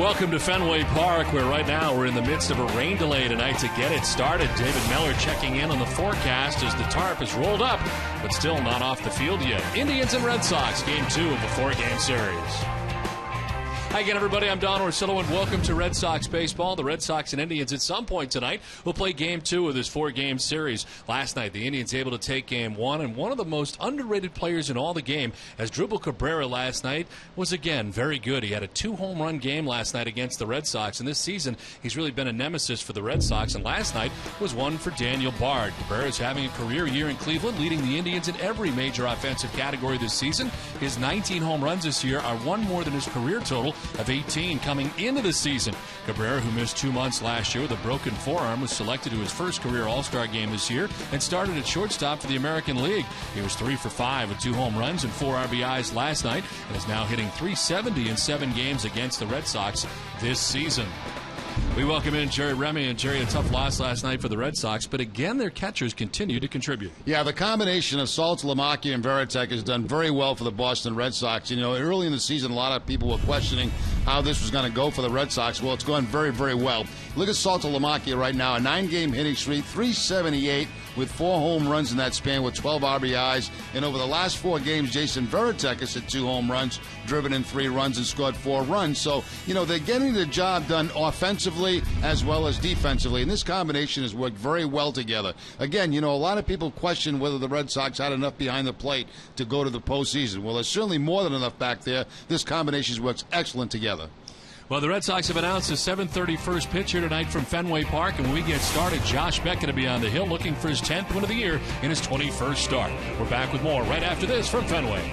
Welcome to Fenway Park, where right now we're in the midst of a rain delay tonight to get it started. David Miller checking in on the forecast as the tarp is rolled up, but still not off the field yet. Indians and Red Sox, Game 2 of the four-game series. Hi again, everybody. I'm Don Orsillo, and welcome to Red Sox baseball. The Red Sox and Indians at some point tonight will play Game 2 of this four-game series. Last night, the Indians able to take Game 1, and one of the most underrated players in all the game, as Drupal Cabrera last night, was again very good. He had a 2-home-run game last night against the Red Sox, and this season he's really been a nemesis for the Red Sox, and last night was one for Daniel Bard. Cabrera is having a career year in Cleveland, leading the Indians in every major offensive category this season. His 19 home runs this year are one more than his career total of 18 coming into the season. Cabrera, who missed 2 months last year with a broken forearm, was selected to his first career All-Star game this year and started at shortstop for the American League. He was 3 for 5 with 2 home runs and 4 RBIs last night and is now hitting .370 in 7 games against the Red Sox this season. We welcome in Jerry Remy. And Jerry, a tough loss last night for the Red Sox, but again, their catchers continue to contribute. Yeah, the combination of Salts, Lamacchia, and Varitek has done very well for the Boston Red Sox. You know, early in the season, a lot of people were questioning how this was going to go for the Red Sox. Well, it's going very, very well. Look at Salts Lamacchia right now, a 9-game hitting streak, .378 with 4 home runs in that span with 12 RBIs. And over the last 4 games, Jason Varitek has hit 2 home runs, driven in 3 runs, and scored 4 runs. So, you know, they're getting the job done offensively as well as defensively, and this combination has worked very well together. Again, you know, a lot of people question whether the Red Sox had enough behind the plate to go to the postseason. Well, there's certainly more than enough back there. This combination works excellent together. Well, the Red Sox have announced a 7:30 first pitch here tonight from Fenway Park, and when we get started, Josh Beckett will be on the hill looking for his 10th win of the year in his 21st start. We're back with more right after this from Fenway.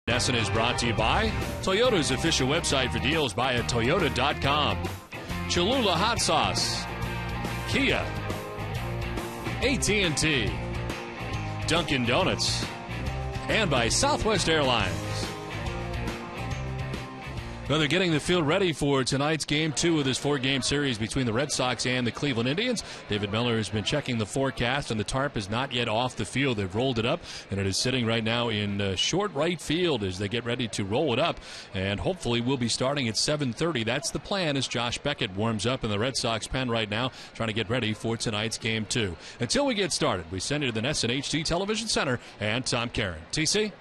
Nesson is brought to you by Toyota's official website for deals by at Toyota.com. Cholula Hot Sauce, Kia, AT&T, Dunkin' Donuts, and by Southwest Airlines. Well, they're getting the field ready for tonight's Game 2 of this four-game series between the Red Sox and the Cleveland Indians. David Miller has been checking the forecast, and the tarp is not yet off the field. They've rolled it up, and it is sitting right now in short right field as they get ready to roll it up, and hopefully we'll be starting at 7:30. That's the plan as Josh Beckett warms up in the Red Sox pen right now, trying to get ready for tonight's Game 2. Until we get started, we send you to the Nesson HD Television Center and Tom Karen. TC?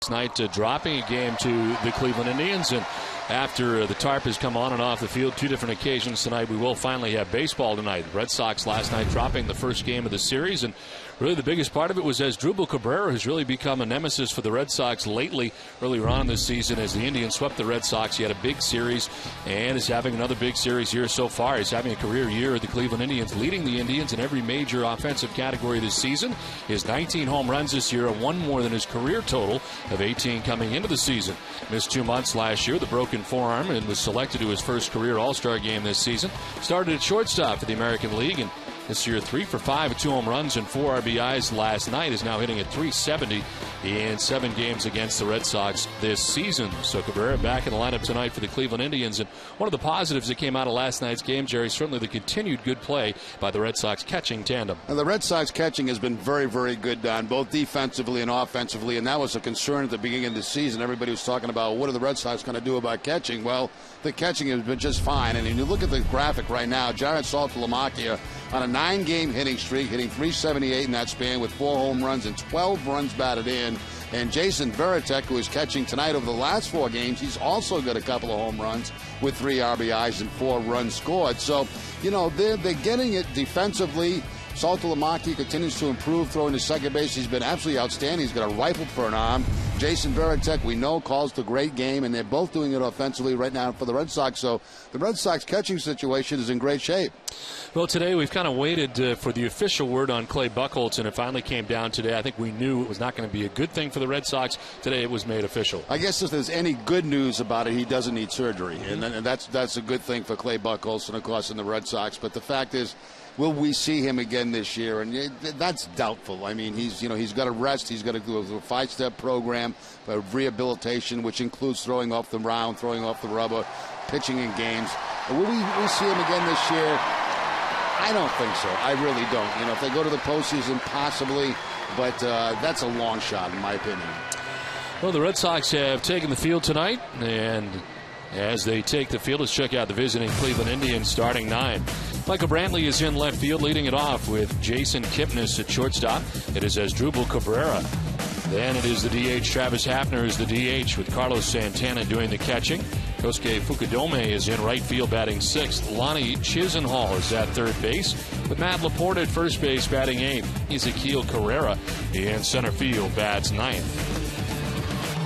Night dropping a game to the Cleveland Indians, and after the tarp has come on and off the field 2 different occasions tonight, we will finally have baseball tonight. The Red Sox last night dropping the first game of the series, and really the biggest part of it was Asdrubal Cabrera has really become a nemesis for the Red Sox lately. Earlier on this season, as the Indians swept the Red Sox, he had a big series and is having another big series here so far. He's having a career year at the Cleveland Indians, leading the Indians in every major offensive category this season. His 19 home runs this year are 1 more than his career total of 18 coming into the season. Missed 2 months last year, the broken forearm, and was selected to his first career All-Star game this season. Started at shortstop for the American League, and this year 3 for 5 with 2 home runs and 4 RBIs last night. Is now hitting at .370 in 7 games against the Red Sox this season. So Cabrera back in the lineup tonight for the Cleveland Indians. And one of the positives that came out of last night's game, Jerry, certainly the continued good play by the Red Sox catching tandem. And the Red Sox catching has been very, very good, Don, both defensively and offensively. And that was a concern at the beginning of the season. Everybody was talking about what are the Red Sox going to do about catching. Well, the catching has been just fine. And when you look at the graphic right now, Jared Saltalamacchia on a 9-game hitting streak, hitting .378 in that span with 4 home runs and 12 runs batted in. And Jason Varitek, who is catching tonight over the last 4 games, he's also got a couple of home runs with 3 RBIs and 4 runs scored. So, you know, they're getting it defensively. Saltalamacchia continues to improve throwing to second base. He's been absolutely outstanding. He's got a rifle for an arm. Jason Varitek, we know, calls the great game, and they're both doing it offensively right now for the Red Sox. So the Red Sox catching situation is in great shape. Well, today we've kind of waited for the official word on Clay Buchholz, and it finally came down today. I think we knew it was not going to be a good thing for the Red Sox. Today it was made official. I guess if there's any good news about it, he doesn't need surgery, and that's a good thing for Clay Buchholz and, of course, in the Red Sox. But the fact is, will we see him again this year? And that's doubtful. I mean, he's got to rest. He's got to do a 5-step program of rehabilitation, which includes throwing off the mound, throwing off the rubber, pitching in games. Will we see him again this year? I don't think so. I really don't. You know, if they go to the postseason, possibly, but that's a long shot, in my opinion. Well, the Red Sox have taken the field tonight, and as they take the field, let's check out the visiting Cleveland Indians starting 9. Michael Brantley is in left field, leading it off with Jason Kipnis at shortstop. It is Asdrubal Cabrera. Then it is the DH. Travis Hafner is the DH, with Carlos Santana doing the catching. Kosuke Fukudome is in right field batting 6th. Lonnie Chisenhall is at third base, with Matt Laporte at first base batting 8th. Ezequiel Carrera in center field bats 9th.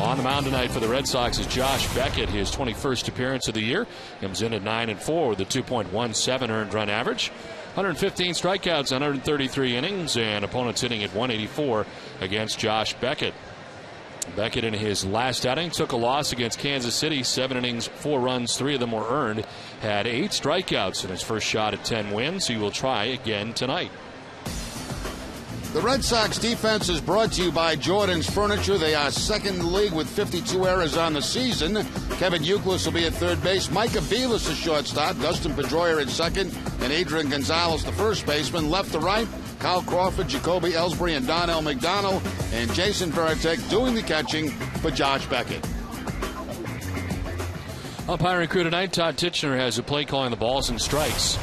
On the mound tonight for the Red Sox is Josh Beckett, his 21st appearance of the year. Comes in at 9-4 with a 2.17 earned run average. 115 strikeouts, 133 innings, and opponents hitting at 184 against Josh Beckett. Beckett in his last outing took a loss against Kansas City, 7 innings, 4 runs, 3 of them were earned. Had 8 strikeouts in his first shot at 10 wins. He will try again tonight. The Red Sox defense is brought to you by Jordan's Furniture. They are second in the league with 52 errors on the season. Kevin Ukilis will be at third base. Micah Beavis at shortstop. Dustin Pedroia at second. And Adrian Gonzalez, the first baseman. Left to right, Kyle Crawford, Jacoby Ellsbury, and Donnell McDonald. And Jason Varitek doing the catching for Josh Beckett. Umpiring crew tonight, Todd Titchener has a play calling the balls and strikes,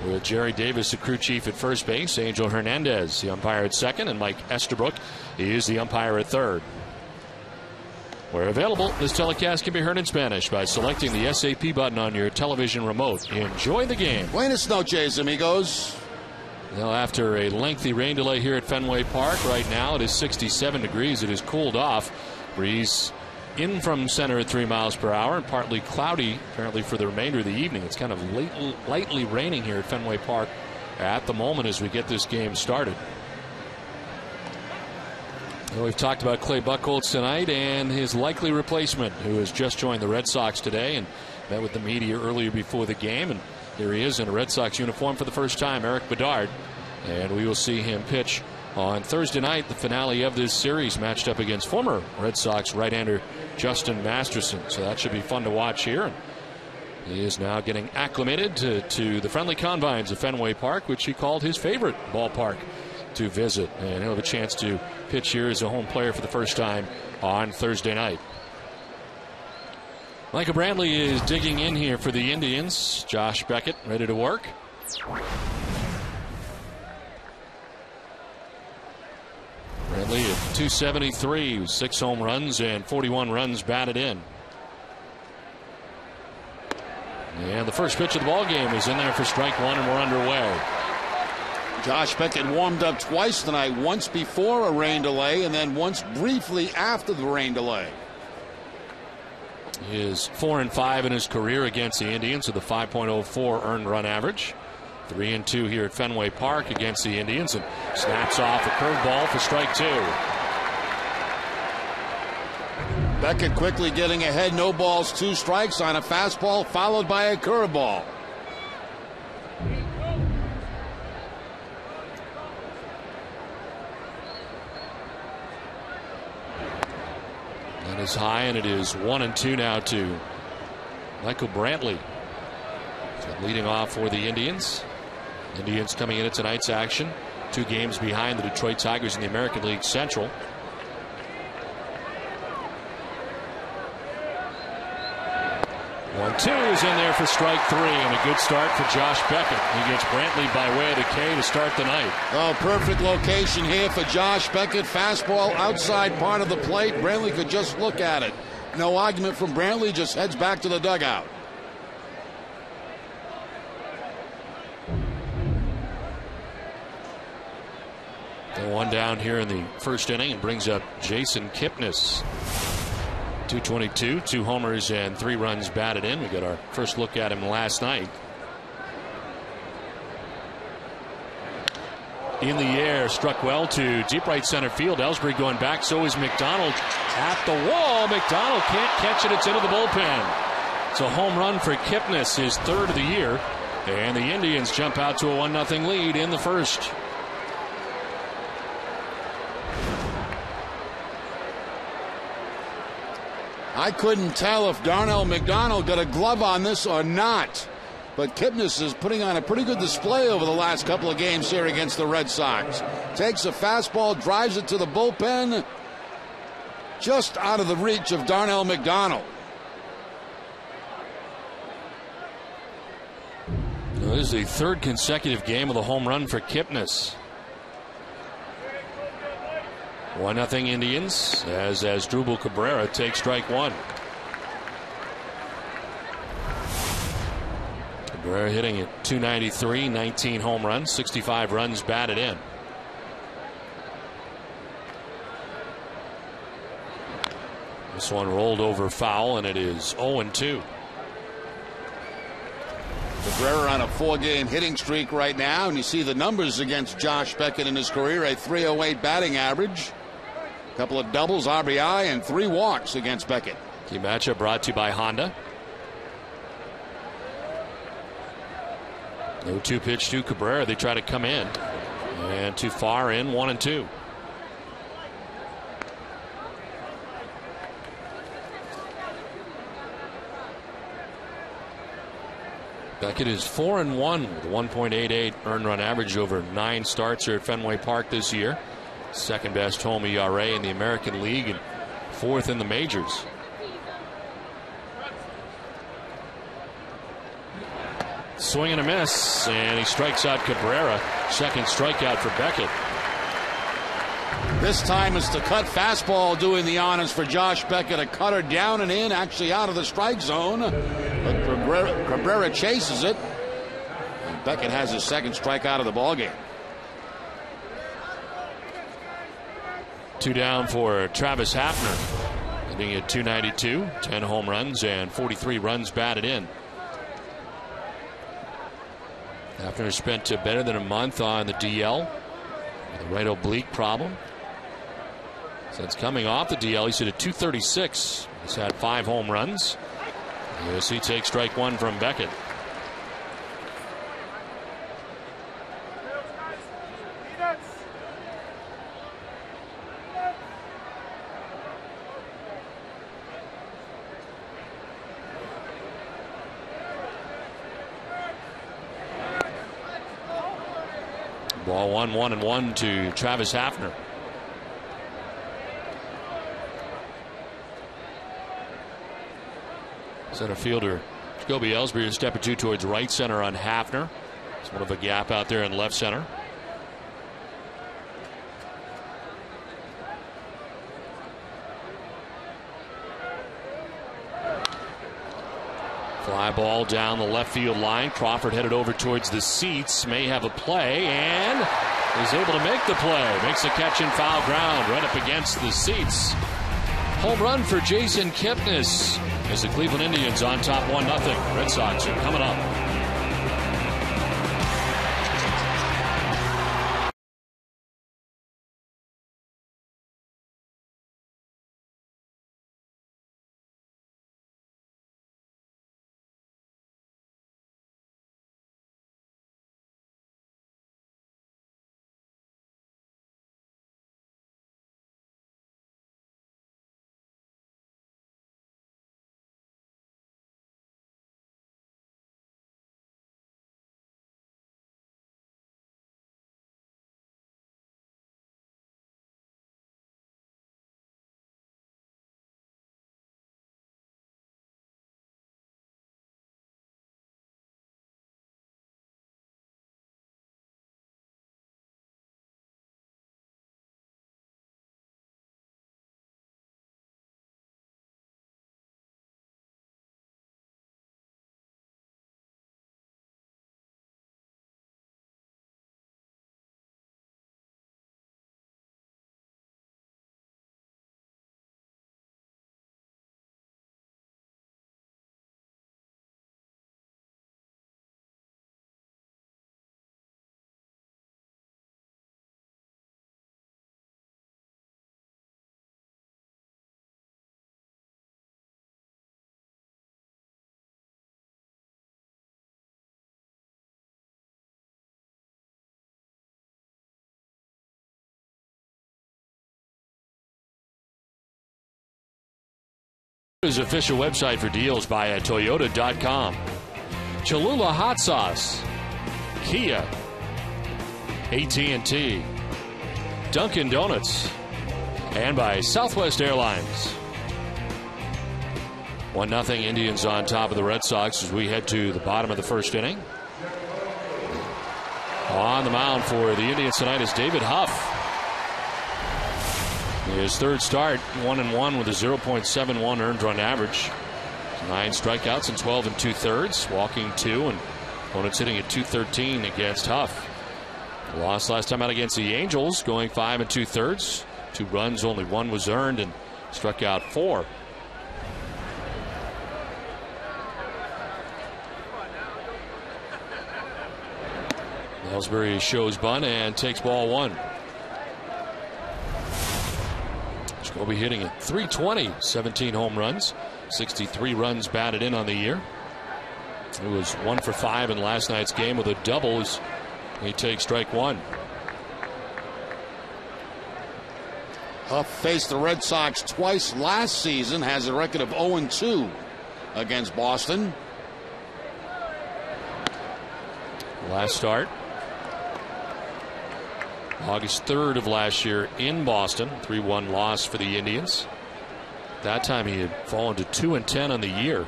with Jerry Davis, the crew chief, at first base. Angel Hernandez, the umpire, at second, and Mike Estabrook is the umpire at third. Where available, this telecast can be heard in Spanish by selecting the SAP button on your television remote. Enjoy the game. Buenas noches, amigos. Well, after a lengthy rain delay here at Fenway Park, right now it is 67 degrees. It has cooled off. Breeze in from center at 3 miles per hour, and partly cloudy apparently for the remainder of the evening. It's kind of lightly raining here at Fenway Park at the moment as we get this game started. Well, we've talked about Clay Buchholz tonight and his likely replacement, who has just joined the Red Sox today and met with the media earlier before the game. And here he is in a Red Sox uniform for the first time, Eric Bedard. And we will see him pitch on Thursday night, the finale of this series, matched up against former Red Sox right-hander Justin Masterson. So that should be fun to watch here. And he is now getting acclimated to the friendly confines of Fenway Park, which he called his favorite ballpark to visit. And he'll have a chance to pitch here as a home player for the first time on Thursday night. Michael Brantley is digging in here for the Indians. Josh Beckett ready to work. Brantley Currently at 273, 6 home runs and 41 runs batted in. And the first pitch of the ball game is in there for strike one, and we're underway. Josh Beckett warmed up twice tonight, once before a rain delay and then once briefly after the rain delay. He is 4-5 in his career against the Indians with a 5.04 earned run average. 3-2 here at Fenway Park against the Indians, and snaps off a curveball for strike two. Beckett quickly getting ahead, no balls, 2 strikes on a fastball followed by a curveball. That is high, and it is 1-2 now to Michael Brantley. So leading off for the Indians. Indians coming into tonight's action, 2 games behind the Detroit Tigers in the American League Central. One-two is in there for strike 3, and a good start for Josh Beckett. He gets Brantley by way of the K to start the night. Oh, perfect location here for Josh Beckett. Fastball outside part of the plate. Brantley could just look at it. No argument from Brantley, just heads back to the dugout. The one down here in the first inning and brings up Jason Kipnis. 222, 2 homers and 3 runs batted in. We got our first look at him last night. In the air, struck well to deep right center field. Ellsbury going back, so is McDonald at the wall. McDonald can't catch it, it's into the bullpen. It's a home run for Kipnis, his 3rd of the year. And the Indians jump out to a 1-0 lead in the first. I couldn't tell if Darnell McDonald got a glove on this or not. But Kipnis is putting on a pretty good display over the last couple of games here against the Red Sox. Takes a fastball, drives it to the bullpen. Just out of the reach of Darnell McDonald. Well, this is the 3rd consecutive game of the home run for Kipnis. 1-0 Indians as Asdrubal Cabrera takes strike 1. Cabrera hitting at 293, 19 home runs, 65 runs batted in. This one rolled over foul, and it is 0-2. Cabrera on a 4-game hitting streak right now, and you see the numbers against Josh Beckett in his career. A .308 batting average, a couple of doubles, RBI, and 3 walks against Beckett. Key matchup brought to you by Honda. No 2-pitch to Cabrera. They try to come in, and too far in, 1-2. Beckett is 4-1 with 1.88 earned run average over 9 starts here at Fenway Park this year. 2nd best home ERA in the American League and 4th in the majors. Swing and a miss, and he strikes out Cabrera. 2nd strikeout for Beckett. This time it's the cut fastball doing the honors for Josh Beckett. A cutter down and in, actually out of the strike zone. But Cabrera chases it. And Beckett has his 2nd strikeout of the ballgame. 2 down for Travis Hafner. Hitting at 292, 10 home runs and 43 runs batted in. Hafner spent better than a month on the DL with a right oblique problem. Since coming off the DL, he's hit at 236. He's had 5 home runs. Yes, he takes strike 1 from Beckett. Ball 1-1 to Travis Hafner. Center fielder Jacoby Ellsbury a step or 2 towards right center on Hafner. It's one of a gap out there in left center. Fly ball down the left field line. Crawford headed over towards the seats. May have a play and is able to make the play. Makes a catch in foul ground right up against the seats. Home run for Jason Kipnis as the Cleveland Indians on top 1-0. Red Sox are coming up. His official website for deals by Toyota.com. Cholula Hot Sauce, Kia, AT&T, Dunkin' Donuts, and by Southwest Airlines. 1-0 Indians on top of the Red Sox as we head to the bottom of the first inning. On the mound for the Indians tonight is David Huff. His third start, 1-1 with a 0.71 earned run average. 9 strikeouts and 12 2/3, walking 2, and opponents hitting at .213 against Huff. Lost last time out against the Angels, going 5 2/3. 2 runs, only 1 was earned, and struck out 4. Ellsbury shows bunt and takes ball 1. Will be hitting at .320, 17 home runs, 63 runs batted in on the year. He was 1 for 5 in last night's game with a double as he takes strike 1. Huff faced the Red Sox twice last season, has a record of 0-2 against Boston. Last start, August 3rd of last year in Boston, 3-1 loss for the Indians. That time he had fallen to 2-10 on the year.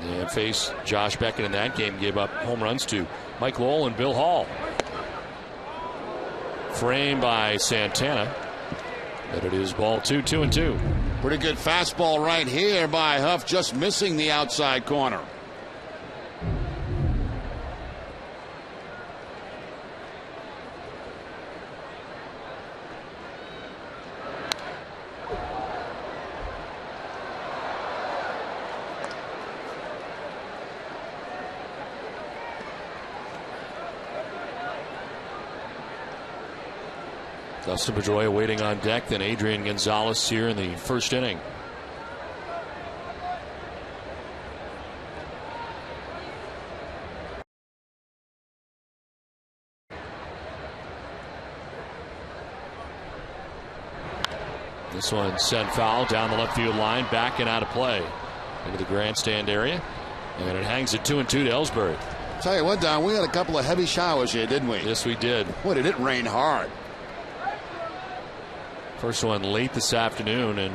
And faced Josh Beckett in that game, gave up home runs to Mike Lowell and Bill Hall. Framed by Santana. But it is ball 2, 2-2. Pretty good fastball right here by Huff, just missing the outside corner. Dustin Pedroia waiting on deck, then Adrian Gonzalez here in the first inning. This one sent foul down the left field line, back and out of play into the grandstand area, and it hangs at 2-2 to Ellsbury. Tell you what, Don, we had a couple of heavy showers here, didn't we? Yes, we did. Boy, did it rain hard. First one late this afternoon and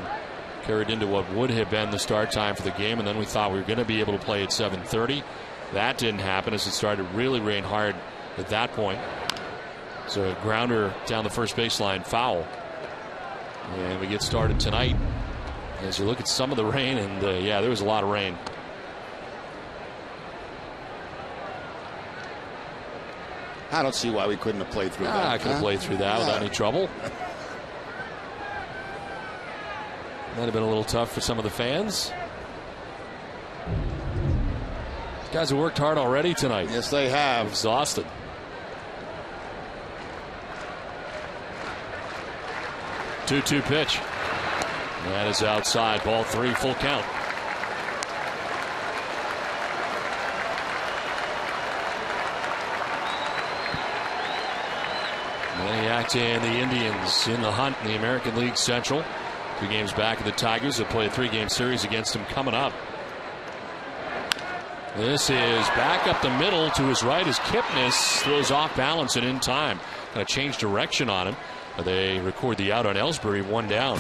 carried into what would have been the start time for the game, and then we thought we were going to be able to play at 7:30. That didn't happen as it started to really rain hard at that point. So a grounder down the first baseline, foul. And we get started tonight As you look at some of the rain, and yeah, there was a lot of rain. I don't see why we couldn't have played through that. I could have played through that without any trouble. Might have been a little tough for some of the fans. These guys have worked hard already tonight. Yes, they have. Exhausted. Two-two pitch. That is outside. Ball 3, full count. Maniac and the Indians in the hunt in the American League Central. 2 games back of the Tigers. They'll play a 3-game series against them coming up. This is back up the middle to his right as Kipnis throws off balance and in time. Kind of change direction on him. They record the out on Ellsbury, 1 down.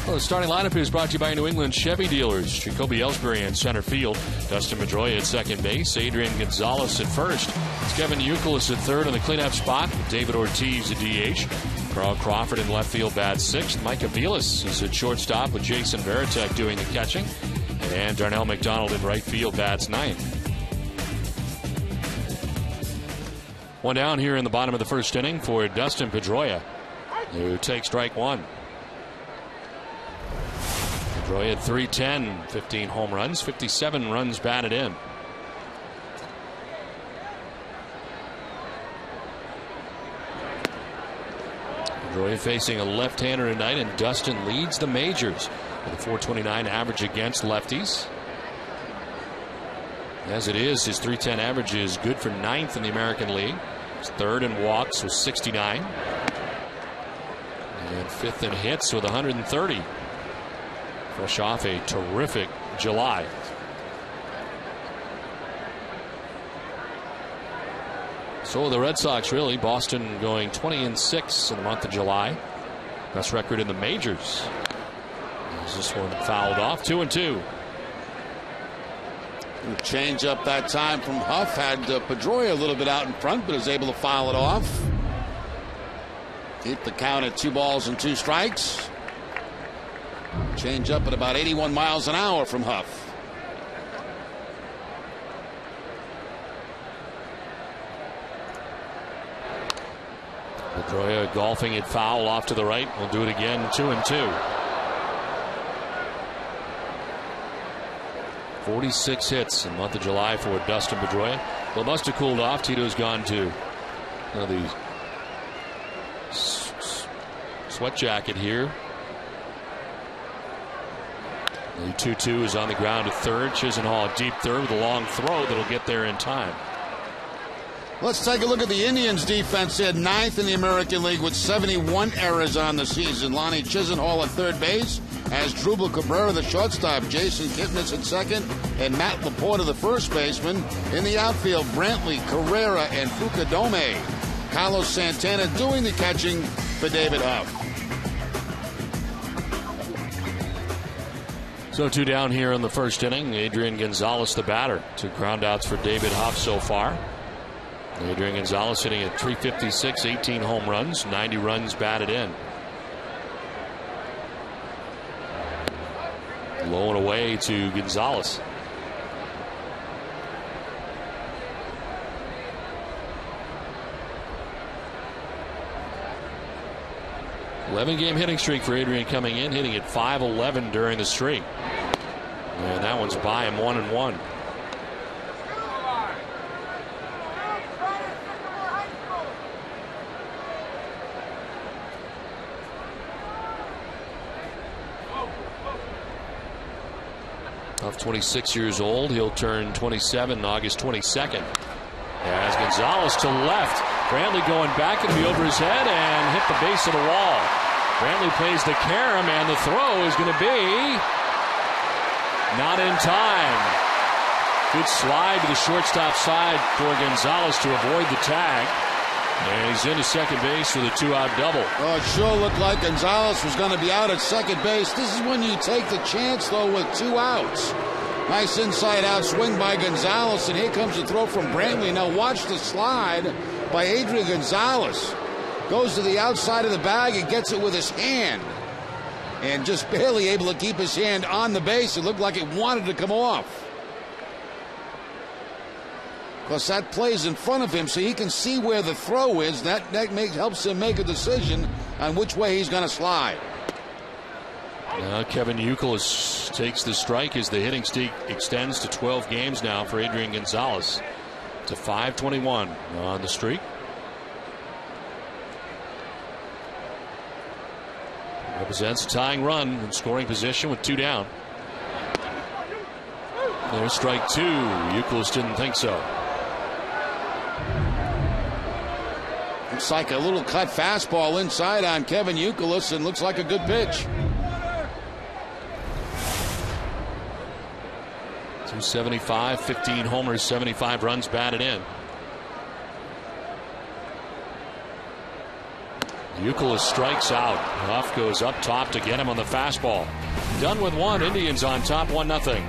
Well, the starting lineup is brought to you by New England Chevy dealers. Jacoby Ellsbury in center field. Dustin Pedroia at second base. Adrian Gonzalez at first. It's Kevin Ukilis at third in the cleanup spot. David Ortiz at DH. Carl Crawford in left field bats 6th. Mike Ukilis is at shortstop with Jason Varitek doing the catching. And Darnell McDonald in right field bats 9th. 1 down here in the bottom of the first inning for Dustin Pedroia, who takes strike 1. Pedroia at 310, 15 home runs, 57 runs batted in. Pedroia facing a left-hander tonight, and Dustin leads the majors with a .429 average against lefties. As it is, his .310 average is good for 9th in the American League. He's 3rd in walks with 69. And 5th in hits with 130. Fresh off a terrific July. So the Red Sox, really. Boston going 20-6 in the month of July. Best record in the majors. As this one fouled off, 2-2. Change up that time from Huff. Had Pedroia a little bit out in front, but was able to foul it off. Keep the count at 2 balls and 2 strikes. Change up at about 81 miles an hour from Huff. Pedroia golfing it foul off to the right. We'll do it again, 2-2. 46 hits in the month of July for Dustin Pedroia. Well, must have cooled off. Tito's gone to the sweat jacket here. The 2-2 is on the ground at third. Chisenhall deep third with a long throw that'll get there in time. Let's take a look at the Indians defense. They had 9th in the American League with 71 errors on the season. Lonnie Chisenhall at third base, as Drupal Cabrera the shortstop, Jason Kipnis at second, and Matt Laporta the first baseman. In the outfield, Brantley, Carrera, and Fucadome. Carlos Santana doing the catching for David Huff. So 2 down here in the first inning. Adrian Gonzalez the batter. 2 ground outs for David Huff so far. Adrian Gonzalez hitting at .356, 18 home runs, 90 runs batted in. Low and away to Gonzalez. Eleven-game hitting streak for Adrian coming in, hitting at .511 during the streak. And that one's by him, 1-1. Of 26 years old, he'll turn 27 August 22nd. As Gonzalez to left, Brantley going back, it'll be over his head and hit the base of the wall. Brantley plays the carom, and the throw is going to be not in time. Good slide to the shortstop side for Gonzalez to avoid the tag. And he's into second base with a 2-out double. Oh, it sure looked like Gonzalez was going to be out at second base. This is when you take the chance, though, with 2 outs. Nice inside-out swing by Gonzalez, and here comes the throw from Brantley. Now watch the slide by Adrian Gonzalez. Goes to the outside of the bag and gets it with his hand. and just barely able to keep his hand on the base. It looked like it wanted to come off. Because that play's in front of him, so he can see where the throw is. That helps him make a decision on which way he's going to slide. Now Kevin Ukilis takes the strike as the hitting streak extends to 12 games now for Adrian Gonzalez. To 521 on the streak. Represents a tying run in scoring position with 2 down. There's strike 2. Ukilis didn't think so. Looks like a little cut fastball inside on Kevin Ukilis, and looks like a good pitch. 275, 15 homers, 75 runs batted in. Ukilis strikes out. Huff goes up top to get him on the fastball. Done with 1. Indians on top 1-0.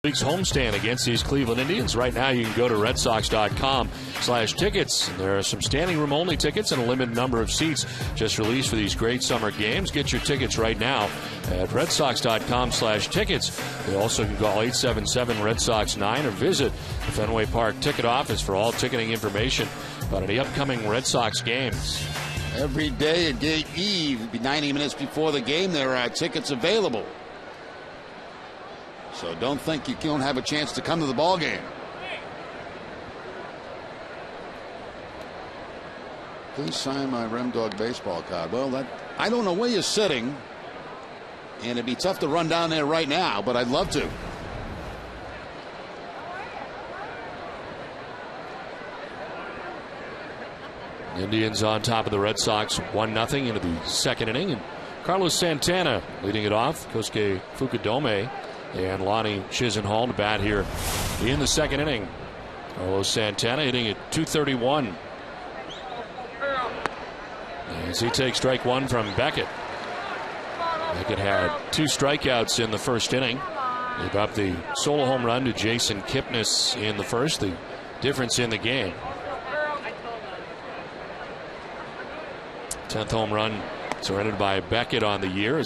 League's homestand against these Cleveland Indians. Right now you can go to redsox.com/tickets. There are some standing room only tickets and a limited number of seats just released for these great summer games. Get your tickets right now at redsox.com/tickets. You also can call 877-RED-SOX-9 or visit the Fenway Park ticket office for all ticketing information about any upcoming Red Sox games. Every day at Gate Eve, 90 minutes before the game, there are tickets available. So don't think you don't have a chance to come to the ball game. Please sign my Rem Dog baseball card. Well, I don't know where you're sitting, and it'd be tough to run down there right now, but I'd love to. Indians on top of the Red Sox 1-0 into the second inning, and Carlos Santana leading it off. Kosuke Fukudome and Lonnie Chisenhall to bat here in the second inning. Carlos Santana hitting at .231 as he takes strike 1 from Beckett. Beckett had 2 strikeouts in the first inning. He gave up the solo home run to Jason Kipnis in the first, the difference in the game. 10th home run surrendered by Beckett on the year.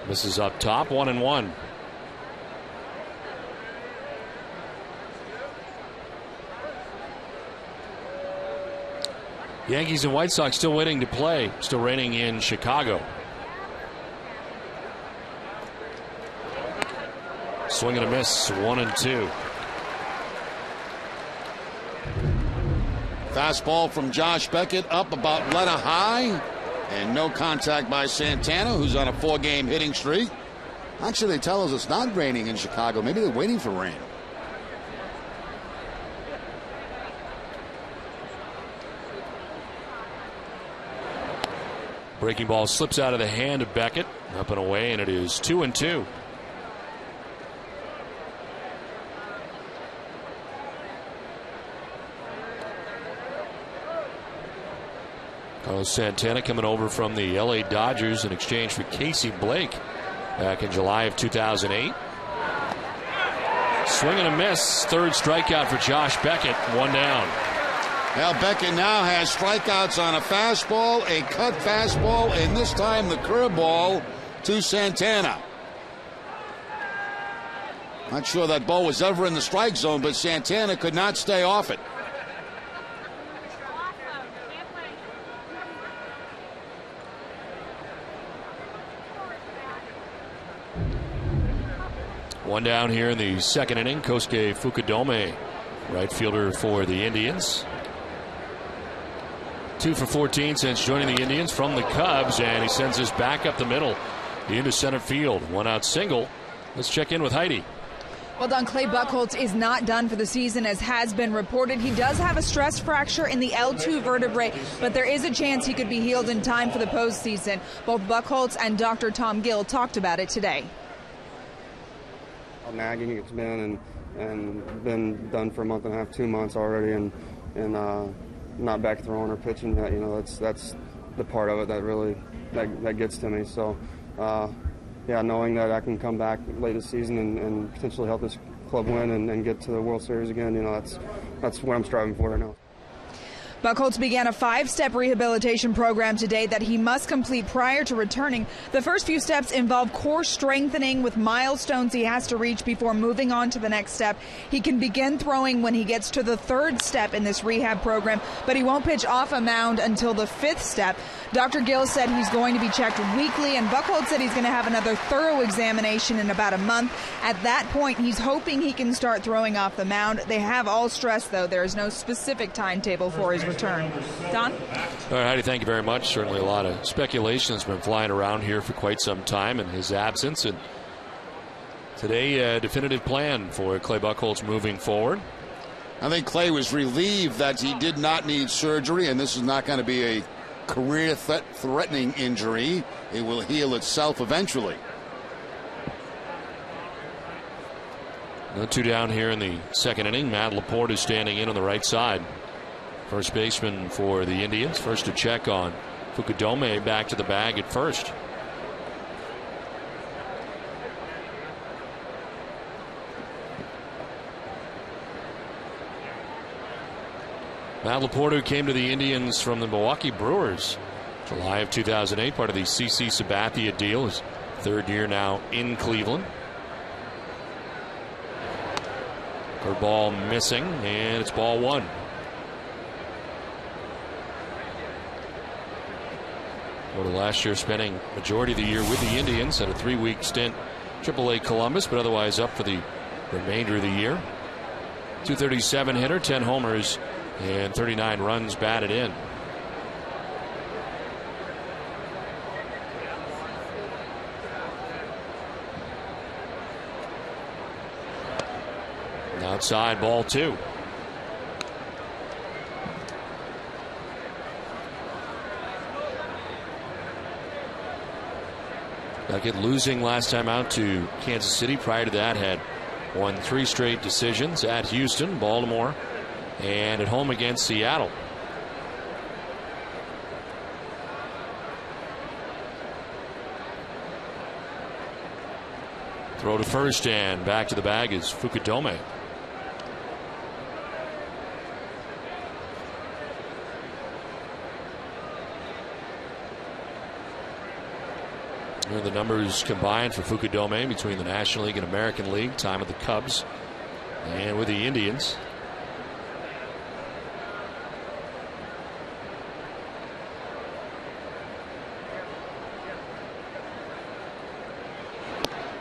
This is up top, 1-1. Yankees and White Sox still waiting to play. Still raining in Chicago. Swing and a miss, 1-2. Fastball from Josh Beckett up about letter high, and no contact by Santana, who's on a 4-game hitting streak. Actually, they tell us it's not raining in Chicago. Maybe they're waiting for rain. Breaking ball slips out of the hand of Beckett, up and away, and it is 2-2. Carlos Santana coming over from the LA Dodgers in exchange for Casey Blake back in July of 2008. Swing and a miss. Third strikeout for Josh Beckett. 1 down. Well, Beckett now has strikeouts on a fastball, a cut fastball, and this time the curveball to Santana. Not sure that ball was ever in the strike zone, but Santana could not stay off it. One down here in the second inning. Kosuke Fukudome, right fielder for the Indians. 2 for 14 since joining the Indians from the Cubs, and he sends this back up the middle into center field. 1 out single. Let's check in with Heidi. Well done. Clay Buchholz is not done for the season, as has been reported. He does have a stress fracture in the L2 vertebrae, but there is a chance he could be healed in time for the postseason. Both Buchholz and Dr. Tom Gill talked about it today. How nagging it's been, and been done for a month and a half, 2 months already, and not back throwing or pitching yet. You know, that's the part of it that really that gets to me. So. Yeah, knowing that I can come back late this season and potentially help this club win and get to the World Series again, you know, that's what I'm striving for right now. Buchholz began a 5-step rehabilitation program today that he must complete prior to returning. The first few steps involve core strengthening with milestones he has to reach before moving on to the next step. He can begin throwing when he gets to the 3rd step in this rehab program, but he won't pitch off a mound until the 5th step. Dr. Gill said he's going to be checked weekly, and Buchholz said he's going to have another thorough examination in about a month. At that point, he's hoping he can start throwing off the mound. They have all stressed, though, there is no specific timetable for his return. Don? All right, Heidi, thank you very much. Certainly a lot of speculation has been flying around here for quite some time in his absence. And today, a definitive plan for Clay Buchholz moving forward. I think Clay was relieved that he did not need surgery, and this is not going to be a career-threatening injury. It will heal itself eventually. 2 down here in the second inning. Matt Laporte is standing in on the right side. First baseman for the Indians. First to check on Fukudome, back to the bag at first. Matt Laporte, who came to the Indians from the Milwaukee Brewers July of 2008, part of the CC Sabathia deal. His 3rd year now in Cleveland. Curveball missing, and it's ball 1. Over last year, spending majority of the year with the Indians, had a 3-week stint AAA Columbus, but otherwise up for the remainder of the year. .237 hitter, 10 homers, and 39 runs batted in. Outside, ball 2. Beckett losing last time out to Kansas City. Prior to that, had won 3 straight decisions at Houston, Baltimore, and at home against Seattle. Throw to first, and back to the bag is Fukudome. Here are the numbers combined for Fukudome between the National League and American League, time of the Cubs and with the Indians.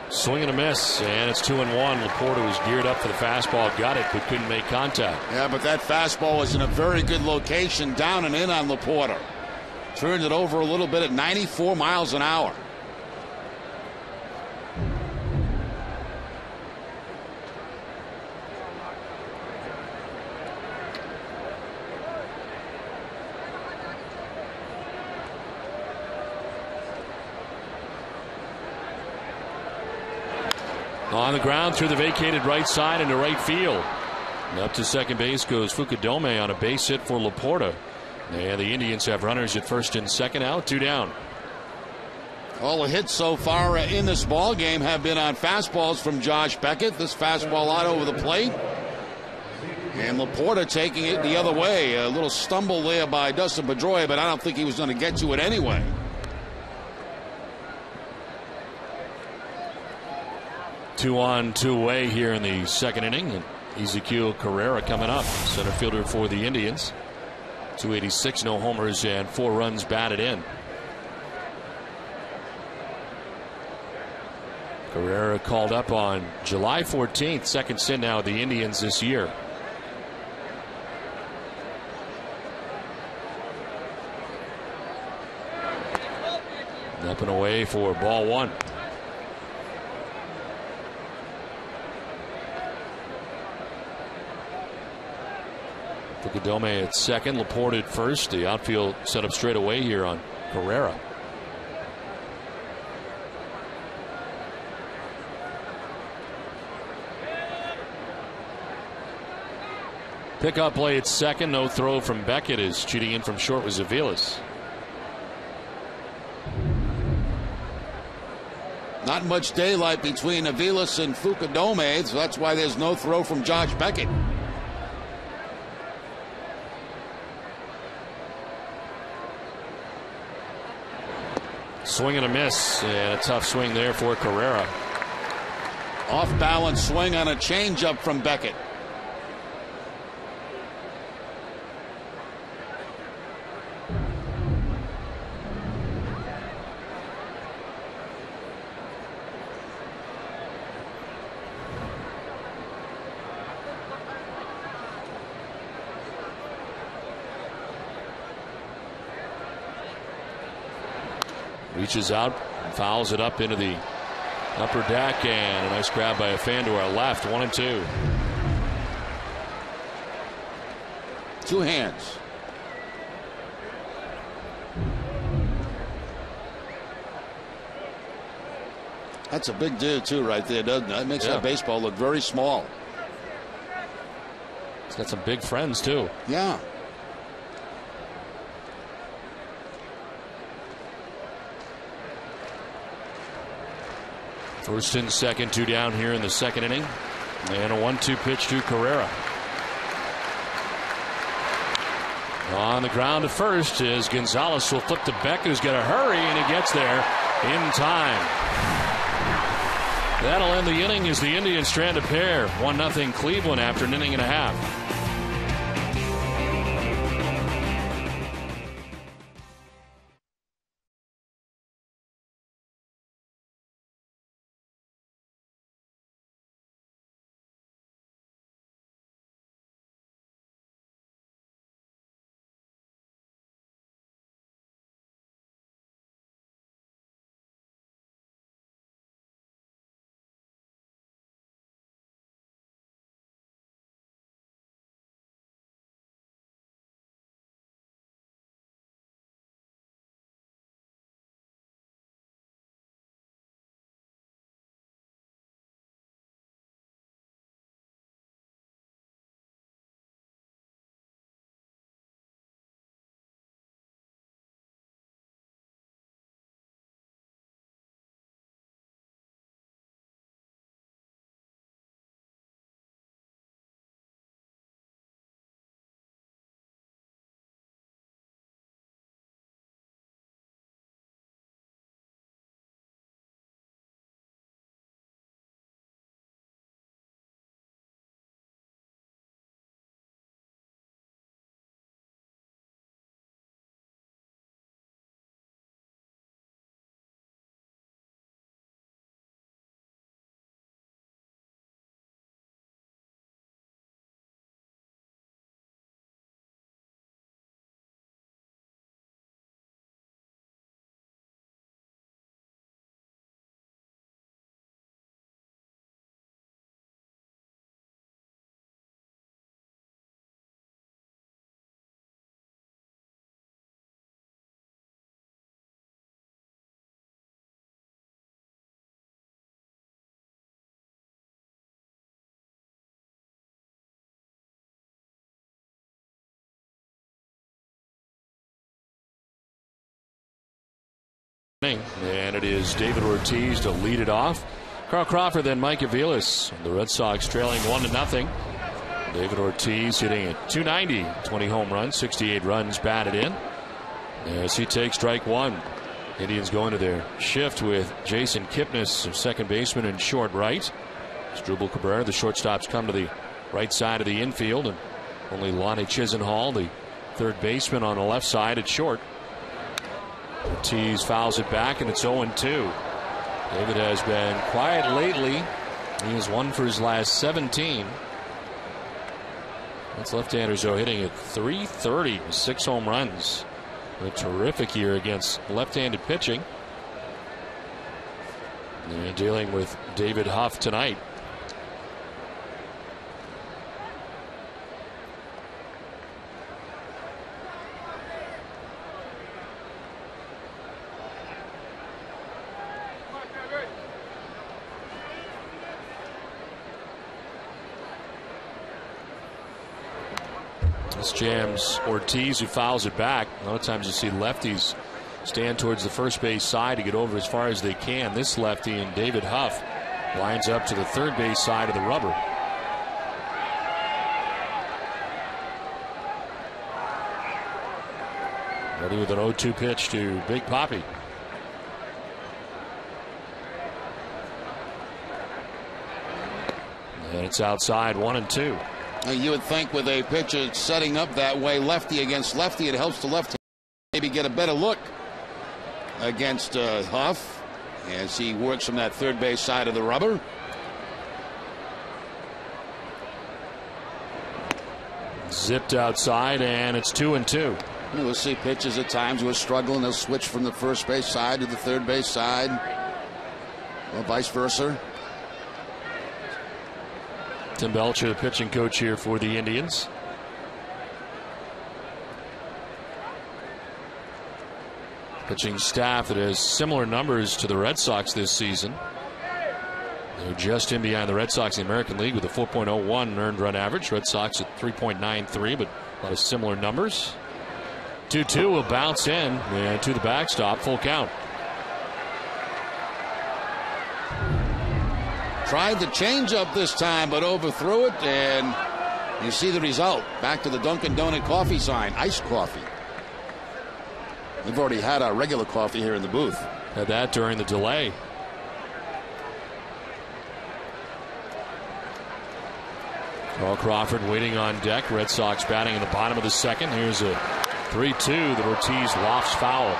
Swing and a miss, and it's 2-1. Laporte was geared up for the fastball, got it, but couldn't make contact. Yeah, but that fastball was in a very good location, down and in on Laporte. Turned it over a little bit at 94 miles an hour. On the ground through the vacated right side into right field. And up to second base goes Fukudome on a base hit for Laporte. And the Indians have runners at first and second, out, 2 down. All the hits so far in this ball game have been on fastballs from Josh Beckett. This fastball out over the plate. And Laporta taking it the other way. A little stumble there by Dustin Pedroia, but I don't think he was going to get to it anyway. Two on, two away here in the second inning. And Ezequiel Carrera coming up, center fielder for the Indians. 286, no homers, and 4 runs batted in. Carrera called up on July 14th, second stint now with the Indians this year. Up and away for ball 1. Pregame at second, Laporte at first. The outfield set up straight away here on Carrera. Pickup play at second, no throw from Beckett, as cheating in from short was Ukilis. Not much daylight between Ukilis and Fukudome, so that's why there's no throw from Josh Beckett. Swing and a miss, and a tough swing there for Carrera. Off balance swing on a changeup from Beckett. Reaches out, fouls it up into the upper deck, and a nice grab by a fan to our left. 1-2. Two hands. That's a big deal too, right there, doesn't it? That makes that baseball look very small. He's got some big friends too. Yeah. First and second, 2 down here in the second inning. And a 1-2 pitch to Carrera. On the ground at first as Gonzalez will flip to Beckett, who's got to hurry, and he gets there in time. That'll end the inning as the Indians strand a pair. 1-0 Cleveland after an inning and a half. And it is David Ortiz to lead it off. Carl Crawford, then Mike Ukilis. The Red Sox trailing 1-0. David Ortiz hitting at .290, 20 home runs, 68 runs batted in. As he takes strike one. Indians going to their shift with Jason Kipnis, second baseman, in short right. Asdrubal Cabrera, the shortstops, come to the right side of the infield, and only Lonnie Chisenhall, the third baseman, on the left side at short. Ortiz fouls it back, and it's 0-2. David has been quiet lately. He has won for his last 17. That's left-handers, though, hitting at .330 with 6 home runs. A terrific year against left-handed pitching. And dealing with David Huff tonight. This jams Ortiz, who fouls it back. A lot of times you see lefties stand towards the first base side to get over as far as they can. This lefty, and David Huff, lines up to the third base side of the rubber. Ready with an 0-2 pitch to Big Papi. And it's outside, 1-2. You would think with a pitcher setting up that way, lefty against lefty, it helps the left maybe get a better look against Huff as he works from that third base side of the rubber. Zipped outside, and it's 2-2. We'll see pitchers at times who are struggling. They'll switch from the first base side to the third base side, or vice versa. Tim Belcher, the pitching coach here for the Indians. Pitching staff that has similar numbers to the Red Sox this season. They're just in behind the Red Sox in the American League with a 4.01 earned run average. Red Sox at 3.93, but a lot of similar numbers. 2-2 will bounce in and to the backstop, full count. Tried the changeup this time, but overthrew it, and you see the result. Back to the Dunkin' Donut coffee sign, iced coffee. We've already had our regular coffee here in the booth. Had that during the delay. Carl Crawford waiting on deck. Red Sox batting in the bottom of the second. Here's a 3-2 that Ortiz lofts foul.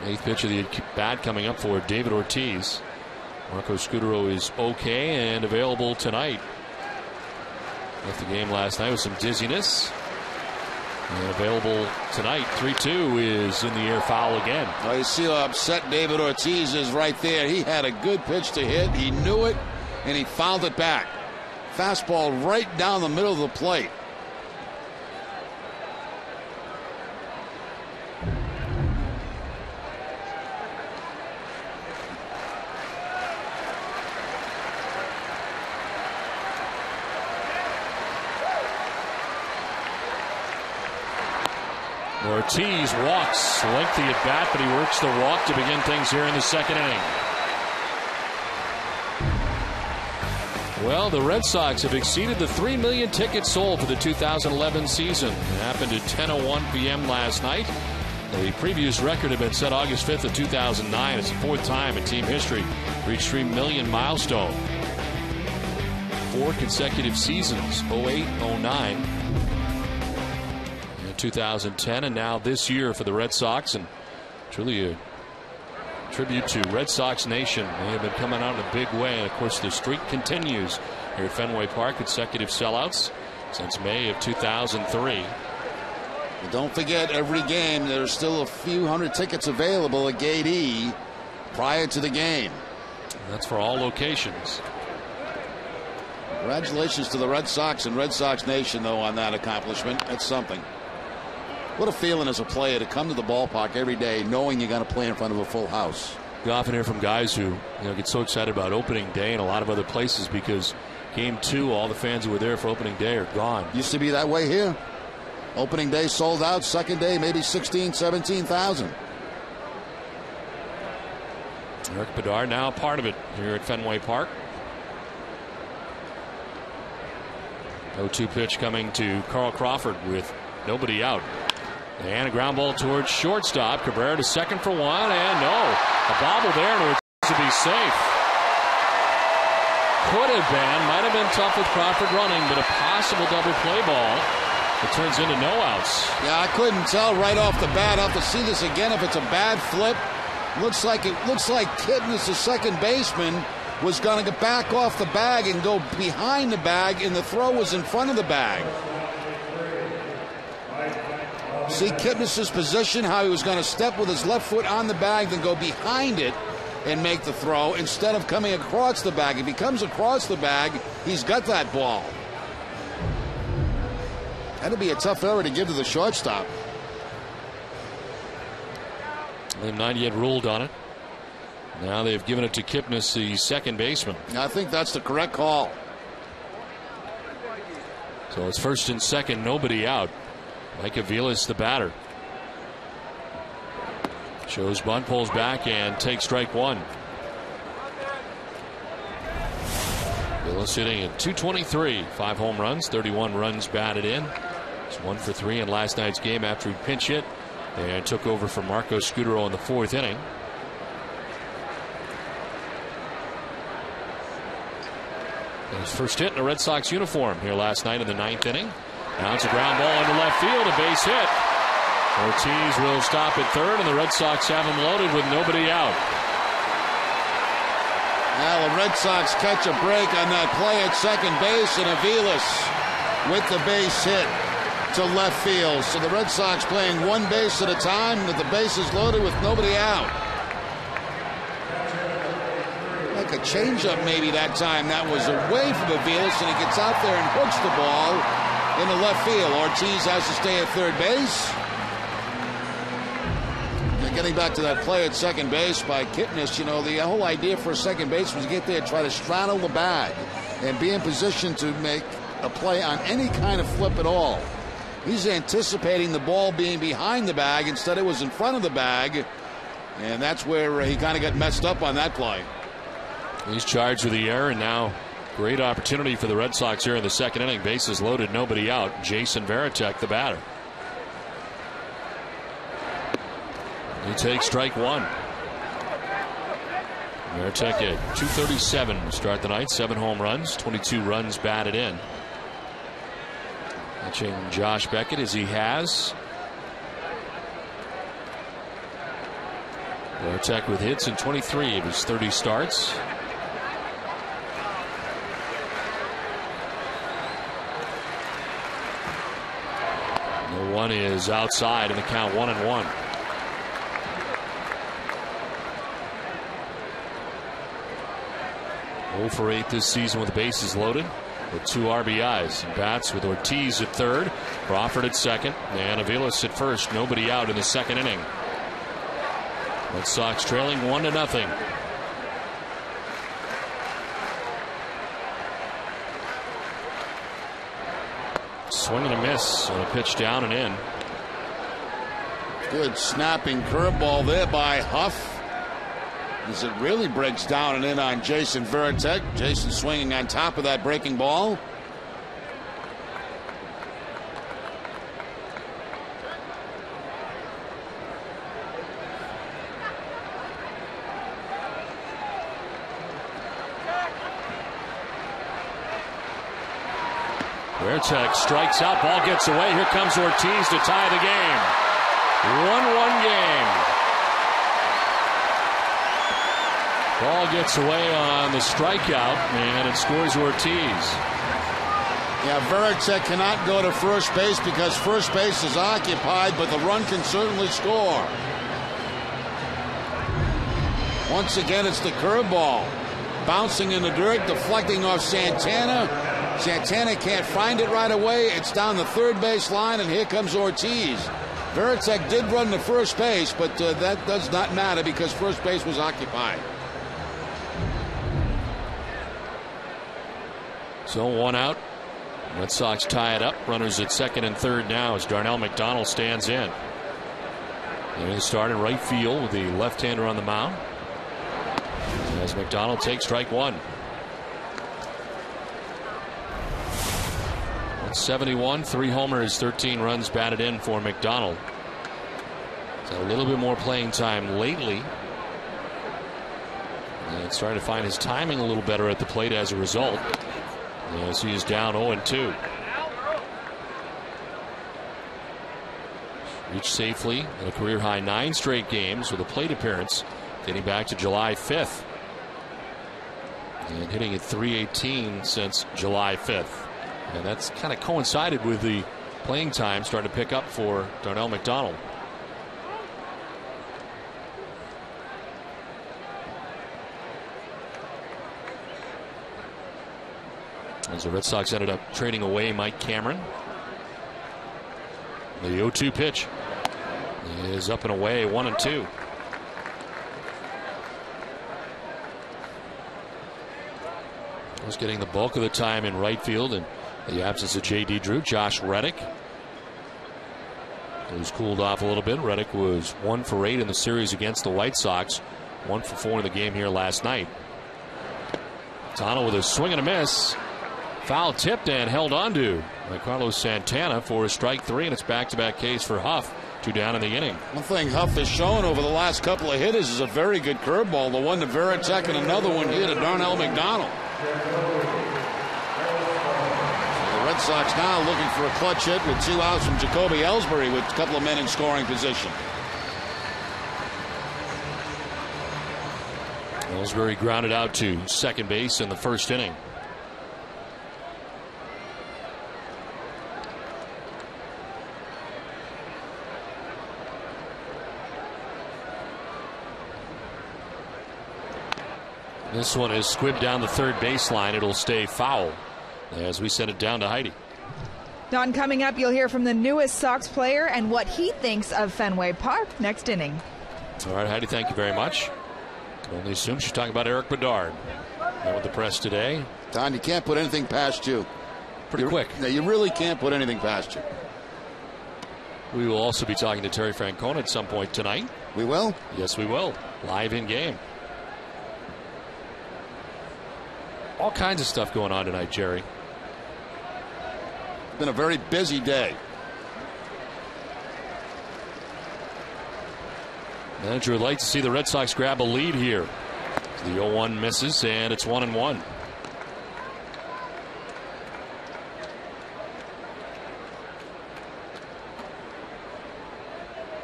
Eighth pitch of the bat coming up for David Ortiz. Marco Scudero is okay and available tonight. Left the game last night with some dizziness. And available tonight. 3-2 is in the air, foul again. Well, you see how upset David Ortiz is right there. He had a good pitch to hit. He knew it, and he fouled it back. Fastball right down the middle of the plate. Ortiz walks, lengthy at bat, but he works the walk to begin things here in the second inning. Well, the Red Sox have exceeded the 3 million tickets sold for the 2011 season. It happened at 10:01 p.m. last night. The previous record had been set August 5th of 2009. It's the fourth time in team history reached 3 million milestone. 4 consecutive seasons, 08, 09. 2010, and now this year for the Red Sox, and truly a tribute to Red Sox Nation. They have been coming out in a big way, and of course the streak continues here at Fenway Park. Consecutive sellouts since May of 2003. But don't forget, every game there's still a few hundred tickets available at Gate E prior to the game. And that's for all locations. Congratulations to the Red Sox and Red Sox Nation, though, on that accomplishment. That's something. What a feeling as a player to come to the ballpark every day knowing you're going to play in front of a full house. We often hear from guys who get so excited about opening day and a lot of other places because game 2, all the fans who were there for opening day are gone. Used to be that way here. Opening day sold out. Second day, maybe 16,000, 17,000. Eric Bedard now a part of it here at Fenway Park. 0-2 pitch coming to Carl Crawford with nobody out. And a ground ball towards shortstop. Cabrera to second for one, and no. A bobble there, and Ortiz to be safe. Could have been, might have been tough with Crawford running, but a possible double play ball. It turns into no outs. Yeah, I couldn't tell right off the bat. I'll have to see this again if it's a bad flip. Looks like Kipnis, the second baseman, was going to get back off the bag and go behind the bag, and the throw was in front of the bag. See Kipnis' position, how he was going to step with his left foot on the bag, then go behind it and make the throw instead of coming across the bag. If he comes across the bag, he's got that ball. That'd be a tough error to give to the shortstop. They've not yet ruled on it. Now they've given it to Kipnis, the second baseman. I think that's the correct call. So it's first and second, nobody out. Mike Ukilis, the batter. Shows bunt, pulls back, and takes strike one. Ukilis hitting at .223, 5 home runs, 31 runs batted in. He's 1 for 3 in last night's game after he pinch hit and took over for Marco Scudero in the 4th inning. His first hit in a Red Sox uniform here last night in the 9th inning. Now it's a ground ball into left field, a base hit. Ortiz will stop at third, and the Red Sox have him loaded with nobody out. Now the Red Sox catch a break on that play at second base, and Ukilis with the base hit to left field. So the Red Sox playing one base at a time with the bases loaded with nobody out. Like a changeup maybe that time. That was away from Ukilis, and he gets out there and hooks the ball into left field. Ortiz has to stay at third base. And getting back to that play at second base by Kipnis, the whole idea for a second base was to get there, try to straddle the bag, and be in position to make a play on any kind of flip at all. He's anticipating the ball being behind the bag. Instead, it was in front of the bag, and that's where he kind of got messed up on that play. He's charged with the error, and now great opportunity for the Red Sox here in the second inning. Bases loaded, nobody out. Jason Varitek, the batter. He takes strike one. Varitek at .237 to start the night. 7 home runs, 22 runs batted in. Watching Josh Beckett as he has. Varitek with hits in 23 of his 30 starts. The one is outside, and the count 1-1. Oh for 8 this season with bases loaded, with 2 RBIs. And bats with Ortiz at third, Crawford at second, and Ukilis at first. Nobody out in the second inning. Red Sox trailing 1-0. Swing and a miss on a pitch down and in. Good snapping curveball there by Huff, as it really breaks down and in on Jason Varitek. Jason swinging on top of that breaking ball. Varitek strikes out, ball gets away. Here comes Ortiz to tie the game. 1-1 game. Ball gets away on the strikeout, and it scores Ortiz. Yeah, Varitek cannot go to first base because first base is occupied, but the run can certainly score. Once again, it's the curveball. Bouncing in the dirt, deflecting off Santana. Santana can't find it right away. It's down the third base line, and here comes Ortiz. Veritek did run to first base, but that does not matter because first base was occupied. So 1 out. Red Sox tie it up. Runners at second and third now as Darnell McDonald stands in. And he started right field with the left-hander on the mound. As McDonald takes strike 1. 71, 3 homers, 13 runs batted in for McDonald. He's had a little bit more playing time lately. And starting to find his timing a little better at the plate as a result. As he is down 0-2. Reached safely in a career high 9 straight games with a plate appearance dating back to July 5th. And hitting at .318 since July 5th. And that's kind of coincided with the playing time starting to pick up for Darnell McDonald. As the Red Sox ended up trading away Mike Cameron. The 0-2 pitch is up and away, 1-2. Was getting the bulk of the time in right field in the absence of J.D. Drew. Josh Reddick, who's cooled off a little bit. Reddick was 1 for 8 in the series against the White Sox. 1 for 4 in the game here last night. Tano with a swing and a miss. Foul tipped and held onto by Carlos Santana for a strike 3, and it's back-to-back Ks for Huff. 2 down in the inning. One thing Huff has shown over the last couple of hitters is a very good curveball. The one to Veritek and another one here to Darnell McDonald. So the Red Sox now looking for a clutch hit with 2 outs from Jacoby Ellsbury with a couple of men in scoring position. Ellsbury grounded out to second base in the first inning. This one is squibbed down the third baseline. It'll stay foul as we send it down to Heidi. Don, coming up, you'll hear from the newest Sox player and what he thinks of Fenway Park next inning. All right, Heidi, thank you very much. Can only assume she's talking about Eric Bedard. Met with the press today. Don, you can't put anything past you. Pretty quick. No, you really can't put anything past you. We will also be talking to Terry Francona at some point tonight. We will? Yes, we will. Live in game. All kinds of stuff going on tonight, Jerry. It's been a very busy day. Manager would like to see the Red Sox grab a lead here. The 0-1 misses, and it's 1-1.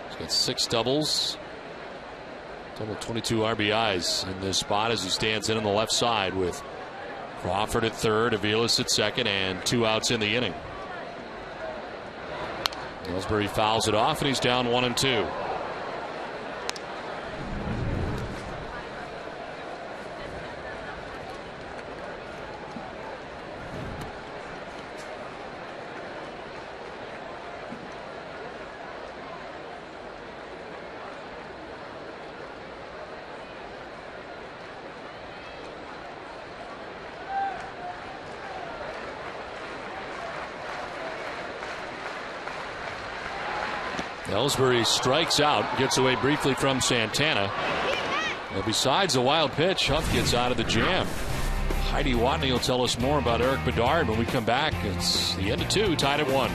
He's got 6 doubles. Total 22 RBIs in this spot as he stands in on the left side with Crawford at third, Ukilis at second, and 2 outs in the inning. Ellsbury fouls it off, and he's down 1-2. Ellsbury strikes out, gets away briefly from Santana. Well, besides a wild pitch, Huff gets out of the jam. Heidi Watney will tell us more about Eric Bedard when we come back. It's the end of 2, tied at 1.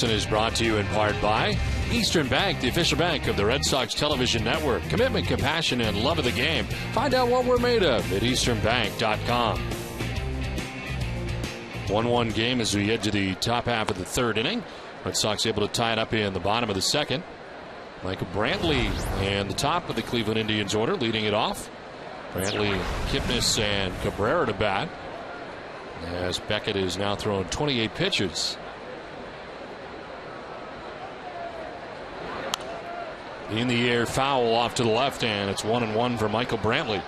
lesson is brought to you in part by Eastern Bank, the official bank of the Red Sox television network. Commitment, compassion, and love of the game. Find out what we're made of at easternbank.com. 1-1 game as we head to the top half of the third inning. Red Sox able to tie it up in the bottom of the second. Michael Brantley and the top of the Cleveland Indians order leading it off. Brantley, Kipnis, and Cabrera to bat, as Beckett is now thrown 28 pitches. In the air, foul off to the left, and it's 1-1 for Michael Brantley.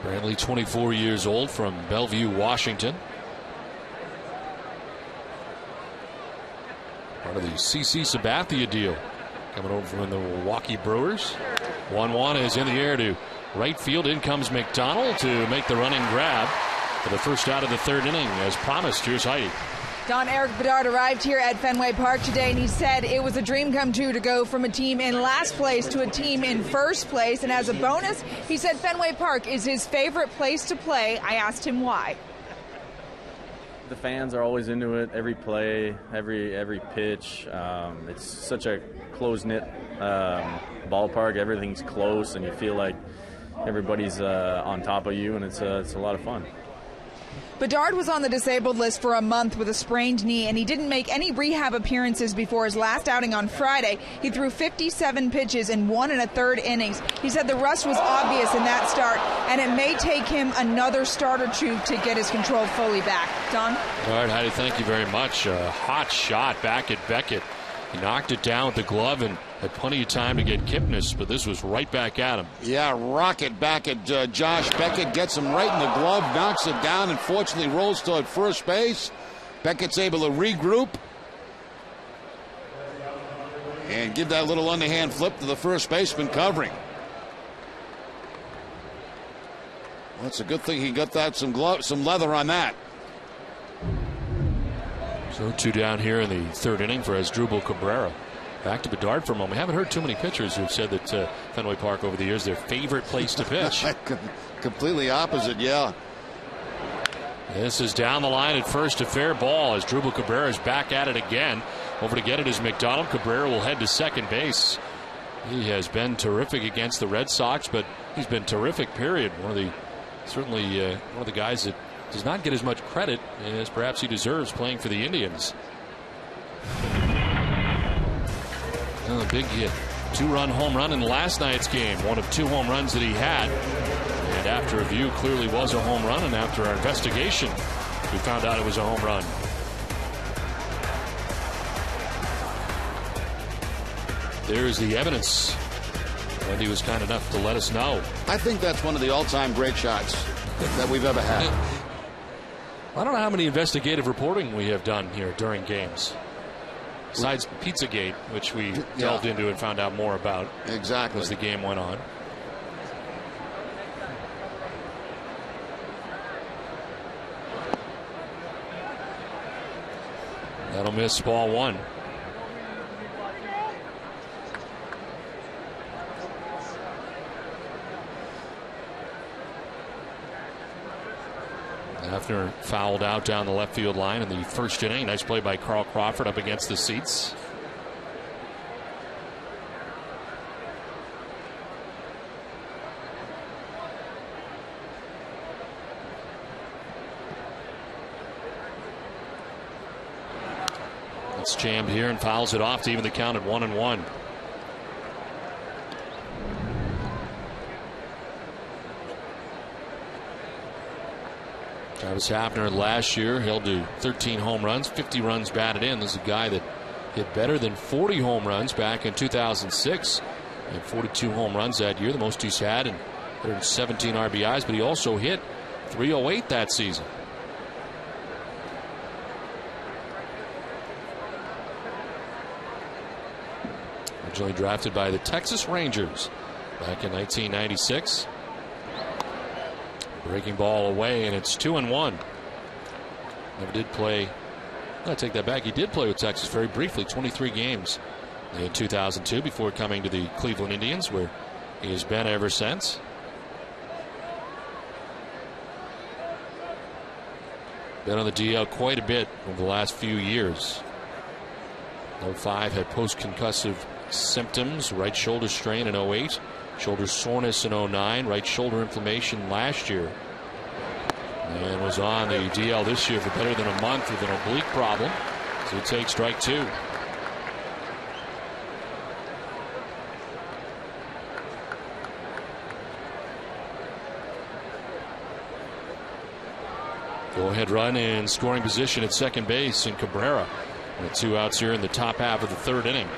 Brantley, 24 years old, from Bellevue, Washington. Part of the CC Sabathia deal. Coming over from the Milwaukee Brewers. 1-1 is in the air to right field. In comes McDonald to make the running grab for the first out of the third inning. As promised, here's Heidi. Don Eric Bedard arrived here at Fenway Park today, and he said it was a dream come true to go from a team in last place to a team in first place. And as a bonus, he said Fenway Park is his favorite place to play. I asked him why. The fans are always into it. Every play, every pitch. It's such a close-knit ballpark. Everything's close, and you feel like everybody's on top of you, and it's a lot of fun. Bedard was on the disabled list for a month with a sprained knee, and he didn't make any rehab appearances before his last outing on Friday. He threw 57 pitches in 1 1/3 innings. He said the rust was obvious in that start, and it may take him another start or two to get his control fully back. Don? All right, Heidi, thank you very much. A hot shot back at Beckett. He knocked it down with the glove and had plenty of time to get Kipnis, but this was right back at him. Yeah, rocket back at Josh Beckett. Gets him right in the glove, knocks it down, and fortunately rolls toward first base. Beckett's able to regroup and give that little underhand flip to the first baseman covering. Well, it's a good thing he got that some leather on that. So 2 down here in the third inning for Asdrubal Cabrera. Back to Bedard for a moment. We haven't heard too many pitchers who've said that Fenway Park over the years their favorite place to pitch. Completely opposite, yeah. This is down the line at first, a fair ball as Asdrubal Cabrera is back at it again. Over to get it is McDonald. Cabrera will head to second base. He has been terrific against the Red Sox, but he's been terrific, period. Certainly one of the guys that does not get as much credit as perhaps he deserves playing for the Indians. A big hit. 2-run home run in last night's game. One of 2 home runs that he had. And after review, clearly was a home run. And after our investigation, we found out it was a home run. There's the evidence. Wendy was kind enough to let us know. I think that's one of the all-time great shots that we've ever had. I don't know how many investigative reporting we have done here during games. Besides Pizzagate, which we delved into and found out more about exactly as the game went on. That'll miss, ball 1. Hefner fouled out down the left field line in the first inning. Nice play by Carl Crawford up against the seats. It's jammed here and fouls it off to even the count at 1-1. Travis Hafner last year held to 13 home runs, 50 runs batted in. This is a guy that hit better than 40 home runs back in 2006 and 42 home runs that year, the most he's had, and 117 RBIs, but he also hit .308 that season. Originally drafted by the Texas Rangers back in 1996. Breaking ball away, and it's 2-1. Never did play I take that back. He did play with Texas very briefly, 23 games in 2002 before coming to the Cleveland Indians, where he has been ever since. Been on the DL quite a bit over the last few years. 05 had post-concussive symptoms, right shoulder strain in 08, shoulder soreness in 09, right shoulder inflammation last year, and was on the DL this year for better than a month with an oblique problem. So he takes strike 2. Go-ahead run in scoring position at second base in Cabrera. With 2 outs here in the top half of the 3rd inning.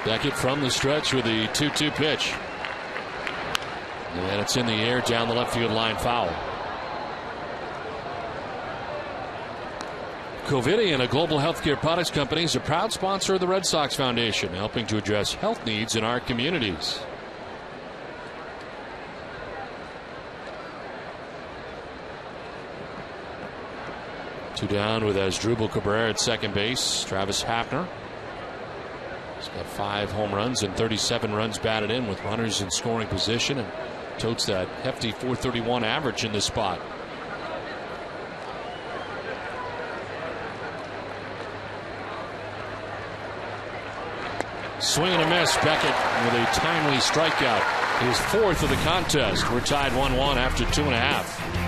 Beckett from the stretch with the 2-2 pitch. And it's in the air down the left field line, foul. Covidien, a global healthcare products company, is a proud sponsor of the Red Sox Foundation, helping to address health needs in our communities. Two down with Asdrubal Cabrera at second base. Travis Hafner. He's got 5 home runs and 37 runs batted in with runners in scoring position, and totes that hefty .431 average in this spot. Swing and a miss. Beckett with a timely strikeout. His 4th of the contest. We're tied 1-1 after 2.5.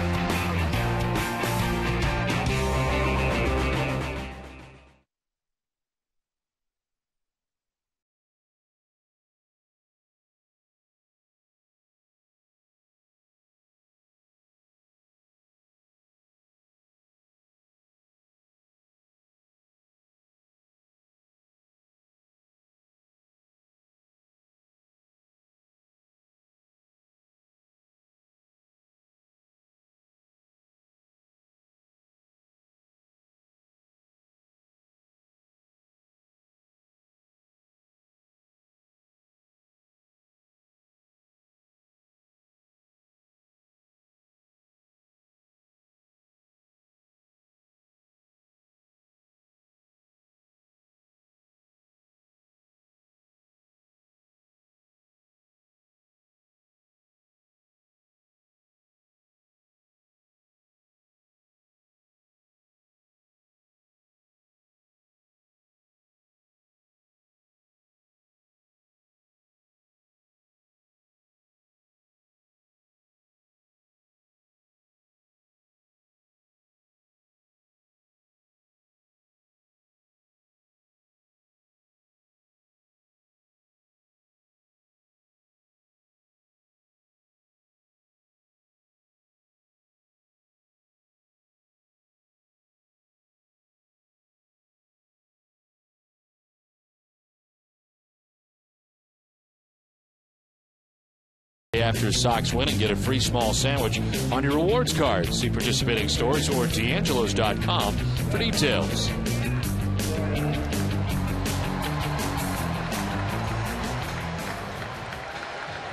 After Sox win and get a free small sandwich on your rewards card. See participating stores or D'Angelo's.com for details.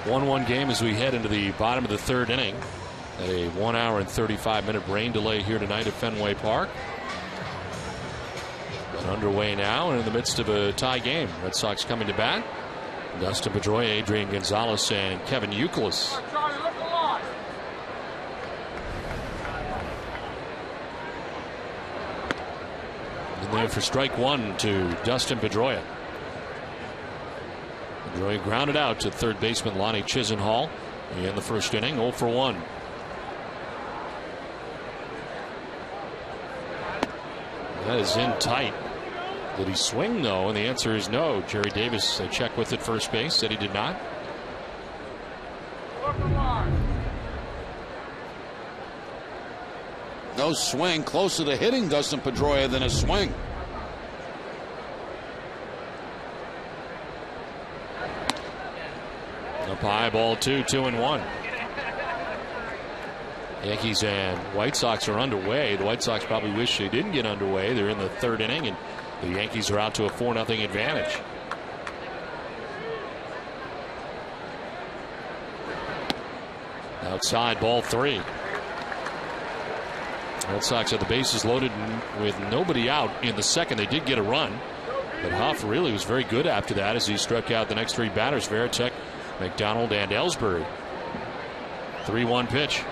One game as we head into the bottom of the 3rd inning. At a 1 hour and 35-minute rain delay here tonight at Fenway Park. But underway now and in the midst of a tie game. Red Sox coming to bat. Dustin Pedroia, Adrian Gonzalez, and Kevin Ukilis. And there for strike 1 to Dustin Pedroia. Pedroia grounded out to third baseman Lonnie Chisenhall in the 1st inning, 0 for 1. That is in tight. Did he swing, though? And the answer is no. Jerry Davis checked with at first base, said he did not. No swing. Closer to hitting Dustin Pedroia than a swing. Up high, ball 2, 2-1. Yankees and White Sox are underway. The White Sox probably wish they didn't get underway. They're in the 3rd inning, and the Yankees are out to a 4-0 advantage. Outside, ball 3. Red Sox had the bases loaded with nobody out in the second. They did get a run, but Huff really was very good after that as he struck out the next 3 batters, Varitek, McDonald, and Ellsbury. 3-1 pitch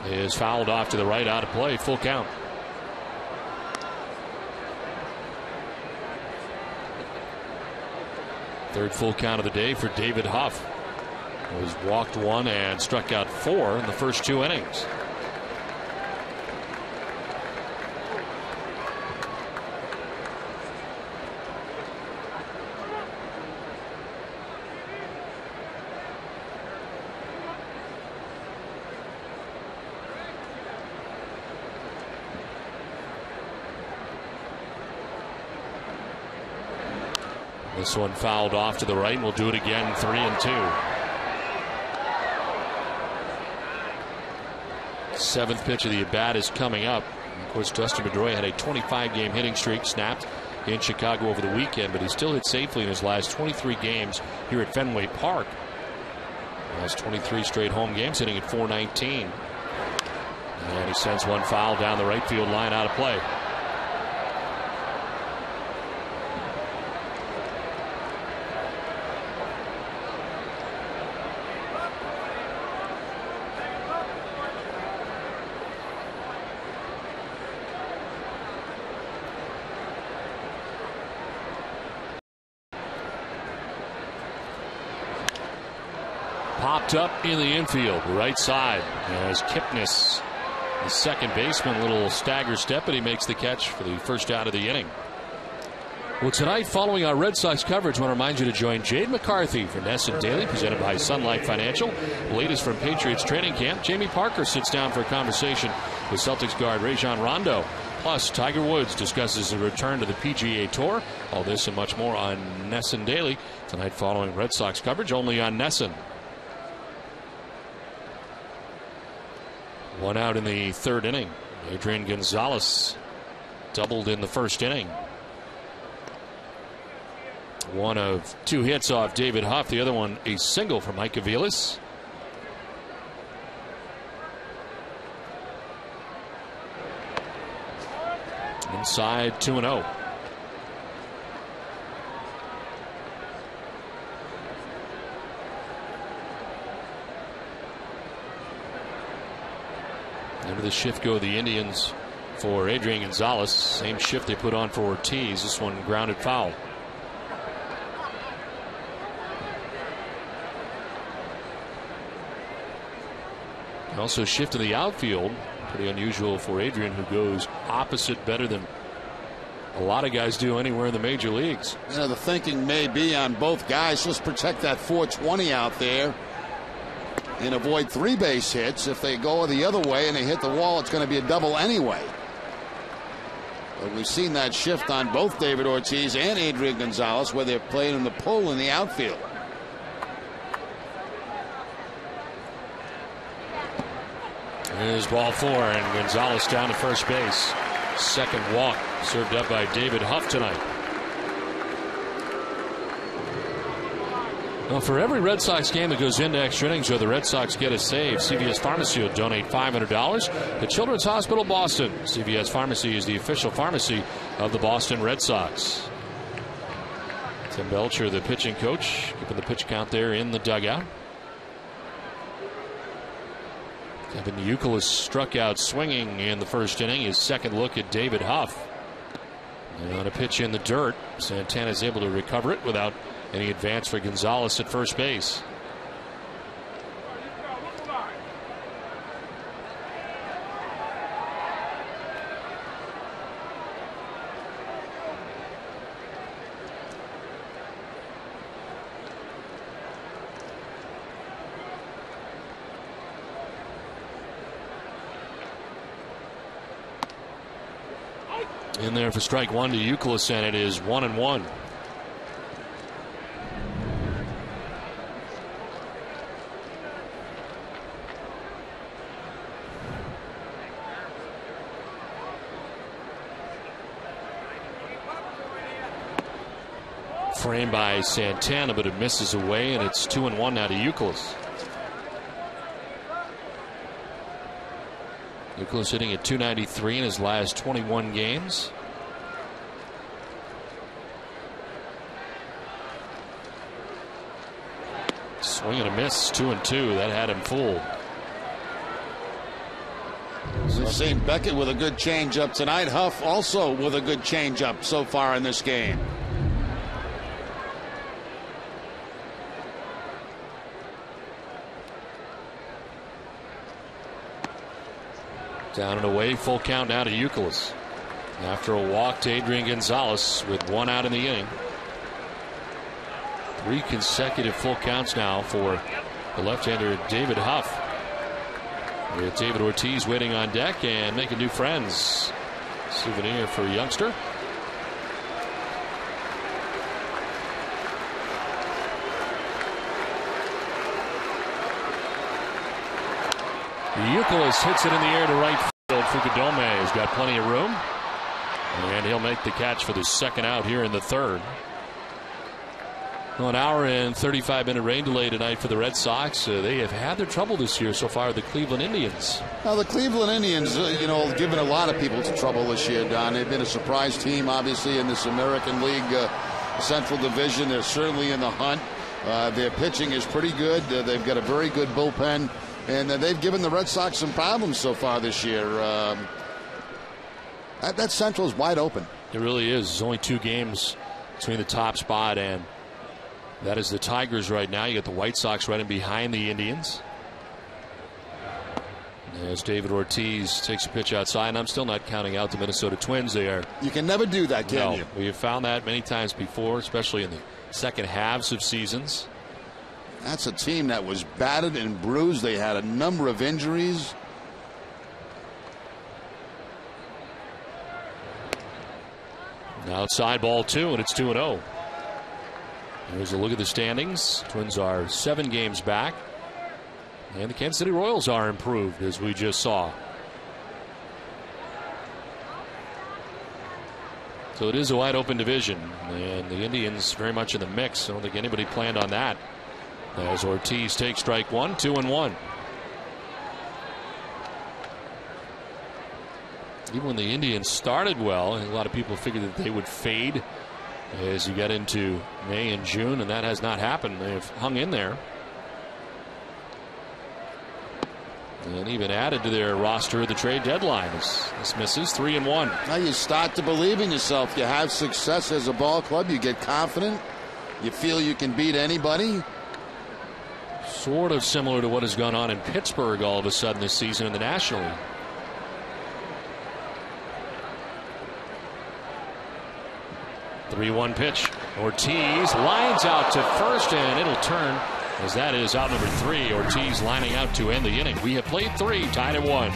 is fouled off to the right, out of play, full count. Third full count of the day for David Huff. He was walked 1 and struck out 4 in the first 2 innings. This one fouled off to the right. We'll do it again. 3-2. 7th pitch of the at-bat is coming up. Of course, Dustin Pedroia had a 25-game hitting streak snapped in Chicago over the weekend, but he still hit safely in his last 23 games here at Fenway Park. Last 23 straight home games, hitting at .419. And he sends one foul down the right field line, out of play. Popped up in the infield, right side, as Kipnis, the second baseman, a little stagger step, but he makes the catch for the first out of the inning. Well, tonight, following our Red Sox coverage, I want to remind you to join Jade McCarthy for NESN Daily, presented by Sun Life Financial. Latest from Patriots training camp, Jamie Parker sits down for a conversation with Celtics guard Rajon Rondo. Plus, Tiger Woods discusses a return to the PGA Tour. All this and much more on NESN Daily tonight, following Red Sox coverage, only on NESN. 1 out in the 3rd inning. Adrian Gonzalez doubled in the 1st inning. 1 of 2 hits off David Huff. The other one a single from Ukilis. Inside, 2-0. Into the shift go the Indians for Adrian Gonzalez. Same shift they put on for Ortiz. This one grounded foul. Also shift to the outfield. Pretty unusual for Adrian, who goes opposite better than a lot of guys do anywhere in the major leagues. You know, the thinking may be on both guys, just protect that 420 out there and avoid 3 base hits. If they go the other way and they hit the wall, it's going to be a double anyway. But we've seen that shift on both David Ortiz and Adrian Gonzalez, where they're playing in the pull in the outfield. Here's ball 4, and Gonzalez down to first base. Second walk served up by David Huff tonight. Well, for every Red Sox game that goes into extra innings or the Red Sox get a save, CVS Pharmacy will donate $500 to Children's Hospital Boston. CVS Pharmacy is the official pharmacy of the Boston Red Sox. Tim Belcher, the pitching coach, keeping the pitch count there in the dugout. Kevin Ukilis struck out swinging in the 1st inning. His second look at David Huff. And on a pitch in the dirt, Santana is able to recover it without any advance for Gonzalez at first base. In there for strike 1 to Ukilis, and it is 1-1. Framed by Santana, but it misses away, and it's 2-1 now to Ukilis. Ukilis hitting at .293 in his last 21 games. Swing and a miss, 2-2. That had him fooled. We've seen Beckett with a good changeup tonight. Huff also with a good changeup so far in this game. Down and away, full count now to Ukilis. After a walk to Adrian Gonzalez with 1 out in the inning. 3 consecutive full counts now for the left-hander David Huff. With David Ortiz waiting on deck and making new friends. Souvenir for a youngster. Ukilis hits it in the air to right field. Fukudome has got plenty of room. And he'll make the catch for the second out here in the third. Well, an hour and 35-minute rain delay tonight for the Red Sox. They have had their trouble this year so far, the Cleveland Indians. Well, the Cleveland Indians, given a lot of people to trouble this year, Don. They've been a surprise team, obviously, in this American League Central Division. They're certainly in the hunt. Their pitching is pretty good. They've got a very good bullpen. And they've given the Red Sox some problems so far this year. That Central is wide open. It really is. There's only 2 games between the top spot and that is the Tigers right now. You got the White Sox right in behind the Indians. As David Ortiz takes a pitch outside, and I'm still not counting out the Minnesota Twins. You can never do that, can you? We have found that many times before, especially in the second halves of seasons. That's a team that was battered and bruised. They had a number of injuries. Outside ball 2, and it's 2-0. Here's a look at the standings. Twins are 7 games back. And the Kansas City Royals are improved, as we just saw. So it is a wide open division. And the Indians very much in the mix. I don't think anybody planned on that. As Ortiz takes strike 1, 2-1. Even when the Indians started well, a lot of people figured that they would fade as you get into May and June, and that has not happened. They've hung in there. And even added to their roster at the trade deadline. This misses 3-1. Now you start to believe in yourself. You have success as a ball club. You get confident. You feel you can beat anybody. Sort of similar to what has gone on in Pittsburgh all of a sudden this season in the National League. The 3-1 pitch. Ortiz lines out to first, and it'll turn as that is out number 3. Ortiz lining out to end the inning. We have played 3, tied at 1.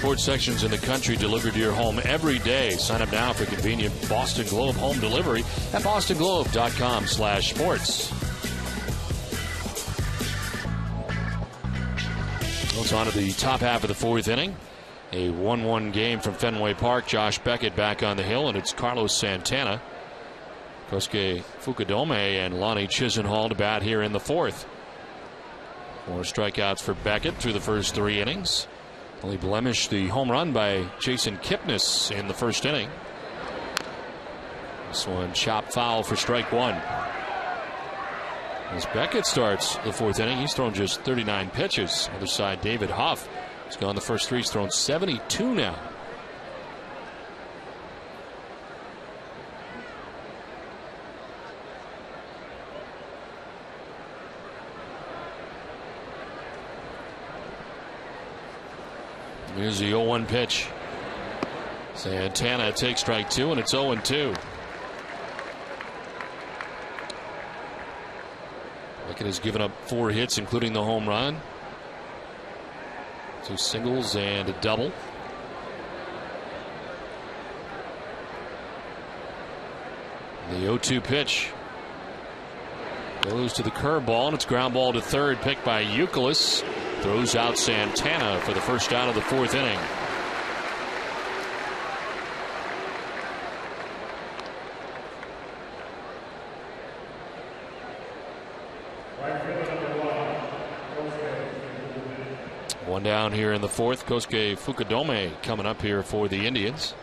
sports sections in the country delivered to your home every day. Sign up now for convenient Boston Globe home delivery at bostonglobe.com/sports. It's on to the top half of the fourth inning. A 1-1 game from Fenway Park. Josh Beckett back on the hill, and it's Carlos Santana, Kosuke Fukudome, and Lonnie Chisenhall to bat here in the fourth. 4 strikeouts for Beckett through the first 3 innings. Only blemished the home run by Jason Kipnis in the first inning. This one chopped foul for strike 1. As Beckett starts the fourth inning, he's thrown just 39 pitches. Other side, David Huff. He's gone the first 3. He's thrown 72 now. Here's the 0-1 pitch. Santana takes strike 2, and it's 0-2. Beckett has given up 4 hits, including the home run. 2 singles and a double. The 0-2 pitch goes to the curveball, and it's ground ball to third, picked by Ukilis. Throws out Santana for the first out of the fourth inning. One down here in the fourth. Kosuke Fukudome coming up here for the Indians.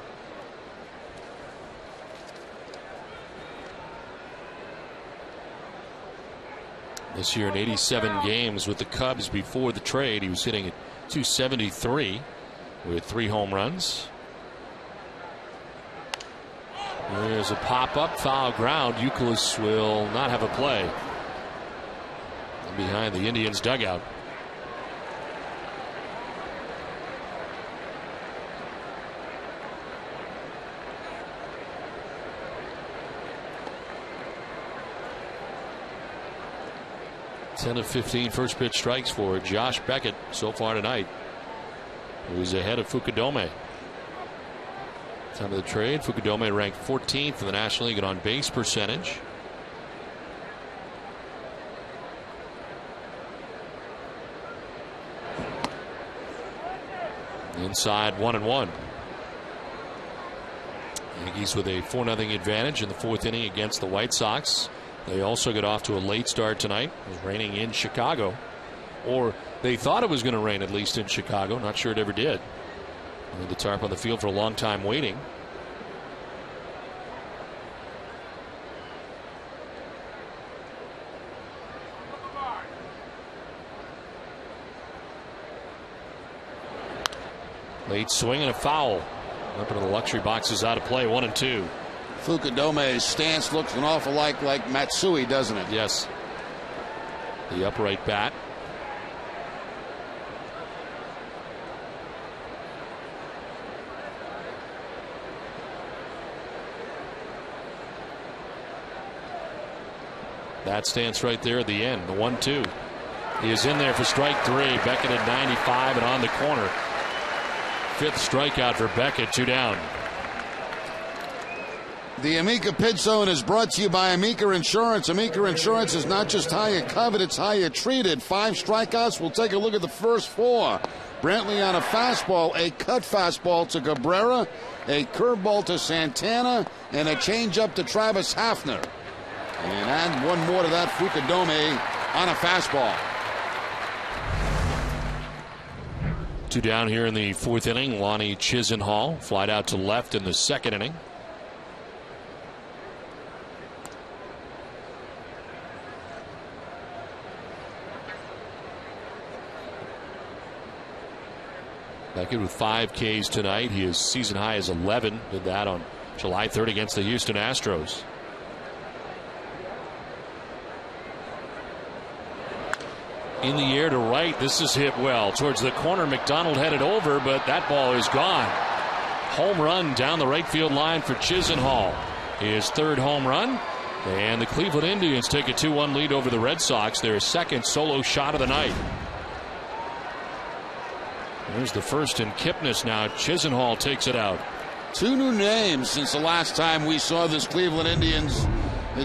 This year in 87 games with the Cubs before the trade, he was hitting at .273 with 3 home runs. There's a pop-up, foul ground. Ukilis will not have a play. Behind the Indians' dugout. Ten of 15 first pitch strikes for Josh Beckett so far tonight, who's ahead of Fukudome. Time of the trade, Fukudome ranked 14th in the National League in on base percentage. Inside 1-1. Yankees with a 4-0 advantage in the fourth inning against the White Sox. They also got off to a late start tonight. It was raining in Chicago, or they thought it was going to rain, at least in Chicago. Not sure it ever did. And the tarp on the field for a long time waiting. Late swing and a foul. Up into the luxury boxes, out of play. 1-2. Fukudome's stance looks an awful like Matsui, doesn't it? Yes. The upright bat. That stance right there at the end. The 1-2. He is in there for strike 3. Beckett at 95 and on the corner. 5th strikeout for Beckett. 2 down. The Amica Pit Zone is brought to you by Amica Insurance. Amica Insurance is not just how you covered, it's how you treated. 5 strikeouts. We'll take a look at the first 4. Brantley on a fastball, a cut fastball to Cabrera, a curveball to Santana, and a changeup to Travis Hafner. And add one more to that, Fukudome on a fastball. 2 down here in the fourth inning. Lonnie Chisenhall flied out to left in the second inning. Beckett with 5 Ks tonight. His season high is 11. Did that on July 3rd against the Houston Astros. In the air to right. This is hit well towards the corner. McDonald headed over, but that ball is gone. Home run down the right field line for Chisenhall. His 3rd home run. And the Cleveland Indians take a 2-1 lead over the Red Sox. Their 2nd solo shot of the night. There's the first in Kipnis now. Chisenhall takes it out. 2 new names since the last time we saw this Cleveland Indians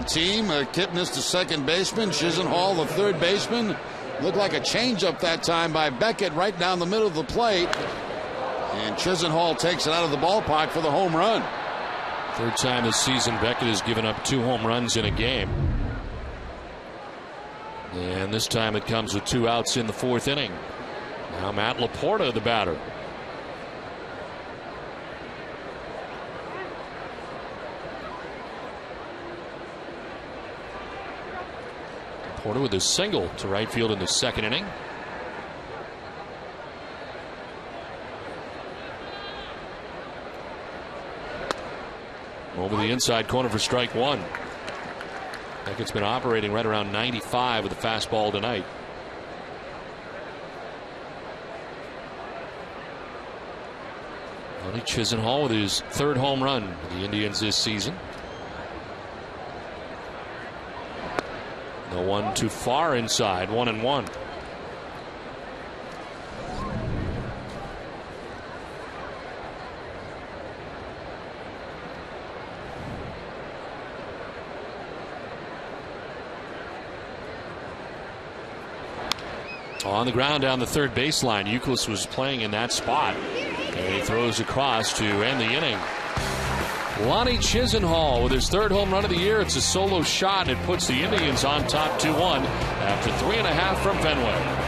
team. Kipnis, the second baseman. Chisenhall, the third baseman. Looked like a changeup that time by Beckett right down the middle of the plate. And Chisenhall takes it out of the ballpark for the home run. Third time this season Beckett has given up 2 home runs in a game. And this time it comes with 2 outs in the 4th inning. Now Matt Laporta, the batter. Laporta with a single to right field in the 2nd inning. Over the inside corner for strike 1. Beckett's been operating right around 95 with a fastball tonight. Tony Chisenhall with his 3rd home run for the Indians this season. The one too far inside, 1-1. On the ground down the third baseline. Ukilis was playing in that spot. And he throws across to end the inning. Lonnie Chisenhall with his 3rd home run of the year. It's a solo shot. It puts the Indians on top 2-1 after 3.5 from Fenway.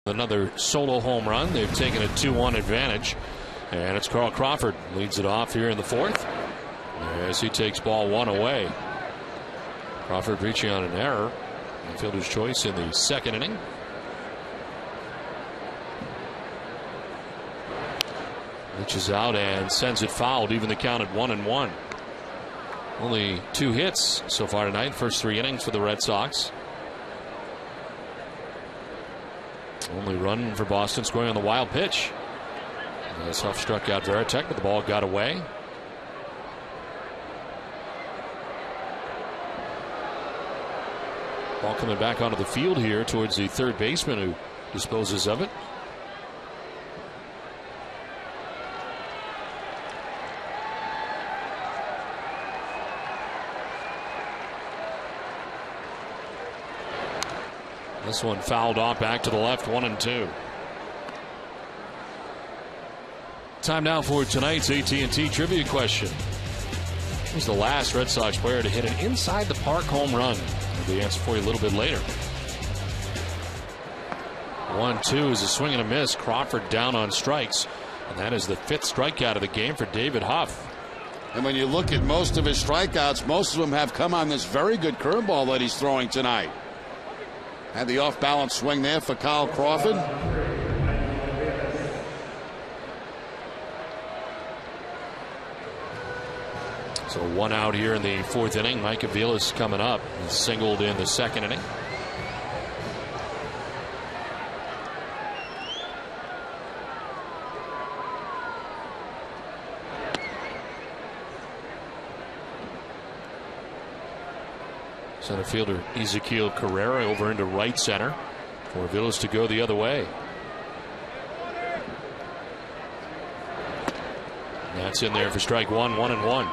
Another solo home run. They've taken a 2-1 advantage. And it's Carl Crawford leads it off here in the 4th as he takes ball 1 away. Crawford reaching on an error. Fielder's choice in the 2nd inning. Reaches out and sends it fouled, even the count at 1-1. Only 2 hits so far tonight, first 3 innings for the Red Sox. Only run for Boston scoring on the wild pitch. Huff struck out Veritek, but the ball got away. Ball coming back onto the field here towards the third baseman who disposes of it. This one fouled off back to the left, 1-2. Time now for tonight's AT&T trivia question. He's the last Red Sox player to hit an inside-the-park home run. I'll be answer for you a little bit later. 1-2 is a swing and a miss. Crawford down on strikes. And that is the 5th strikeout of the game for David Huff. And when you look at most of his strikeouts, most of them have come on this very good curveball that he's throwing tonight. Had the off-balance swing there for Kyle Crawford. So 1 out here in the 4th inning. Mike Ukilis coming up. He singled in the 2nd inning. Center fielder Ezequiel Carrera over into right center for Ukilis to go the other way. And that's in there for strike 1, 1-1.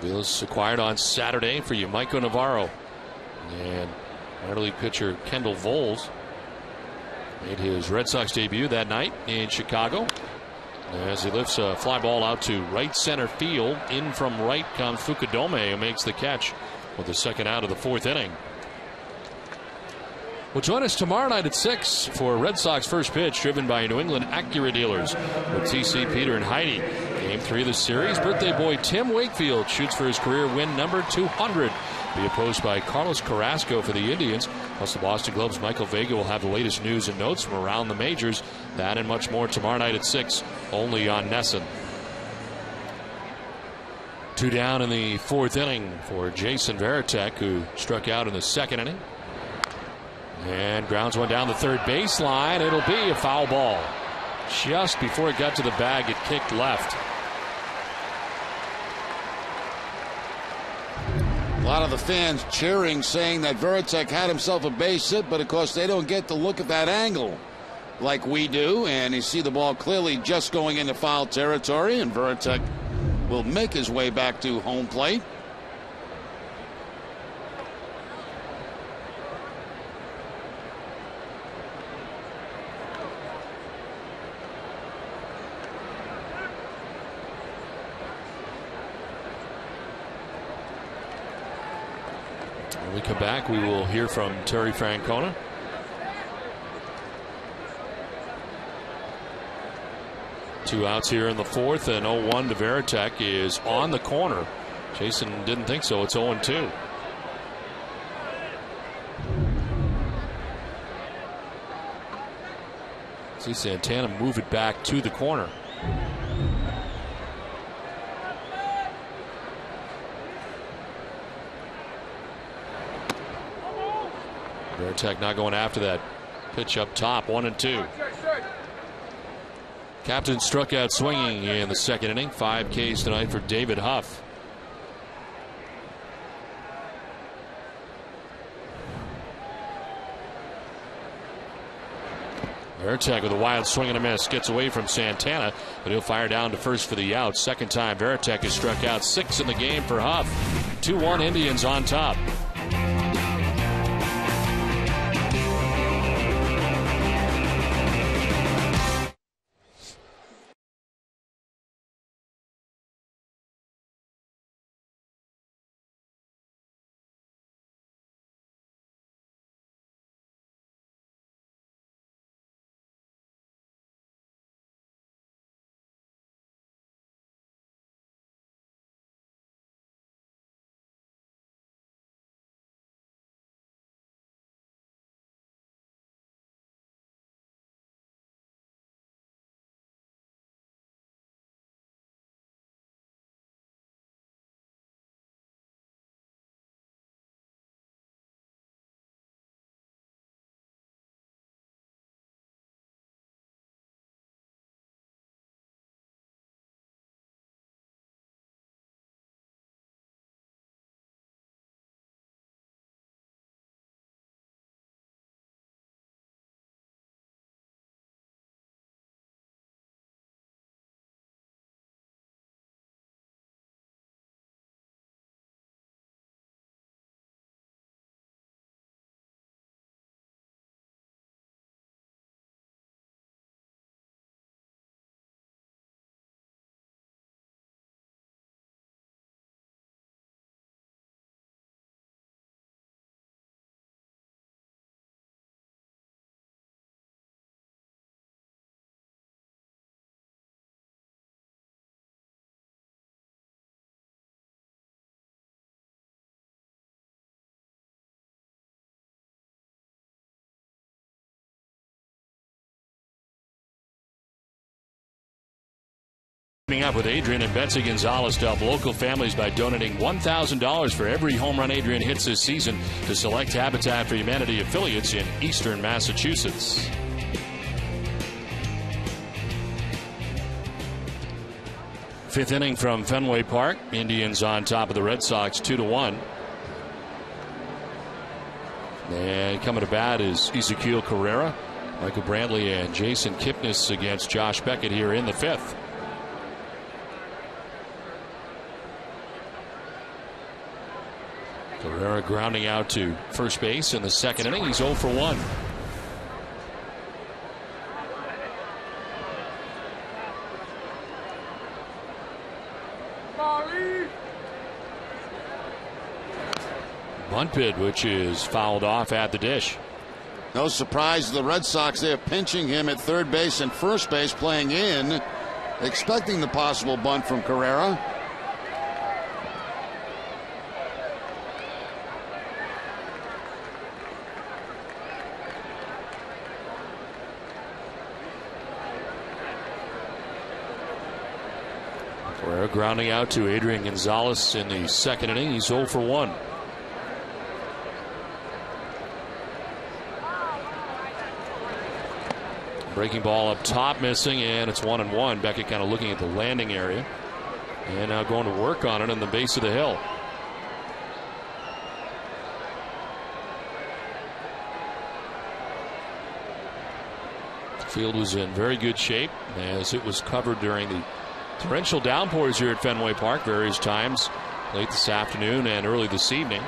Ukilis acquired on Saturday for Yamaiko Navarro. And minor league pitcher Kendall Voles made his Red Sox debut that night in Chicago. As he lifts a fly ball out to right center field, in from right comes Fukudome, who makes the catch with the 2nd out of the 4th inning. Well, join us tomorrow night at 6 for Red Sox first pitch, driven by New England Acura dealers with TC, Peter, and Heidi. Game 3 of the series, birthday boy Tim Wakefield shoots for his career win number 200. Be opposed by Carlos Carrasco for the Indians. Plus, the Boston Globe's Michael Vega will have the latest news and notes from around the majors. That and much more tomorrow night at 6, only on Nesson. 2 down in the 4th inning for Jason Varitek, who struck out in the 2nd inning. And grounds one down the 3rd baseline. It'll be a foul ball. Just before it got to the bag, it kicked left. A lot of the fans cheering, saying that Varitek had himself a base hit, but of course they don't get to look at that angle like we do. And you see the ball clearly just going into foul territory, and Varitek will make his way back to home plate. When we come back, we will hear from Terry Francona. Two outs here in the 4th, and 0-1 to Varitek is on the corner. Jason didn't think so. It's 0-2. See Santana move it back to the corner. Varitek not going after that pitch up top. 1-2. Captain struck out swinging in the 2nd inning. 5 Ks tonight for David Huff. Varitek with a wild swing and a miss. Gets away from Santana, but he'll fire down to first for the out. 2nd time Varitek has struck out. 6 in the game for Huff. 2-1 Indians on top. Keeping Up with Adrian and Betsy Gonzalez to help local families by donating $1,000 for every home run Adrian hits this season to select Habitat for Humanity affiliates in eastern Massachusetts. Fifth inning from Fenway Park. Indians on top of the Red Sox 2-1. And coming to bat is Ezequiel Carrera, Michael Brantley, and Jason Kipnis against Josh Beckett here in the fifth. Carrera grounding out to first base in the second inning. He's 0 for 1. Bunt bid, which is fouled off at the dish. No surprise, the Red Sox, they're pinching him at third base and first base, playing in, expecting the possible bunt from Carrera. Carrera grounding out to Adrian Gonzalez in the second inning. He's 0 for 1. Breaking ball up top, missing, and it's 1-1. Beckett kind of looking at the landing area and now going to work on it on the base of the hill. The field was in very good shape as it was covered during the torrential downpours here at Fenway Park various times late this afternoon and early this evening.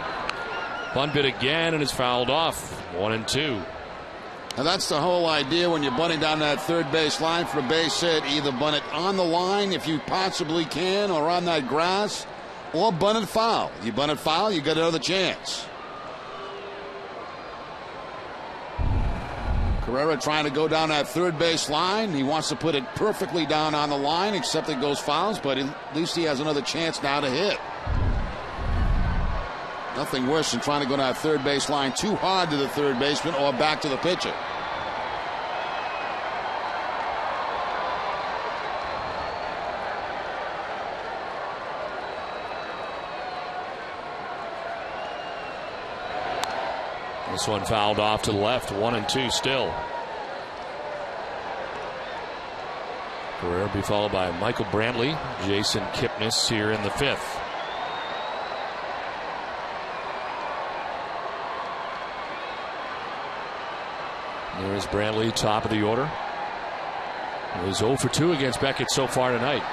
Bunt bid again, and it's fouled off. 1-2. And that's the whole idea when you're bunting down that third base line for a base hit. Either bunt it on the line if you possibly can, or on that grass, or bunt it foul. You bunt it foul, you got another chance. Carrera trying to go down that third base line. He wants to put it perfectly down on the line, except it goes fouls, but at least he has another chance now to hit. Nothing worse than trying to go down that third base line too hard to the third baseman or back to the pitcher. This one fouled off to the left. 1-2 still. Carrera be followed by Michael Brantley, Jason Kipnis here in the fifth. There's Brantley, top of the order. He was 0 for 2 against Beckett so far tonight.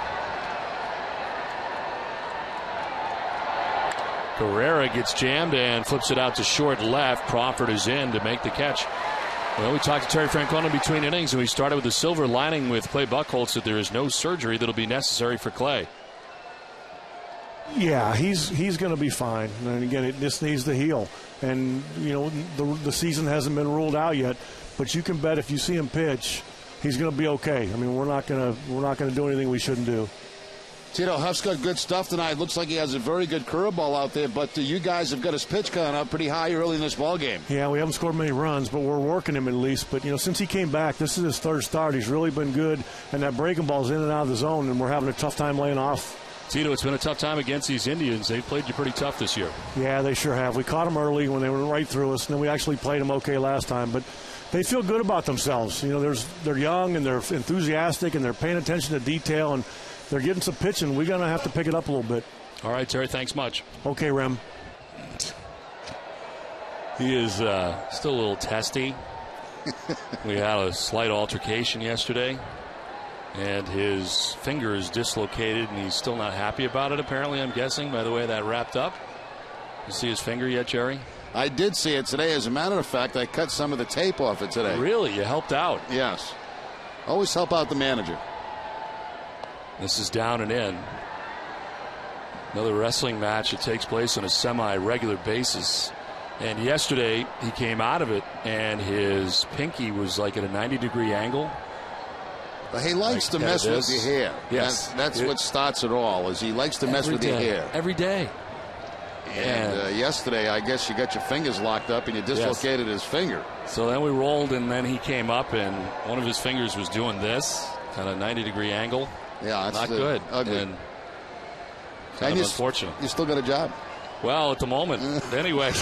Carrera gets jammed and flips it out to short left. Crawford is in to make the catch. Well, we talked to Terry Francona between innings, and we started with the silver lining with Clay Buchholz that there is no surgery that'll be necessary for Clay. Yeah, he's going to be fine. And again, it just needs to heal. And you know, the season hasn't been ruled out yet, but you can bet if you see him pitch, he's going to be okay. I mean, we're not going to do anything we shouldn't do. Tito, Huff's got good stuff tonight. Looks like he has a very good curveball out there, but you guys have got his pitch count up pretty high early in this ball game. Yeah, we haven't scored many runs, but we're working him at least. But, you know, since he came back, this is his third start. He's really been good, and that breaking ball's in and out of the zone, and we're having a tough time laying off. Tito, it's been a tough time against these Indians. They've played you pretty tough this year. Yeah, they sure have. We caught them early when they were right through us, and then we actually played them okay last time. But they feel good about themselves. You know, they're young, and they're enthusiastic, and they're paying attention to detail, and they're getting some pitching. We're going to have to pick it up a little bit. All right, Terry, thanks much. Okay, Rem. He is still a little testy. We had a slight altercation yesterday, and his finger is dislocated, and he's still not happy about it, apparently, I'm guessing, by the way that wrapped up. You see his finger yet, Jerry? I did see it today. As a matter of fact, I cut some of the tape off it today. Really? You helped out? Yes. Always help out the manager. This is down and in. Another wrestling match that takes place on a semi-regular basis. And yesterday he came out of it and his pinky was like at a 90-degree angle. But he likes to mess with your hair. Yes. That's what starts it all, is he likes to mess with your hair. Every day. And yesterday, I guess you got your fingers locked up and you dislocated his finger. So then we rolled, and then he came up and one of his fingers was doing this, kind of 90-degree angle. Yeah, that's not good. Ugly. And kind of unfortunate. You still got a job? Well, at the moment. Anyway.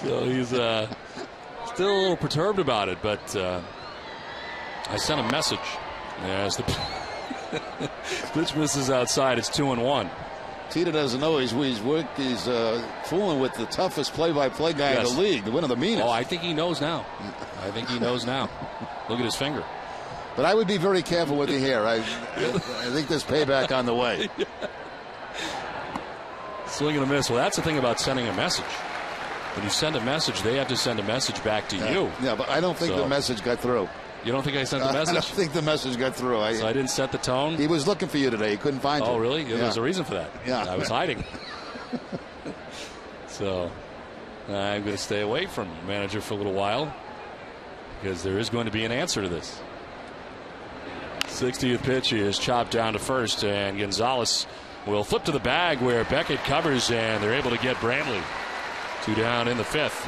So he's still a little perturbed about it, but I sent a message. As the pitch misses outside, it's 2-1. Tita doesn't know he's fooling with the toughest play-by-play guy in the league, one of the meanest. Oh, I think he knows now. Look at his finger. But I would be very careful with the hair. I think there's payback on the way. Swing and a miss. Well, that's the thing about sending a message. When you send a message, they have to send a message back to you. Yeah, but I don't think the message got through. You don't think I sent the message? I don't think the message got through. So I didn't set the tone? He was looking for you today. He couldn't find you. Oh, really? Yeah. There's a reason for that. Yeah. I was hiding. So I'm going to stay away from manager for a little while because there is going to be an answer to this. 60th pitch is chopped down to first, and Gonzalez will flip to the bag where Beckett covers, and they're able to get Brantley. 2 down in the 5th.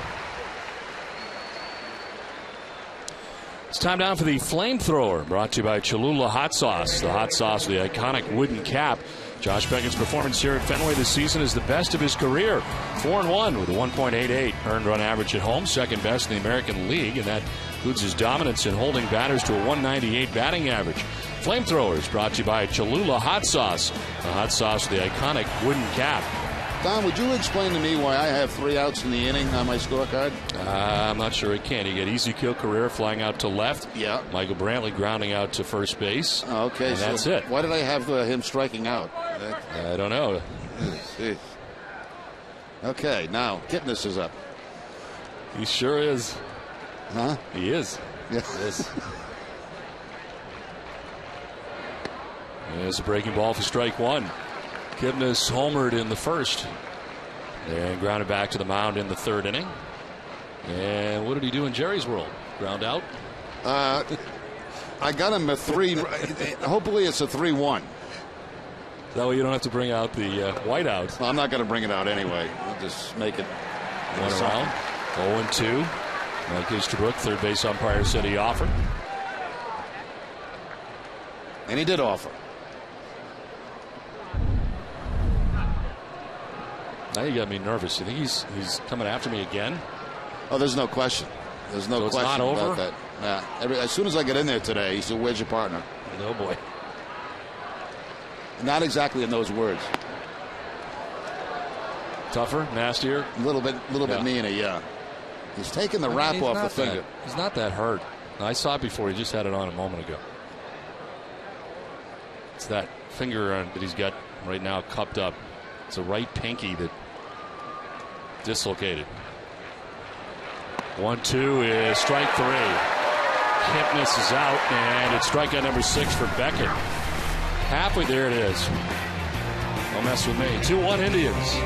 It's time down for the flamethrower, brought to you by Cholula Hot Sauce. The hot sauce with the iconic wooden cap. Josh Beckett's performance here at Fenway this season is the best of his career. 4-1 with a 1.88 earned run average at home, second best in the American League, and that includes his dominance in holding batters to a 198 batting average. Flamethrowers brought to you by Cholula Hot Sauce. The hot sauce with the iconic wooden cap. Don, would you explain to me why I have 3 outs in the inning on my scorecard? I'm not sure it can. You get Ezekiel Carrera flying out to left. Yeah. Michael Brantley grounding out to first base. Okay, and that's it. Why did I have him striking out? I don't know. Okay, now Kipnis is up. He sure is. Huh? He is. Yeah. He is. There's a breaking ball for strike one. Kipnis homered in the first and grounded back to the mound in the 3rd inning. And what did he do in Jerry's world? Ground out? I got him a 3. Hopefully it's a 3-1. That way you don't have to bring out the whiteout. Well, I'm not going to bring it out anyway. I'll just make it one around. 0-2. Mike Easterbrook, third base umpire, said he offered. And he did offer. Now you got me nervous. You think he's coming after me again? Oh, there's no question. There's no question not about over? that. Nah, as soon as I get in there today, he said, "Where's your partner?" Oh boy. Not exactly in those words. Tougher, nastier, A little bit meaner. Yeah. He's taking the wrap off the finger. He's not that hurt. I saw it before. He just had it on a moment ago. It's that finger that he's got right now cupped up. It's a right pinky that dislocated. 1-2 is strike 3. Kipnis is out, and it's strikeout number 6 for Beckett. Halfway there it is. Don't mess with me. 2-1 Indians.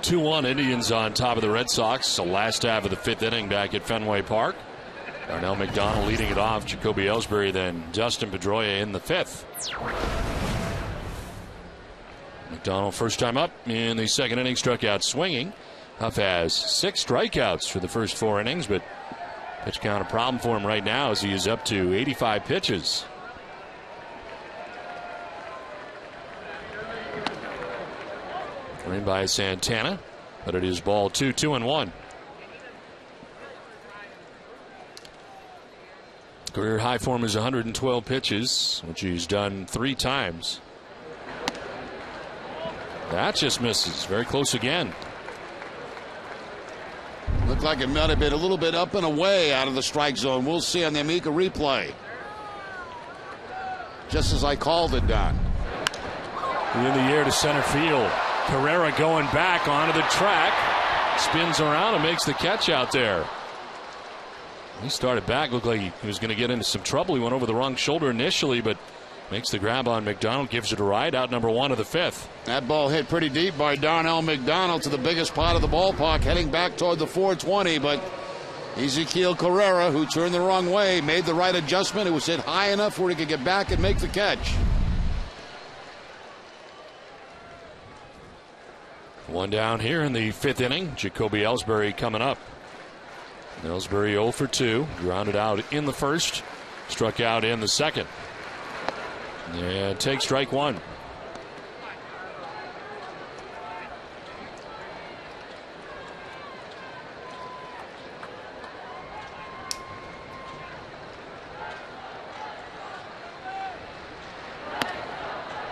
2-1 Indians on top of the Red Sox. The last half of the 5th inning back at Fenway Park. Darnell McDonald leading it off. Jacoby Ellsbury, then Dustin Pedroia in the 5th. McDonald first time up in the 2nd inning, struck out swinging. Huff has 6 strikeouts for the first 4 innings, but pitch count a problem for him right now as he is up to 85 pitches. Thrown by Santana, but it is ball 2, 2-1. Career high for him is 112 pitches, which he's done 3 times. That just misses. Very close again. Looked like it might have been a little bit up and away out of the strike zone. We'll see on the Amica replay. Just as I called it, Don. In the air to center field. Carrera going back onto the track. Spins around and makes the catch out there. He started back. Looked like he was going to get into some trouble. He went over the wrong shoulder initially, but makes the grab on McDonald. Gives it a ride. Out number 1 of the 5th. That ball hit pretty deep by Darnell McDonald to the biggest part of the ballpark, heading back toward the 420. But Ezequiel Carrera, who turned the wrong way, made the right adjustment. It was hit high enough where he could get back and make the catch. 1 down here in the 5th inning. Jacoby Ellsbury coming up. Ellsbury 0 for 2. Grounded out in the 1st. Struck out in the 2nd. And take strike 1.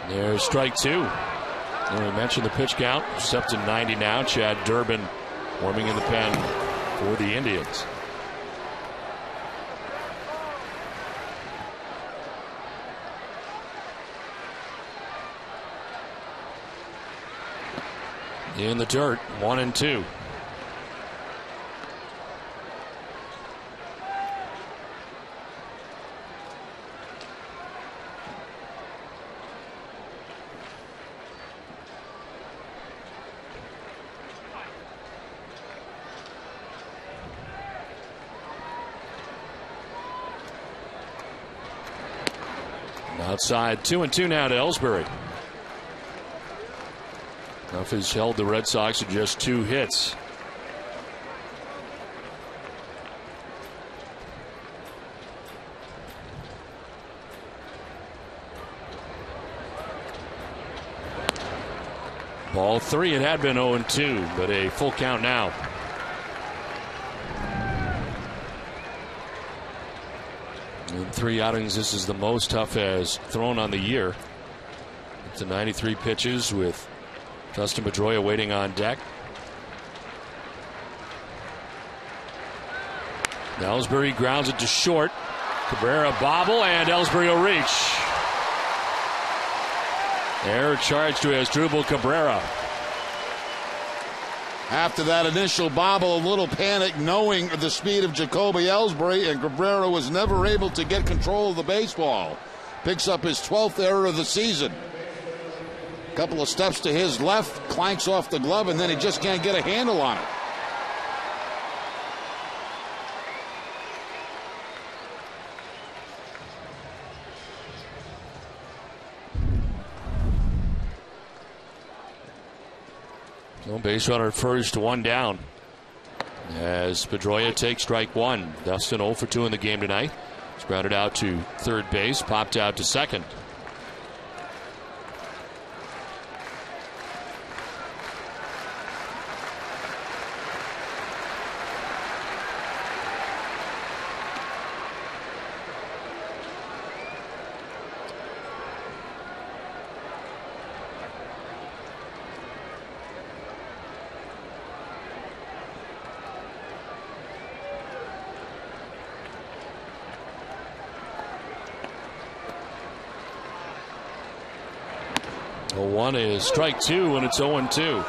There's strike 2. We mentioned the pitch count. It's up to 90 now. Chad Durbin warming in the pen for the Indians. In the dirt, 1-2. Outside, 2-2 now to Ellsbury. Huff has held the Red Sox to just 2 hits. Ball 3. It had been 0-2, but a full count now. In 3 outings, this is the most Huff has thrown on the year. It's to 93 pitches with Dustin Pedroia waiting on deck. Ellsbury grounds it to short. Cabrera bobble, and Ellsbury will reach. Error charge to Asdrubal Cabrera. After that initial bobble, a little panic knowing the speed of Jacoby Ellsbury, and Cabrera was never able to get control of the baseball. Picks up his 12th error of the season. A couple of steps to his left, clanks off the glove, and then he just can't get a handle on it. No base runner at first, 1 down. As Pedroia takes strike 1. Dustin 0 for 2 in the game tonight. He's grounded out to 3rd base, popped out to 2nd. One is strike 2, and it's 0-2.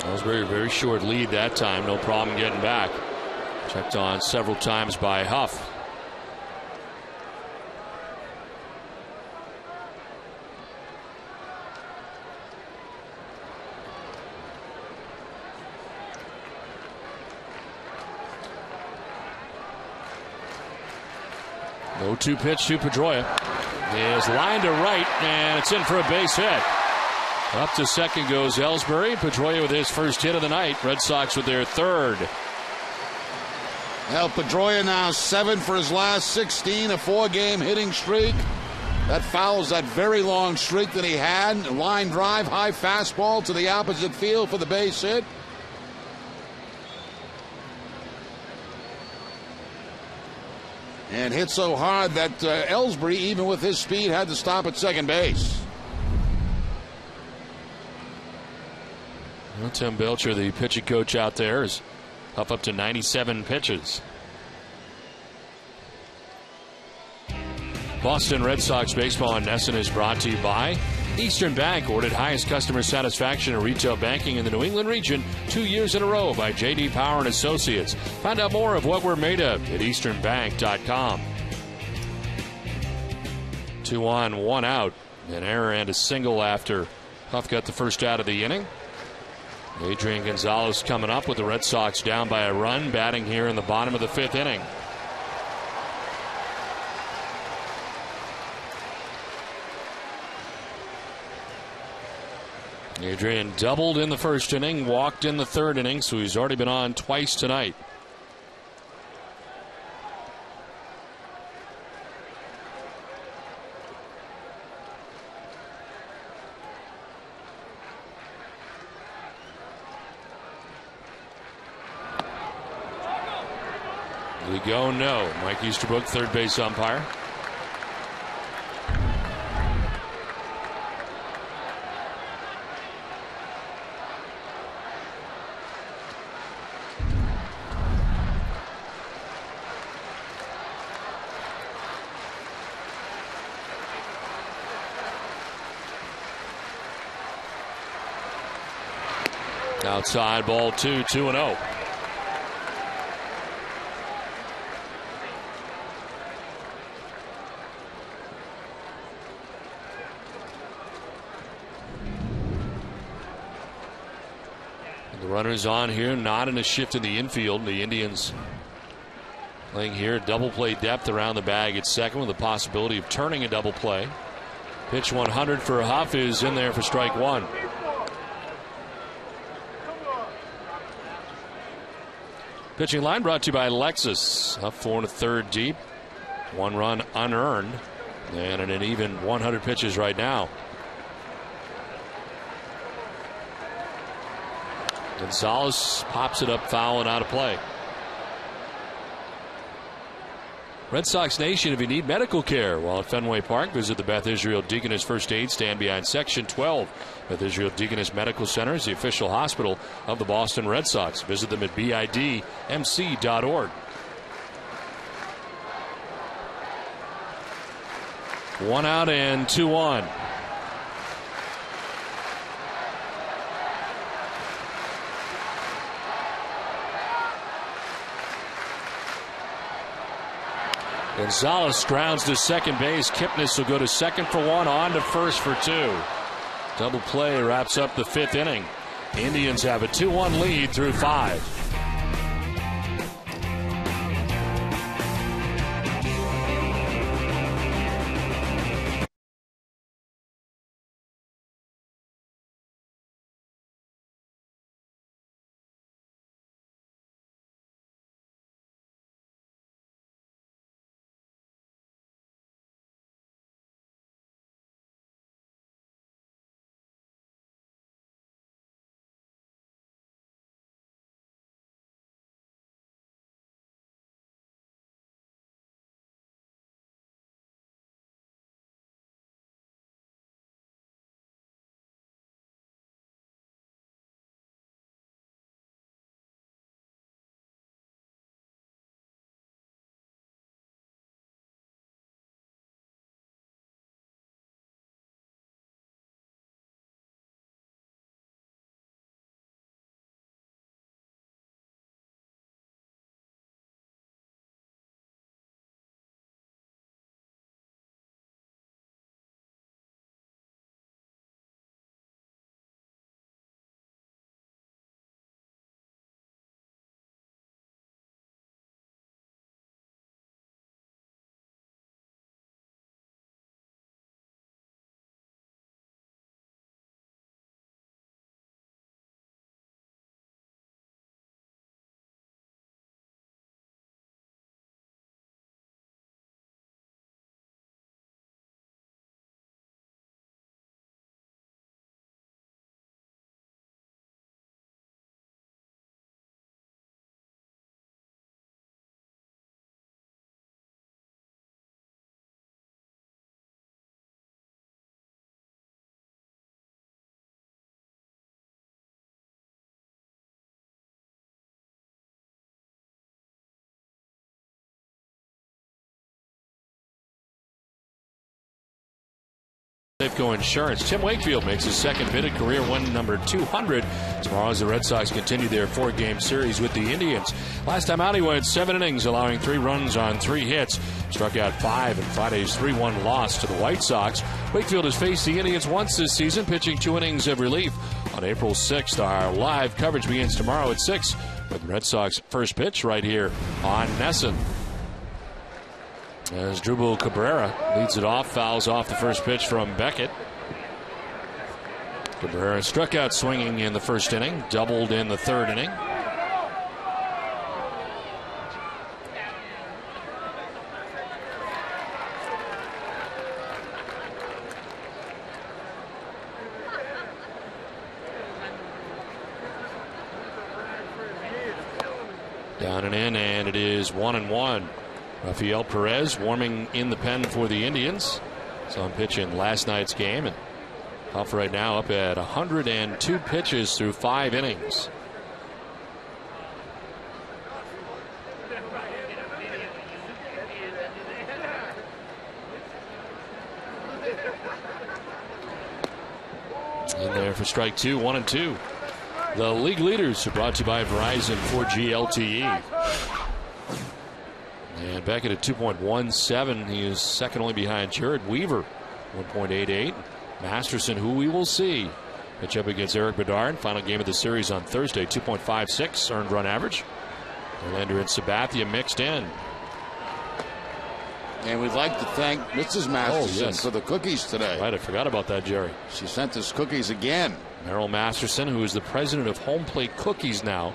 Ellsbury, very short lead that time. No problem getting back. Checked on several times by Huff. No 2 pitch to Pedroia. Is lined to right, and it's in for a base hit. Up to second goes Ellsbury. Pedroia with his first hit of the night. Red Sox with their third. Well, Pedroia now 7 for his last 16, a 4-game hitting streak. That fouls that very long streak that he had. Line drive, high fastball to the opposite field for the base hit. And hit so hard that Ellsbury, even with his speed, had to stop at second base. Well, Tim Belcher, the pitching coach out there, is up to 97 pitches. Boston Red Sox baseball on NESN is brought to you by Eastern Bank, awarded highest customer satisfaction in retail banking in the New England region 2 years in a row by J.D. Power and Associates. Find out more of what we're made of at easternbank.com. 2 on, 1 out. An error and a single after Huff got the first out of the inning. Adrian Gonzalez coming up with the Red Sox down by a run, batting here in the bottom of the 5th inning. Adrian doubled in the first inning, walked in the 3rd inning, so he's already been on twice tonight. We go no. Mike Easterbrook, third base umpire. Outside, ball 2, 2-0. The runners on here, not in a shift in the infield. The Indians playing here double play depth around the bag at second with the possibility of turning a double play. Pitch 100 for Huff is in there for strike 1. Pitching line brought to you by Lexus. Up 4 1/3 deep. 1 run unearned. And an even 100 pitches right now. Gonzalez pops it up foul and out of play. Red Sox Nation, if you need medical care while at Fenway Park, visit the Beth Israel Deaconess First Aid Stand behind Section 12. Beth Israel Deaconess Medical Center is the official hospital of the Boston Red Sox. Visit them at bidmc.org. 1 out and 2 on. Gonzalez grounds to second base. Kipnis will go to second for 1, on to first for 2. Double play wraps up the 5th inning. Indians have a 2-1 lead through 5. Safeco Insurance. Tim Wakefield makes his second bid at career win number 200. Tomorrow as the Red Sox continue their 4-game series with the Indians. Last time out he went 7 innings, allowing 3 runs on 3 hits. Struck out 5 in Friday's 3-1 loss to the White Sox. Wakefield has faced the Indians once this season, pitching 2 innings of relief. On April 6th, our live coverage begins tomorrow at 6 with the Red Sox first pitch right here on Nesson. As Drupal Cabrera leads it off, fouls off the first pitch from Beckett. Cabrera struck out swinging in the first inning, doubled in the third inning. Down and in, and it is 1-1. Rafael Perez warming in the pen for the Indians. Saw him pitch in last night's game, and Huff right now up at 102 pitches through 5 innings. In there for strike 2, 1-2. The league leaders are brought to you by Verizon 4G LTE. And Beckett at 2.17. He is second only behind Jared Weaver, 1.88. Masterson, who we will see pitch up against Eric Bedard. Final game of the series on Thursday, 2.56 earned run average. Verlander and Sabathia mixed in. And we'd like to thank Mrs. Masterson for the cookies today. Right, I forgot about that, Jerry. She sent us cookies again. Merrill Masterson, who is the president of Home Plate Cookies now.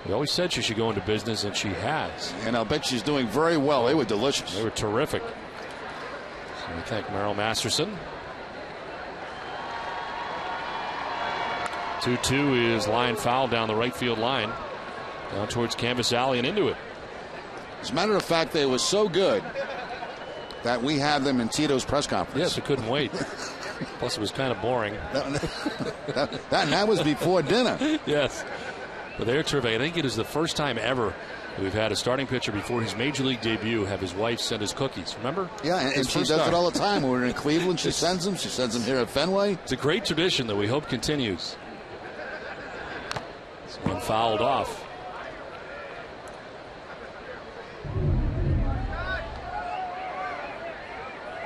We always said she should go into business, and she has. And I'll bet she's doing very well. They were delicious. They were terrific. So we thank Merrill Masterson. 2-2 is line foul down the right field line. Down towards Canvas Alley and into it. As a matter of fact, they were so good that we had them in Tito's press conference. Yes, we couldn't wait. Plus, it was kind of boring. That was before dinner. Yes. But they're terrific. I think it is the first time ever we've had a starting pitcher before his major league debut have his wife send us cookies. Remember? Yeah, and she does it all the time. When we're in Cleveland, she sends them. She sends them here at Fenway. It's a great tradition that we hope continues. This one fouled off.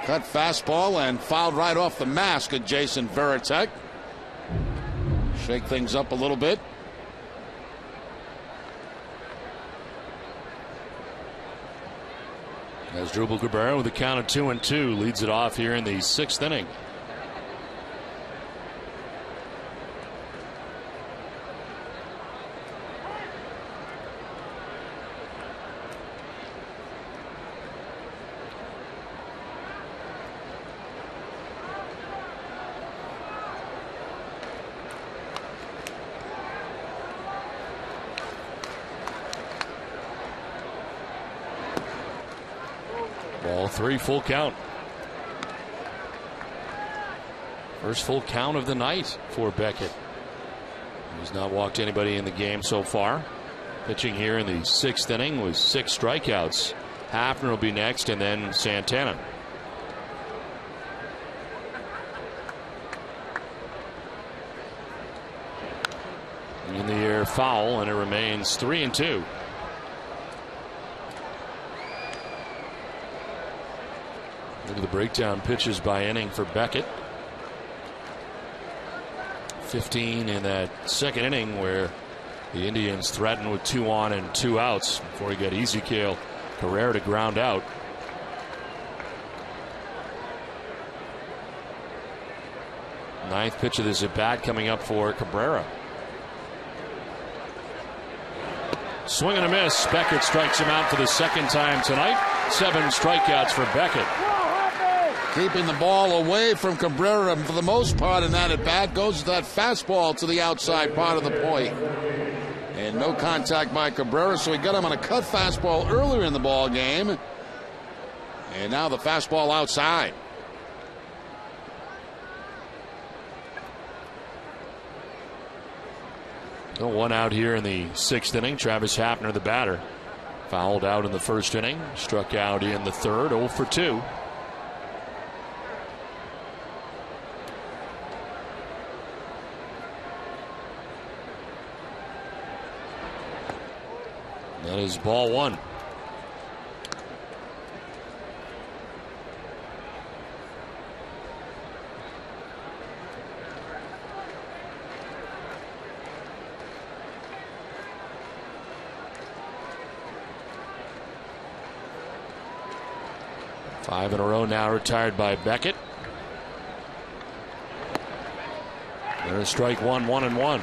Cut fastball and fouled right off the mask of Jason Varitek. Shake things up a little bit. As Drupal Cabrera with a count of 2-2 leads it off here in the 6th inning. Ball 3, full count. First full count of the night for Beckett. He's not walked anybody in the game so far. Pitching here in the 6th inning with 6 strikeouts. Hafner will be next, and then Santana. In the air, foul, and it remains 3-2. Look at the breakdown pitches by inning for Beckett. 15 in that 2nd inning where the Indians threatened with 2 on and 2 outs before he got Ezekiel Carrera to ground out. Ninth pitch of this at bat coming up for Cabrera. Swing and a miss. Beckett strikes him out for the 2nd time tonight. 7 strikeouts for Beckett. Keeping the ball away from Cabrera for the most part in that at bat. Goes that fastball to the outside part of the plate. And no contact by Cabrera, so he got him on a cut fastball earlier in the ball game. And now the fastball outside. So 1 out here in the 6th inning. Travis Hafner, the batter, fouled out in the 1st inning. Struck out in the 3rd, 0 for 2. That is ball one. Five in a row now retired by Beckett. There's strike one, 1-1.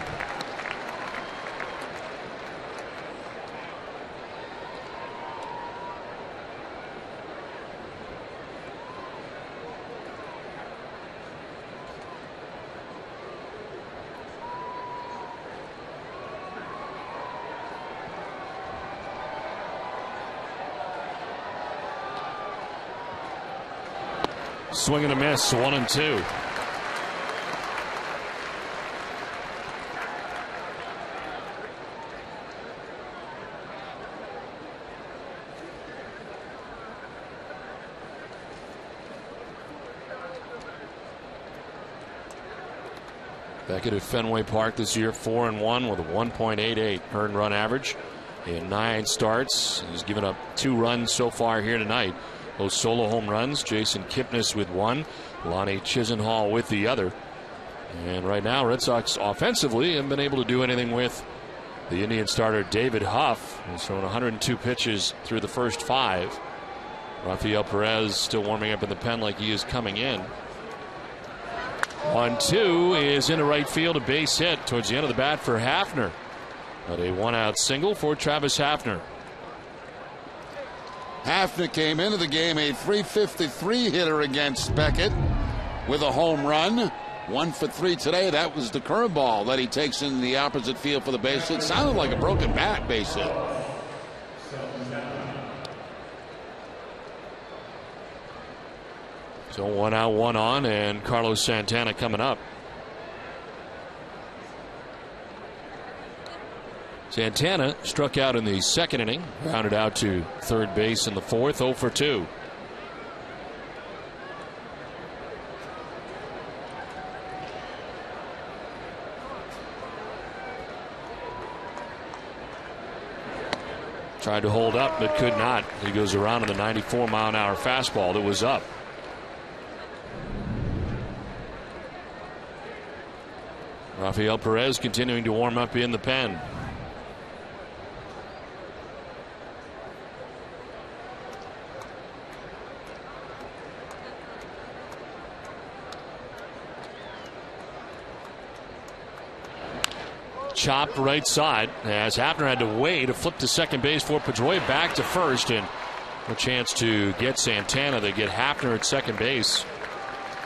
Swing and a miss, 1-2. Beckett at Fenway Park this year, 4-1 with a 1.88 earned run average in 9 starts. He's given up 2 runs so far here tonight. Those solo home runs, Jason Kipnis with 1, Lonnie Chisenhall with the other. And right now, Red Sox offensively haven't been able to do anything with the Indian starter David Huff. He's thrown 102 pitches through the first 5. Rafael Perez still warming up in the pen like he is coming in. 1-2 is into right field, a base hit towards the end of the bat for Hafner. But a 1-out single for Travis Hafner. Hafner came into the game a .353 hitter against Beckett with a home run. 1 for 3 today. That was the curveball that he takes in the opposite field for the base hit. Sounded like a broken bat base hit. So 1 out, 1 on, and Carlos Santana coming up. Santana struck out in the 2nd inning, grounded out to third base in the 4th, 0 for 2. Tried to hold up, but could not. He goes around in the 94-mile-an-hour fastball that was up. Rafael Perez continuing to warm up in the pen. Chopped right side as Hafner had to wait to flip to second base for Pedroia, back to first, and a chance to get Santana. They get Hafner at second base.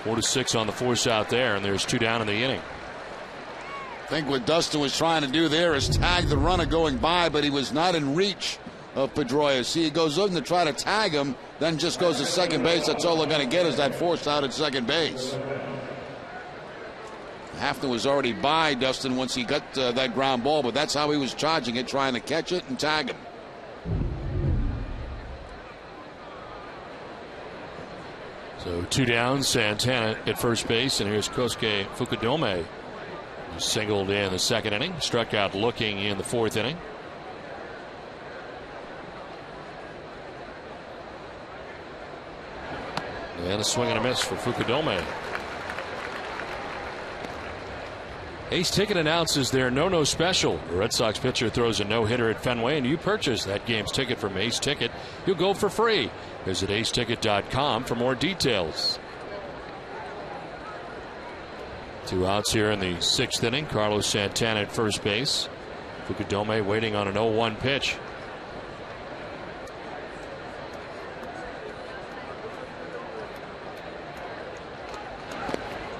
4-6 on the force out there, and there's 2 down in the inning. I think what Dustin was trying to do there is tag the runner going by, but he was not in reach of Pedroia. See, he goes in to try to tag him, then just goes to second base. That's all they're going to get is that force out at second base. Hafner was already by Dustin once he got that ground ball, but that's how he was charging it, trying to catch it and tag him. So 2 down, Santana at first base, and here's Kosuke Fukudome, who singled in the 2nd inning, struck out looking in the 4th inning. And a swing and a miss for Fukudome. Ace Ticket announces their no-no special. The Red Sox pitcher throws a no-hitter at Fenway, and you purchase that game's ticket from Ace Ticket. You'll go for free. Visit aceticket.com for more details. 2 outs here in the 6th inning. Carlos Santana at first base. Fukudome waiting on an 0-1 pitch.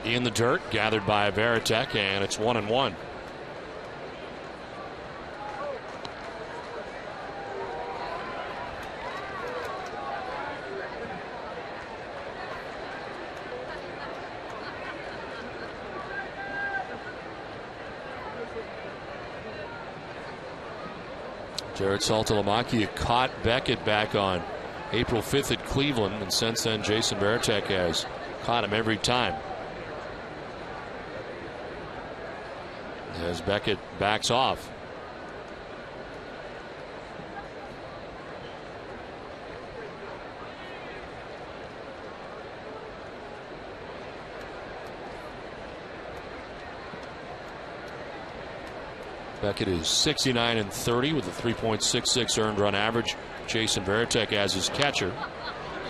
In the dirt, gathered by Varitek, and it's 1-1. Jared Saltalamacchia caught Beckett back on April 5th at Cleveland, and since then Jason Varitek has caught him every time. As Beckett backs off. Beckett is 69-30 with a 3.66 earned run average. Jason Varitek as his catcher.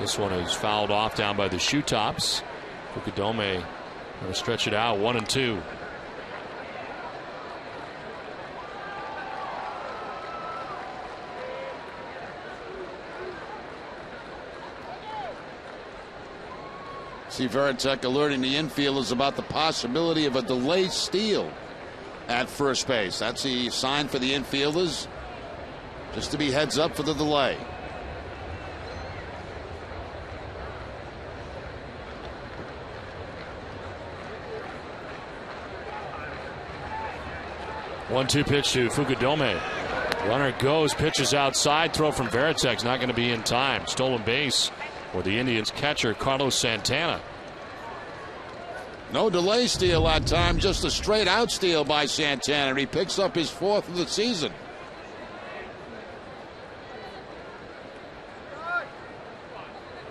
This one is fouled off down by the shoe tops. Fukudome going to stretch it out, 1-2. See Varitek alerting the infielders about the possibility of a delayed steal at first base. That's the sign for the infielders, just to be heads up for the delay. One-two pitch to Fukudome. Runner goes, pitches outside, throw from Varitek's not going to be in time. Stolen base for the Indians catcher Carlos Santana. No delay steal that time, just a straight out steal by Santana. He picks up his 4th of the season.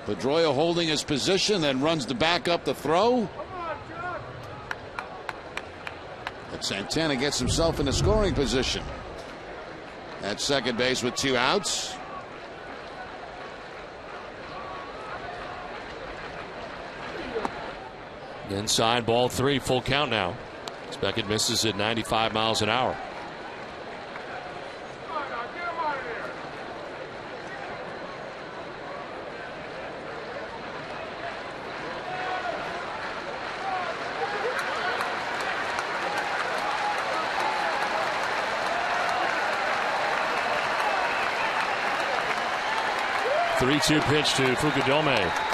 Pedroia holding his position, then runs the back up the throw. But Santana gets himself in a scoring position at second base with 2 outs. Inside, ball 3, full count now. Beckett misses at 95 miles an hour. Three-two pitch to Fukudome.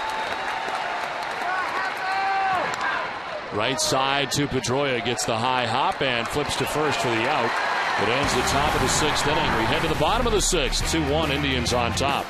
Right side to Pedroia, gets the high hop and flips to first for the out. It ends the top of the 6th inning. We head to the bottom of the 6th. 2-1 Indians on top.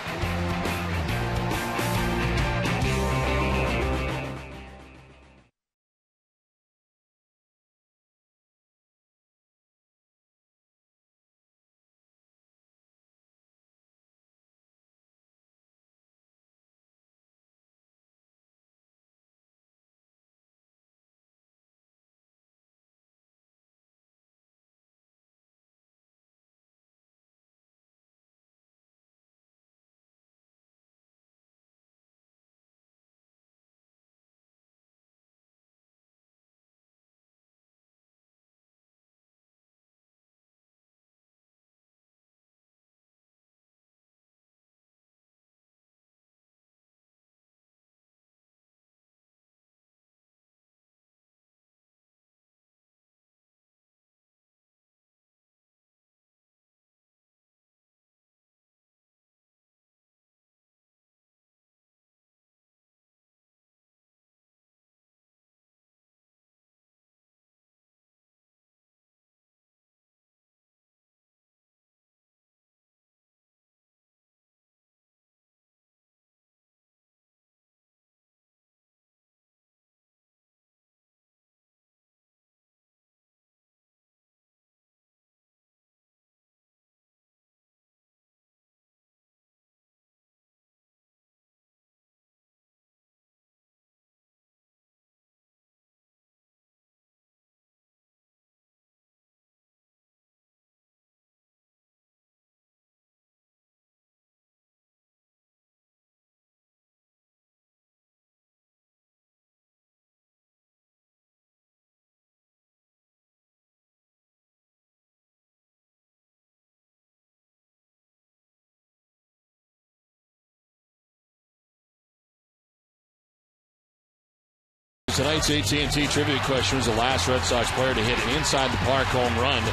Tonight's AT&T trivia question was the last Red Sox player to hit an inside the park home run,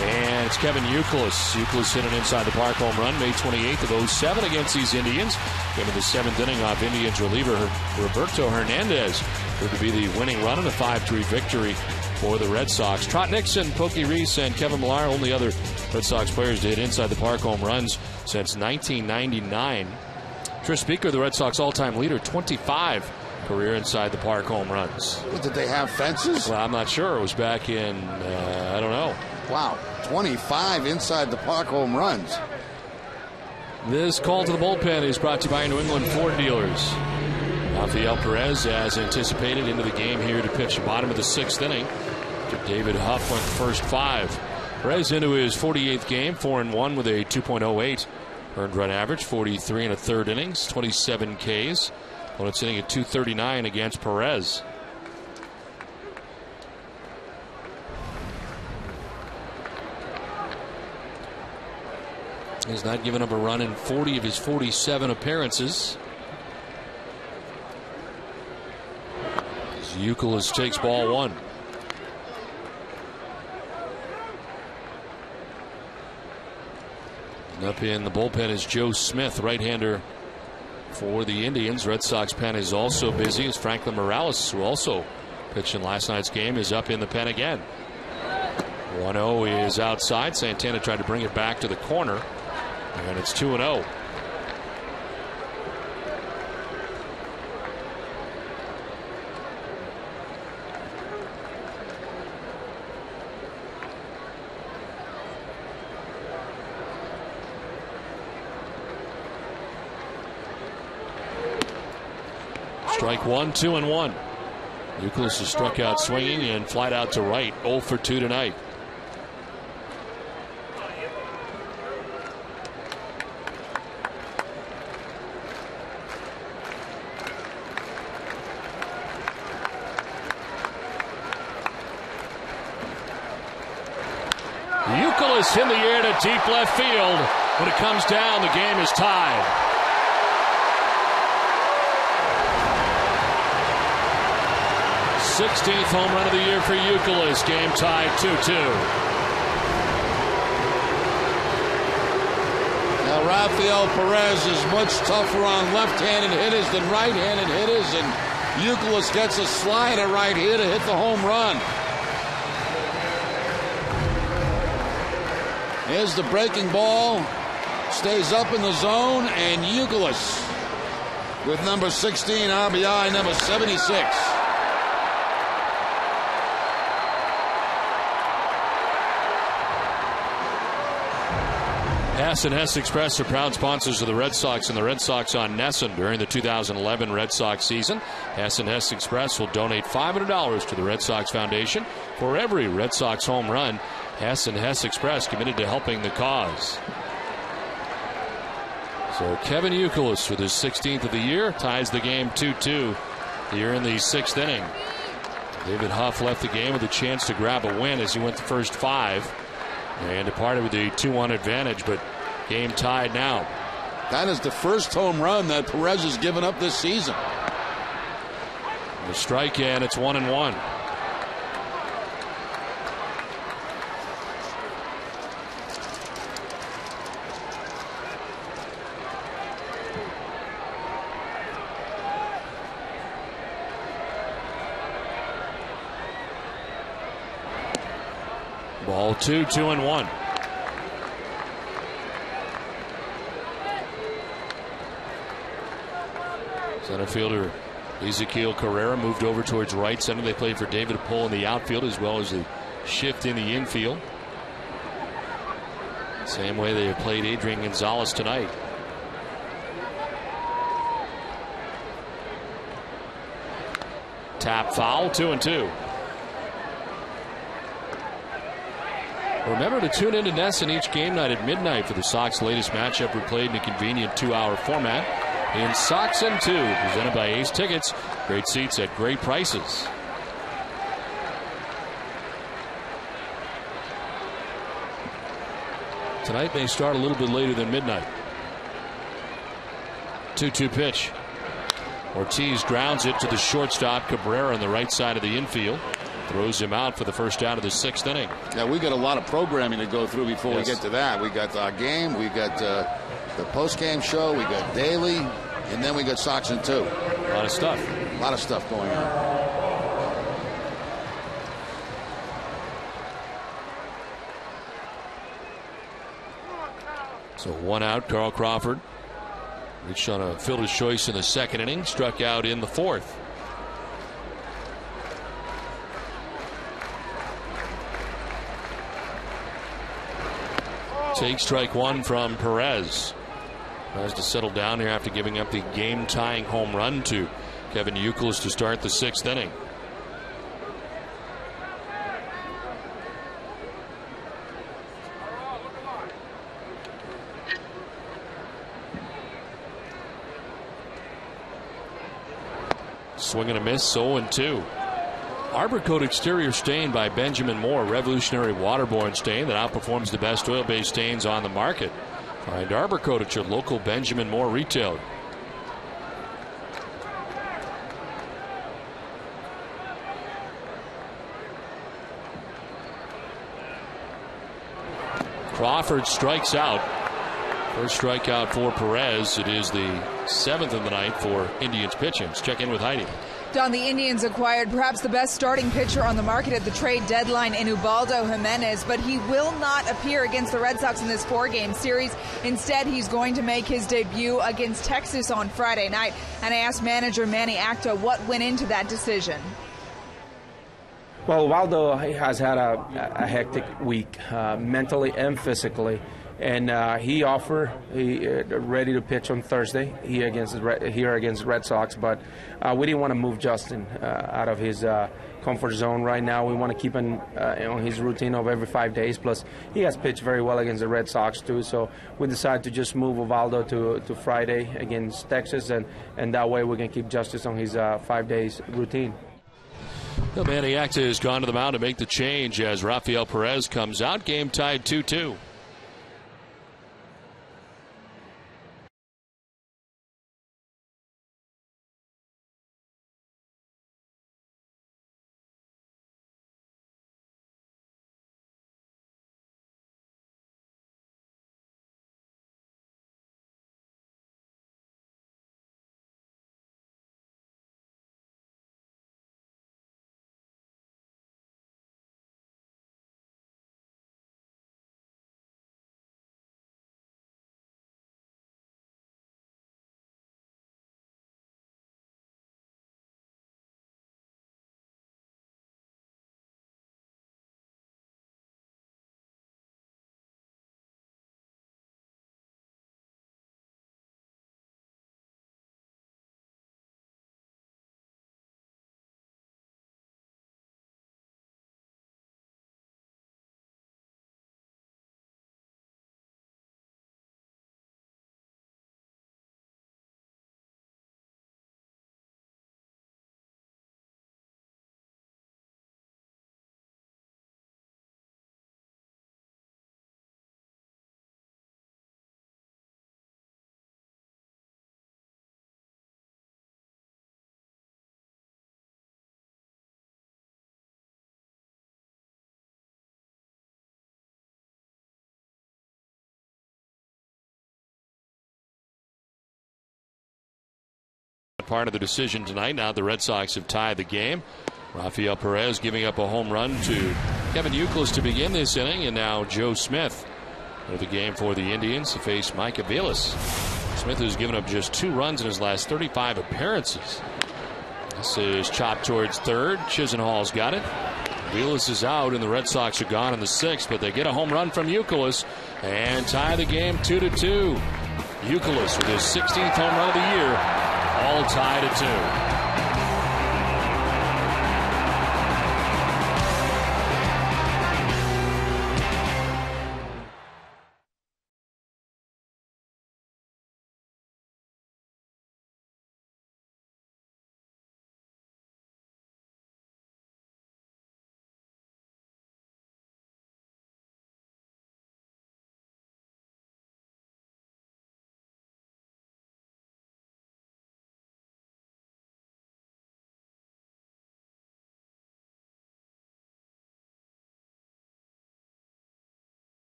and it's Kevin Ukilis. Ukilis hit an inside the park home run May 28th of 2007 against these Indians. Came in the 7th inning off Indians reliever Roberto Hernandez. Proved to be the winning run in a 5-3 victory for the Red Sox. Trot Nixon, Pokey Reese, and Kevin Millar, only other Red Sox players to hit inside the park home runs since 1999. Tris Speaker, the Red Sox all-time leader, 25 career inside the park home runs. What, did they have fences? Well, I'm not sure. It was back in, I don't know. Wow, 25 inside the park home runs. This call to the bullpen is brought to you by New England Ford dealers. Rafael Perez, as anticipated, into the game here to pitch the bottom of the 6th inning. David Huff went the first 5. Perez into his 48th game, 4-1 with a 2.08 earned run average, 43 and a third innings, 27 Ks. Opponent's hitting at 239 against Perez. He's not given up a run in 40 of his 47 appearances. Ukilis takes ball one. And up in the bullpen is Joe Smith, right-hander for the Indians. Red Sox pen is also busy as Franklin Morales, who also pitched in last night's game, is up in the pen again. 1-0 is outside. Santana tried to bring it back to the corner, and it's 2-0. Strike one, 2-1. Ukilis is struck out swinging and flied out to right. 0 for 2 tonight. Ukilis in the air to deep left field. When it comes down, the game is tied. 16th home run of the year for Ukilis. Game tied 2-2. Now Rafael Perez is much tougher on left-handed hitters than right-handed hitters, and Ukilis gets a slider right here to hit the home run. Here's the breaking ball. Stays up in the zone, and Ukilis with number 16 RBI, number 76. Hess Express are proud sponsors of the Red Sox and the Red Sox on Nesson during the 2011 Red Sox season. Hess Express will donate $500 to the Red Sox Foundation for every Red Sox home run. Hess Express committed to helping the cause. So Kevin Ukilis with his 16th of the year ties the game 2-2 here in the 6th inning. David Huff left the game with a chance to grab a win as he went the first 5 and departed with a 2-1 advantage, but game tied now. That is the first home run that Perez has given up this season. The strike, and it's 1-1. Ball 2, 2-1. Center fielder Ezequiel Carrera moved over towards right center. They played for David Pohl in the outfield as well as the shift in the infield. Same way they have played Adrian Gonzalez tonight. Tap foul, 2-2. Remember to tune into Nesson each game night at midnight for the Sox latest matchup replayed in a convenient 2-hour format. In Sox and 2, presented by Ace Tickets. Great seats at great prices. Tonight may start a little bit later than midnight. 2-2 pitch. Ortiz grounds it to the shortstop Cabrera on the right side of the infield. Throws him out for the first out of the 6th inning. Yeah, we got a lot of programming to go through before we get to that. We got our game, we got the post-game show, we got daily, and then we got Sox and 2. A lot of stuff. A lot of stuff going on. So 1 out, Carl Crawford reached on a fielder's choice in the 2nd inning, struck out in the 4th. Take strike 1 from Perez. Tries to settle down here after giving up the game-tying home run to Kevin Ukilis to start the 6th inning. Swing and a miss, 0-2. Arbor Coat exterior stain by Benjamin Moore, revolutionary waterborne stain that outperforms the best oil-based stains on the market. Find Arbor Coat at your local Benjamin Moore retailer. Crawford strikes out. First strikeout for Perez. It is the 7th of the night for Indians pitching. Let's check in with Heidi. Don, the Indians acquired perhaps the best starting pitcher on the market at the trade deadline in Ubaldo Jimenez, but he will not appear against the Red Sox in this 4-game series. Instead, he's going to make his debut against Texas on Friday night. And I asked manager Manny Acta what went into that decision. Well, Ubaldo has had a hectic week, mentally and physically. And he ready to pitch on Thursday here against Red Sox, but we didn't want to move Justin out of his comfort zone right now. We want to keep him on his routine of every 5 days. Plus, he has pitched very well against the Red Sox too. So we decided to just move Ubaldo to Friday against Texas, and that way we can keep Justice on his 5 days routine. Well, Manny Acta has gone to the mound to make the change as Rafael Perez comes out. Game tied 2-2. Part of the decision tonight. Now the Red Sox have tied the game. Rafael Perez giving up a home run to Kevin Ukilis to begin this inning, and now Joe Smith of the game for the Indians to face Mike Ukilis. Smith has given up just 2 runs in his last 35 appearances. This is chopped towards third. Chisenhall's got it. Ukilis is out, and the Red Sox are gone in the 6th, but they get a home run from Ukilis and tie the game 2-2. Ukilis with his 16th home run of the year. All tied at 2.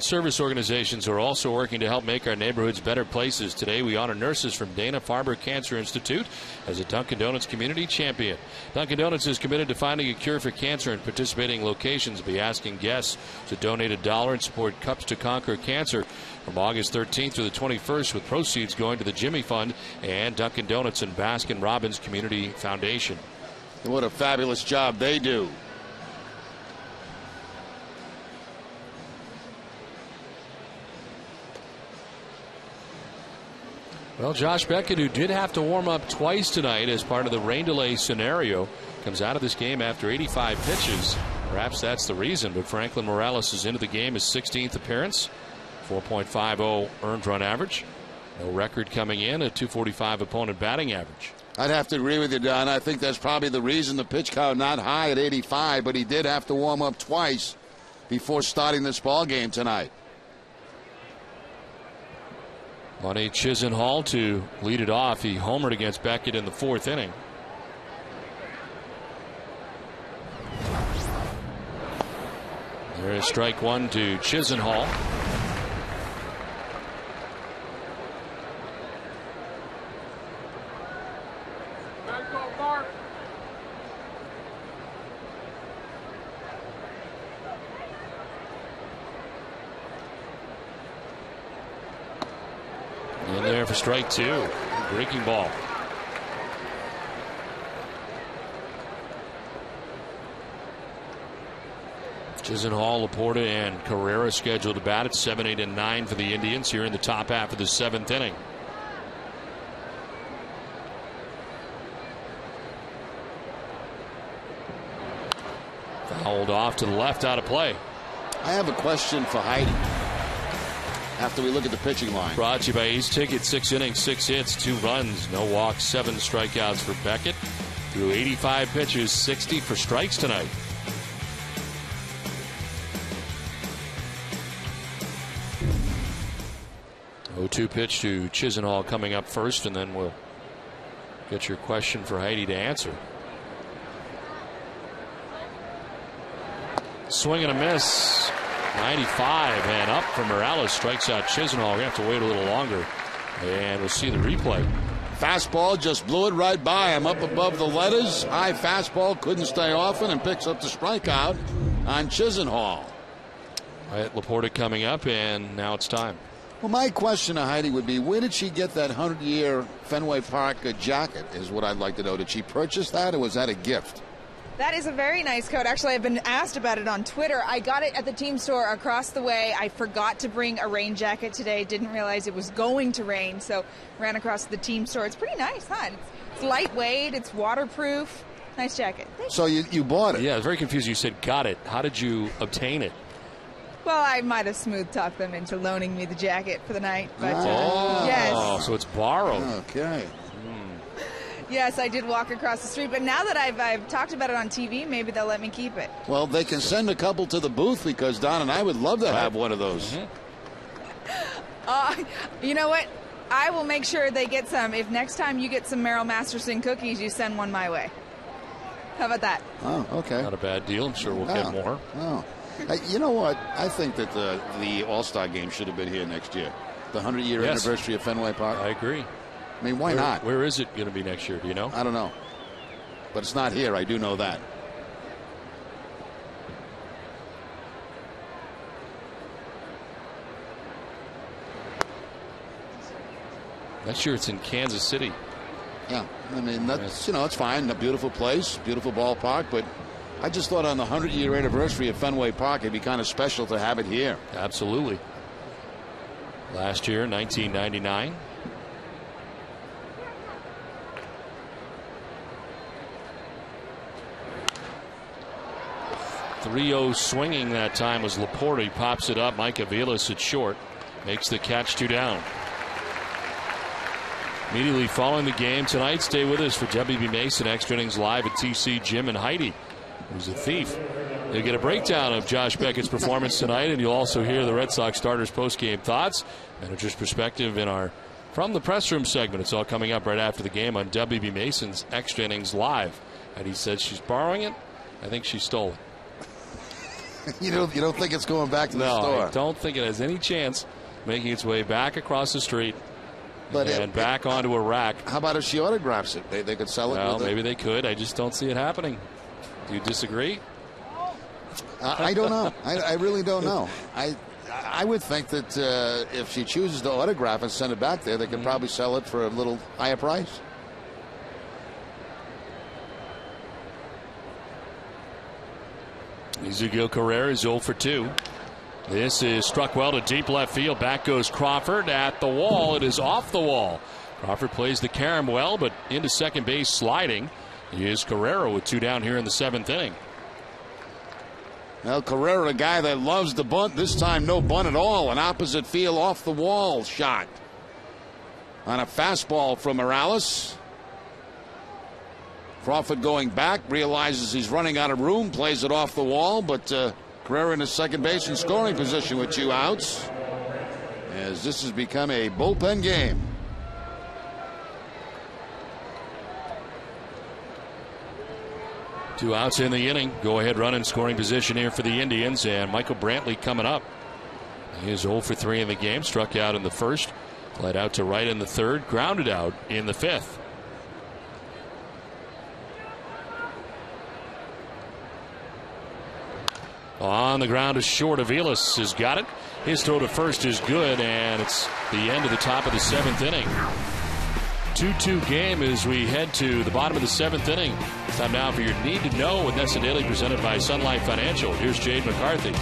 Service organizations are also working to help make our neighborhoods better places. Today we honor nurses from Dana-Farber Cancer Institute as a Dunkin' Donuts Community Champion. Dunkin' Donuts is committed to finding a cure for cancer, and participating locations will be asking guests to donate $1 and support Cups to Conquer Cancer from August 13th through the 21st, with proceeds going to the Jimmy Fund and Dunkin' Donuts and Baskin-Robbins Community Foundation. What a fabulous job they do. Well, Josh Beckett, who did have to warm up twice tonight as part of the rain delay scenario, comes out of this game after 85 pitches. Perhaps that's the reason, but Franklin Morales is into the game, his 16th appearance, 4.50 earned run average. No record coming in, a .245 opponent batting average. I'd have to agree with you, Don. I think that's probably the reason the pitch count not high at 85, but he did have to warm up twice before starting this ball game tonight. Lonnie Chisenhall to lead it off. He homered against Beckett in the 4th inning. There is strike one to Chisenhall. In there for strike two. Breaking ball. Chisenhall, Laporta, and Carrera scheduled to bat at 7, 8, and 9 for the Indians here in the top half of the 7th inning. Fouled off to the left, out of play. I have a question for Heidi after we look at the pitching line. Brought to you by Ace Ticket. 6 innings, 6 hits, 2 runs, no walks, 7 strikeouts for Beckett. Through 85 pitches, 60 for strikes tonight. Oh, 0-2 pitch to Chisenhall coming up first, and then we'll get your question for Heidi to answer. Swing and a miss. 95 and up for Morales. Strikes out Chisenhall. We have to wait a little longer, and we'll see the replay. Fastball just blew it right by him, up above the letters. High fastball, couldn't stay off it, and picks up the strikeout on Chisenhall. Right, Laporta coming up, and now it's time. Well, my question to Heidi would be, where did she get that 100-year Fenway Park jacket, is what I'd like to know. Did she purchase that, or was that a gift? That is a very nice coat. Actually, I've been asked about it on Twitter. I got it at the team store across the way. I forgot to bring a rain jacket today. Didn't realize it was going to rain, so ran across to the team store. It's pretty nice, huh? It's lightweight. It's waterproof. Nice jacket. So you bought it? Yeah, I was very confused. You said got it. How did you obtain it? Well, I might have smooth talked them into loaning me the jacket for the night. But yes. So it's borrowed. Okay. Yes, I did walk across the street, but now that I've talked about it on TV, maybe they'll let me keep it. Well, they can send a couple to the booth, because Don and I would love to have one of those. You know what? I will make sure they get some. If next time you get some Merrill Masterson cookies, you send one my way. How about that? Oh, okay. Not a bad deal. I'm sure we'll get more. Oh. You know what? I think that the All-Star game should have been here next year. The 100-year anniversary of Fenway Park. I agree. I mean, why not? Where is it going to be next year? Do you know? I don't know. But it's not here. I do know that. Next year it's in Kansas City. Yeah. I mean, that's, it's fine. A beautiful place, beautiful ballpark. But I just thought on the 100-year anniversary of Fenway Park, it'd be kind of special to have it here. Absolutely. Last year, 1999. 3-0 swinging that time was Laporta. He pops it up. Mike Ukilis at short. Makes the catch, 2 down. Immediately following the game tonight, stay with us for WB Mason Extra Innings Live at TC. Jim and Heidi, who's a thief. You'll get a breakdown of Josh Beckett's performance tonight, and you'll also hear the Red Sox starters post-game thoughts, manager's perspective in our From the Press Room segment. It's all coming up right after the game on WB Mason's Extra Innings Live. Heidi said she's borrowing it. I think she stole it. You don't think it's going back to the store? No, I don't think it has any chance making its way back across the street and back onto a rack. How about if she autographs it? They could sell it. Well, with maybe they could. I just don't see it happening. Do you disagree? I don't know. I really don't know. I would think that if she chooses to autograph and send it back there, they could probably sell it for a little higher price. Ezequiel Carrera is 0 for 2. This is struck well to deep left field. Back goes Crawford at the wall. It is off the wall. Crawford plays the carom well, but into second base sliding is Carrera with 2 down here in the 7th inning. Well, Carrera, a guy that loves the bunt. This time, no bunt at all. An opposite field off the wall shot on a fastball from Morales. Crawford going back, realizes he's running out of room, plays it off the wall, but Carrera in his second base in scoring position with 2 outs, as this has become a bullpen game. Two outs in the inning. Go ahead run in scoring position here for the Indians, and Michael Brantley coming up. He is 0 for 3 in the game. Struck out in the first, led out to right in the third, grounded out in the 5th. On the ground is short. Ukilis has got it. His throw to first is good, and it's the end of the top of the 7th inning. 2-2 game as we head to the bottom of the 7th inning. It's time now for your Need to Know with Nessa Daily, presented by Sun Life Financial. Here's Jade McCarthy.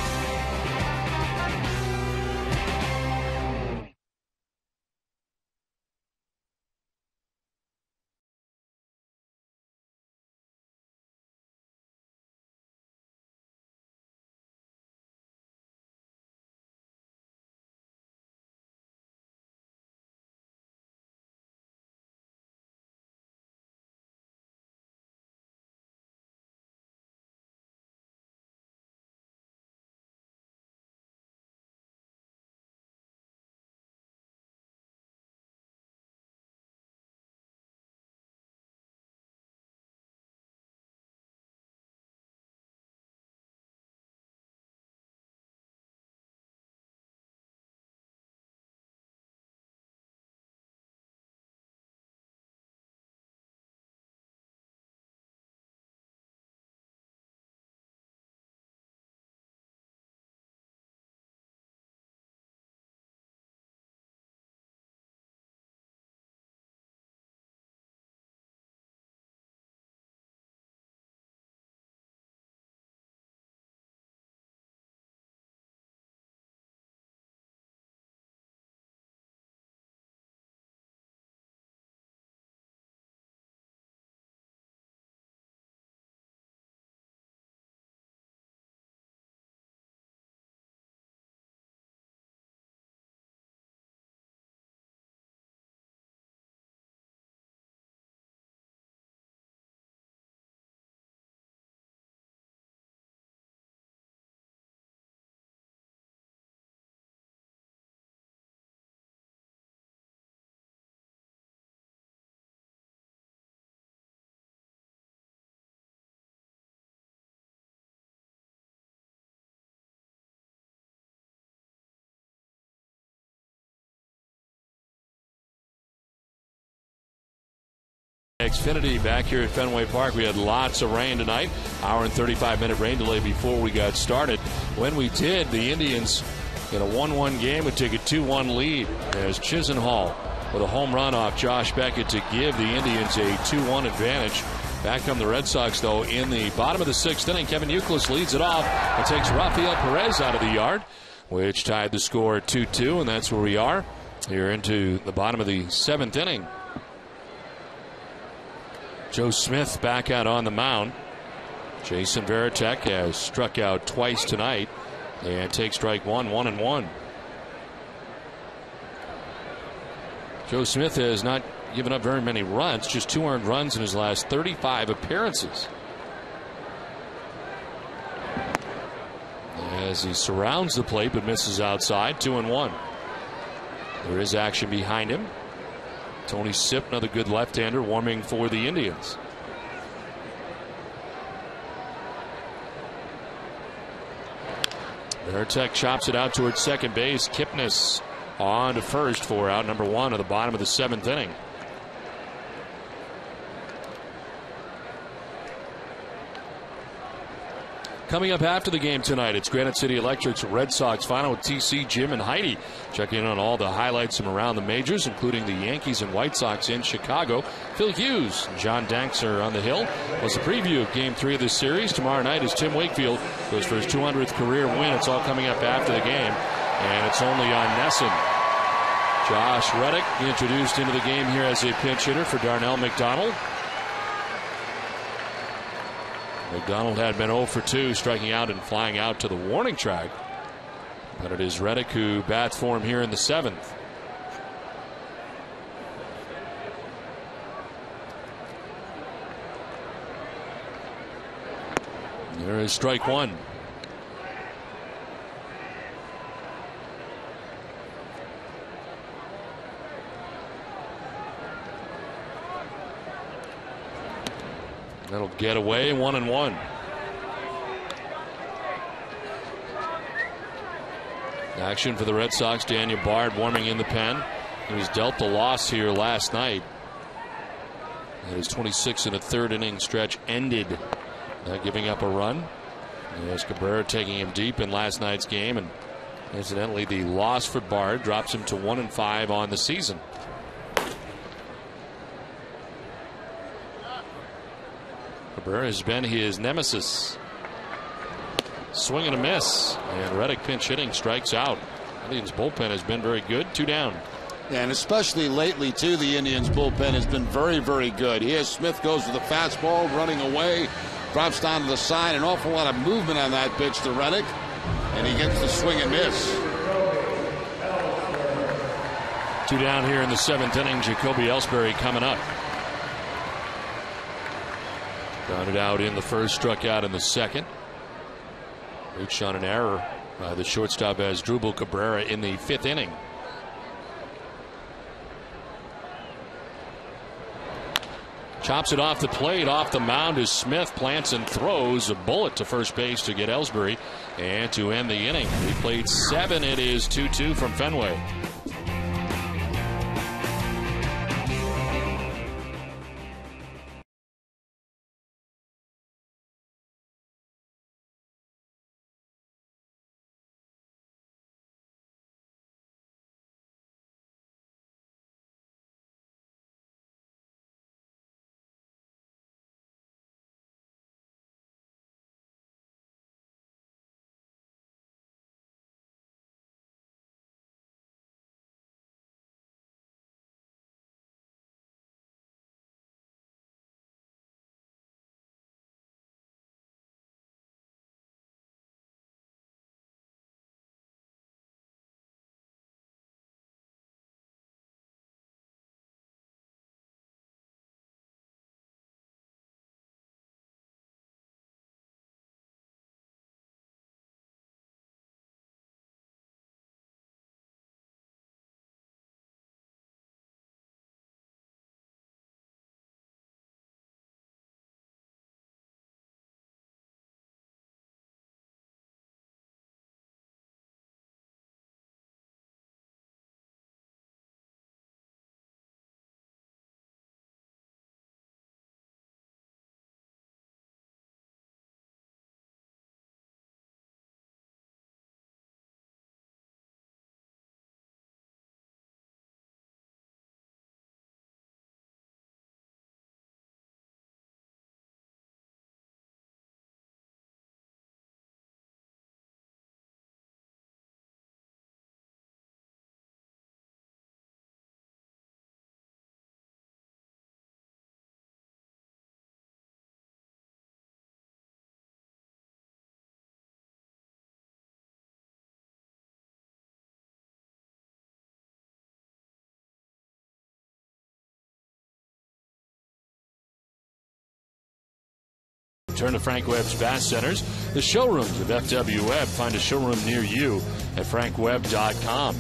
Xfinity back here at Fenway Park. We had lots of rain tonight. Hour and 35-minute rain delay before we got started. When we did, the Indians in a 1-1 game would take a 2-1 lead as Chisenhall with a home run off Josh Beckett to give the Indians a 2-1 advantage. Back come the Red Sox, though, in the bottom of the 6th inning. Kevin Ukilis leads it off and takes Rafael Perez out of the yard, which tied the score at 2-2, and that's where we are here into the bottom of the 7th inning. Joe Smith back out on the mound. Jason Varitek has struck out twice tonight and takes strike 1, 1-1. Joe Smith has not given up very many runs, just 2 earned runs in his last 35 appearances. As he surrounds the plate but misses outside, 2-1. There is action behind him. Tony Sipp, another good left-hander, warming for the Indians. Veritek chops it out towards second base. Kipnis on to first for out number 1 at the bottom of the 7th inning. Coming up after the game tonight, it's Granite City Electric's Red Sox final with TC, Jim, and Heidi. Checking in on all the highlights from around the majors, including the Yankees and White Sox in Chicago. Phil Hughes and John Danks are on the hill. Was a preview of Game 3 of this series. Tomorrow night as Tim Wakefield goes for his 200th career win. It's all coming up after the game, and it's only on NESN. Josh Reddick introduced into the game here as a pinch hitter for Darnell McDonald. McDonald had been 0 for 2, striking out and flying out to the warning track. But it is Reddick who bats for him here in the 7th. There is strike 1. That'll get away, 1-1. Action for the Red Sox. Daniel Bard warming in the pen. He was dealt the loss here last night. And his 26 1/3 inning stretch ended, giving up a run. There's Cabrera taking him deep in last night's game, and incidentally, the loss for Bard drops him to 1-5 on the season. Cabrera has been his nemesis. Swing and a miss, and Reddick pinch hitting strikes out. Indians bullpen has been very good. 2 down. And especially lately, too, the Indians bullpen has been very, very good. Here, Smith goes with a fastball, running away, drops down to the side. An awful lot of movement on that pitch to Reddick, and he gets the swing and miss. 2 down here in the 7th inning. Jacoby Ellsbury coming up. Grounded out in the first, struck out in the second. Reached on an error by the shortstop as Asdrubal Cabrera in the 5th inning. Chops it off the plate, off the mound is Smith. Plants and throws a bullet to first base to get Ellsbury. And to end the inning, we played 7. It is 2-2 from Fenway. Turn to Frank Webb's Bass Centers, the showrooms of FW Webb. Find a showroom near you at frankwebb.com.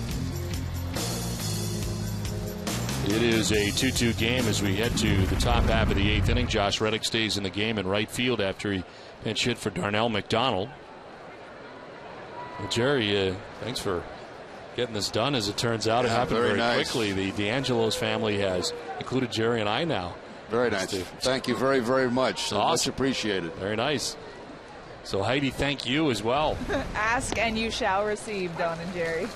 It is a 2-2 game as we head to the top half of the 8th inning. Josh Reddick stays in the game in right field after he pinch hit for Darnell McDonald. Well, Jerry, thanks for getting this done. As it turns out, it happened very quickly. The DeAngelo's family has included Jerry and I now. Very nice. Thank you very, very much. Awesome. Much appreciated. Very nice. So, Heidi, thank you as well. Ask and you shall receive, Don and Jerry.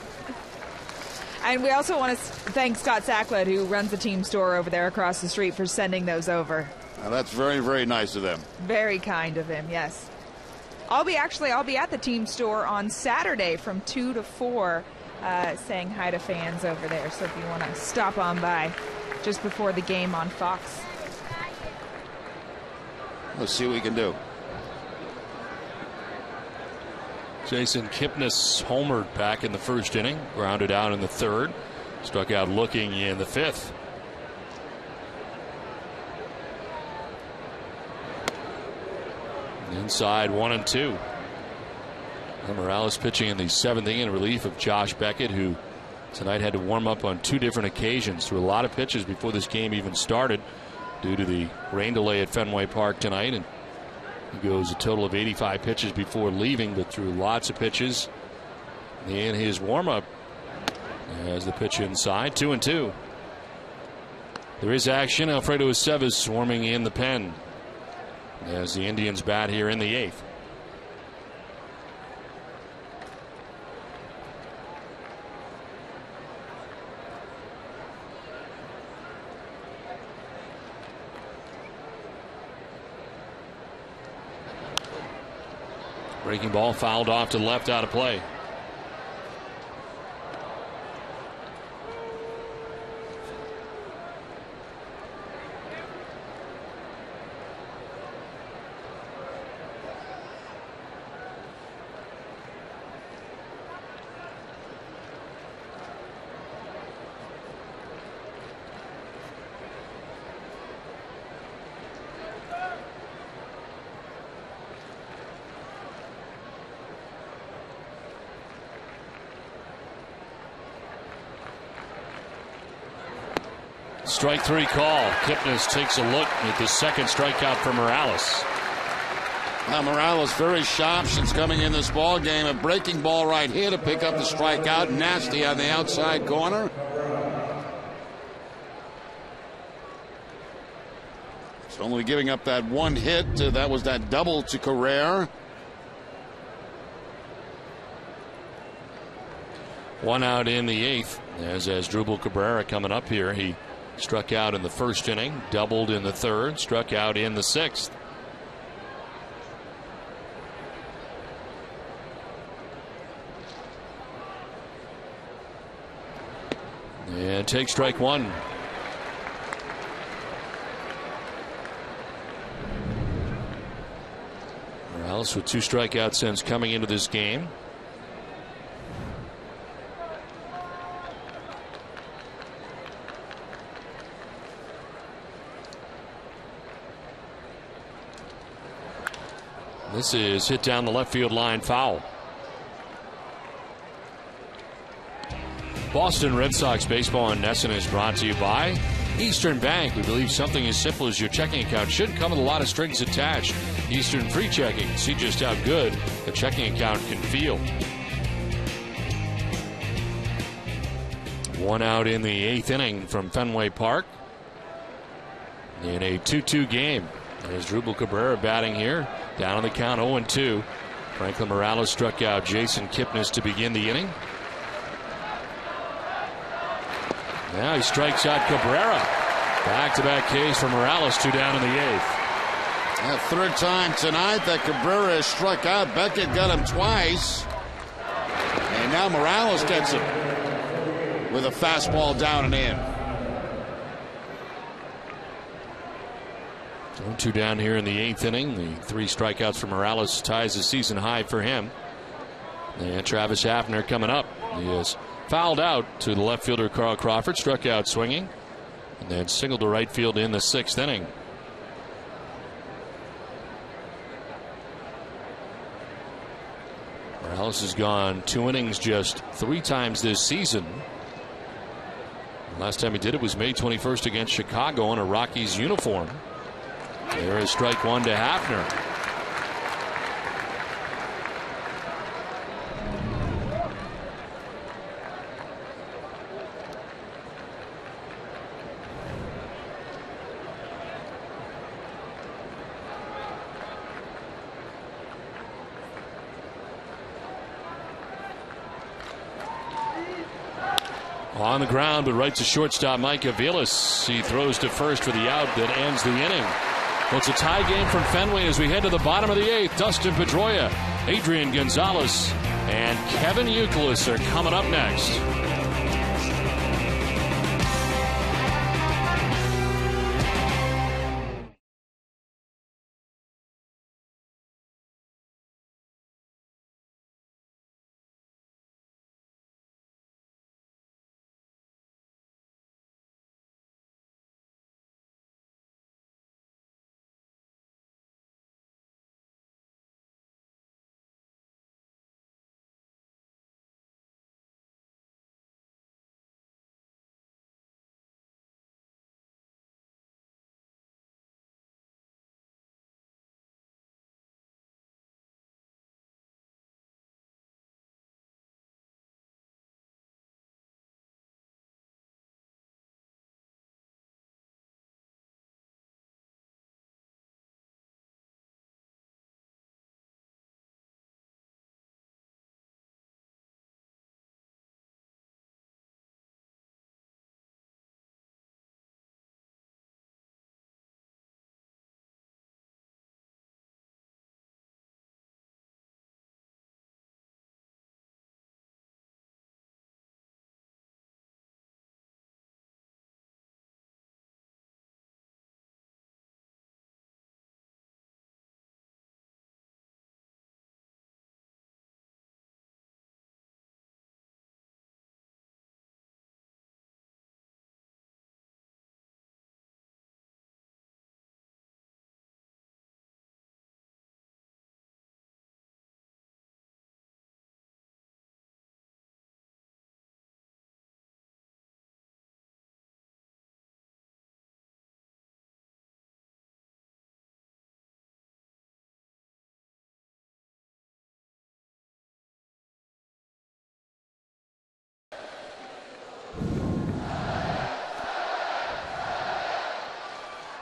And we also want to thank Scott Sacklet, who runs the team store over there across the street, for sending those over. Now, that's very, very nice of them. Very kind of him, yes. I'll be at the team store on Saturday from 2 to 4 saying hi to fans over there. So if you want to stop on by just before the game on Fox. Let's see what we can do. Jason Kipnis homered back in the first inning, grounded out in the third, struck out looking in the fifth. Inside 1-2. Morales pitching in the seventh inning in relief of Josh Beckett, who tonight had to warm up on 2 different occasions, threw a lot of pitches before this game even started due to the rain delay at Fenway Park tonight. And he goes a total of 85 pitches before leaving, but threw lots of pitches in his warm-up. As the pitch inside, 2-2. There is action. Alfredo Estevez swarming in the pen as the Indians bat here in the 8th. Breaking ball fouled off to the left, out of play. Strike 3 call. Kipnis takes a look at the second strikeout for Morales. Now Morales very sharp since coming in this ball game. A breaking ball right here to pick up the strikeout. Nasty on the outside corner. It's only giving up that 1 hit. That was that double to Carrera. 1 out in the 8th. As Drupal Cabrera coming up here. He struck out in the first inning, doubled in the third, struck out in the 6th. And take strike 1. Morales with 2 strikeouts since coming into this game. This is hit down the left field line, foul. Boston Red Sox baseball in Nesson is brought to you by Eastern Bank. We believe something as simple as your checking account shouldn't come with a lot of strings attached. Eastern Free Checking. See just how good a checking account can feel. 1 out in the 8th inning from Fenway Park in a 2-2 game. There's Drupal Cabrera batting here. Down on the count, 0-2. Franklin Morales struck out Jason Kipnis to begin the inning. Now he strikes out Cabrera. Back-to-back Ks for Morales, 2 down in the 8th. Third time tonight that Cabrera has struck out. Beckett got him twice. And now Morales gets him with a fastball down and in. 2 down here in the 8th inning. The 3 strikeouts for Morales ties the season high for him. And Travis Hafner coming up. He is fouled out to the left fielder Carl Crawford, struck out swinging, and then singled to right field in the 6th inning. Morales has gone 2 innings just 3 times this season. Last time he did it was May 21st against Chicago in a Rockies uniform. There is strike 1 to Hafner. On the ground, but right to shortstop Mike Ukilis. He throws to first for the out that ends the inning. Well, it's a tie game from Fenway as we head to the bottom of the 8th. Dustin Pedroia, Adrian Gonzalez, and Kevin Ukilis are coming up next.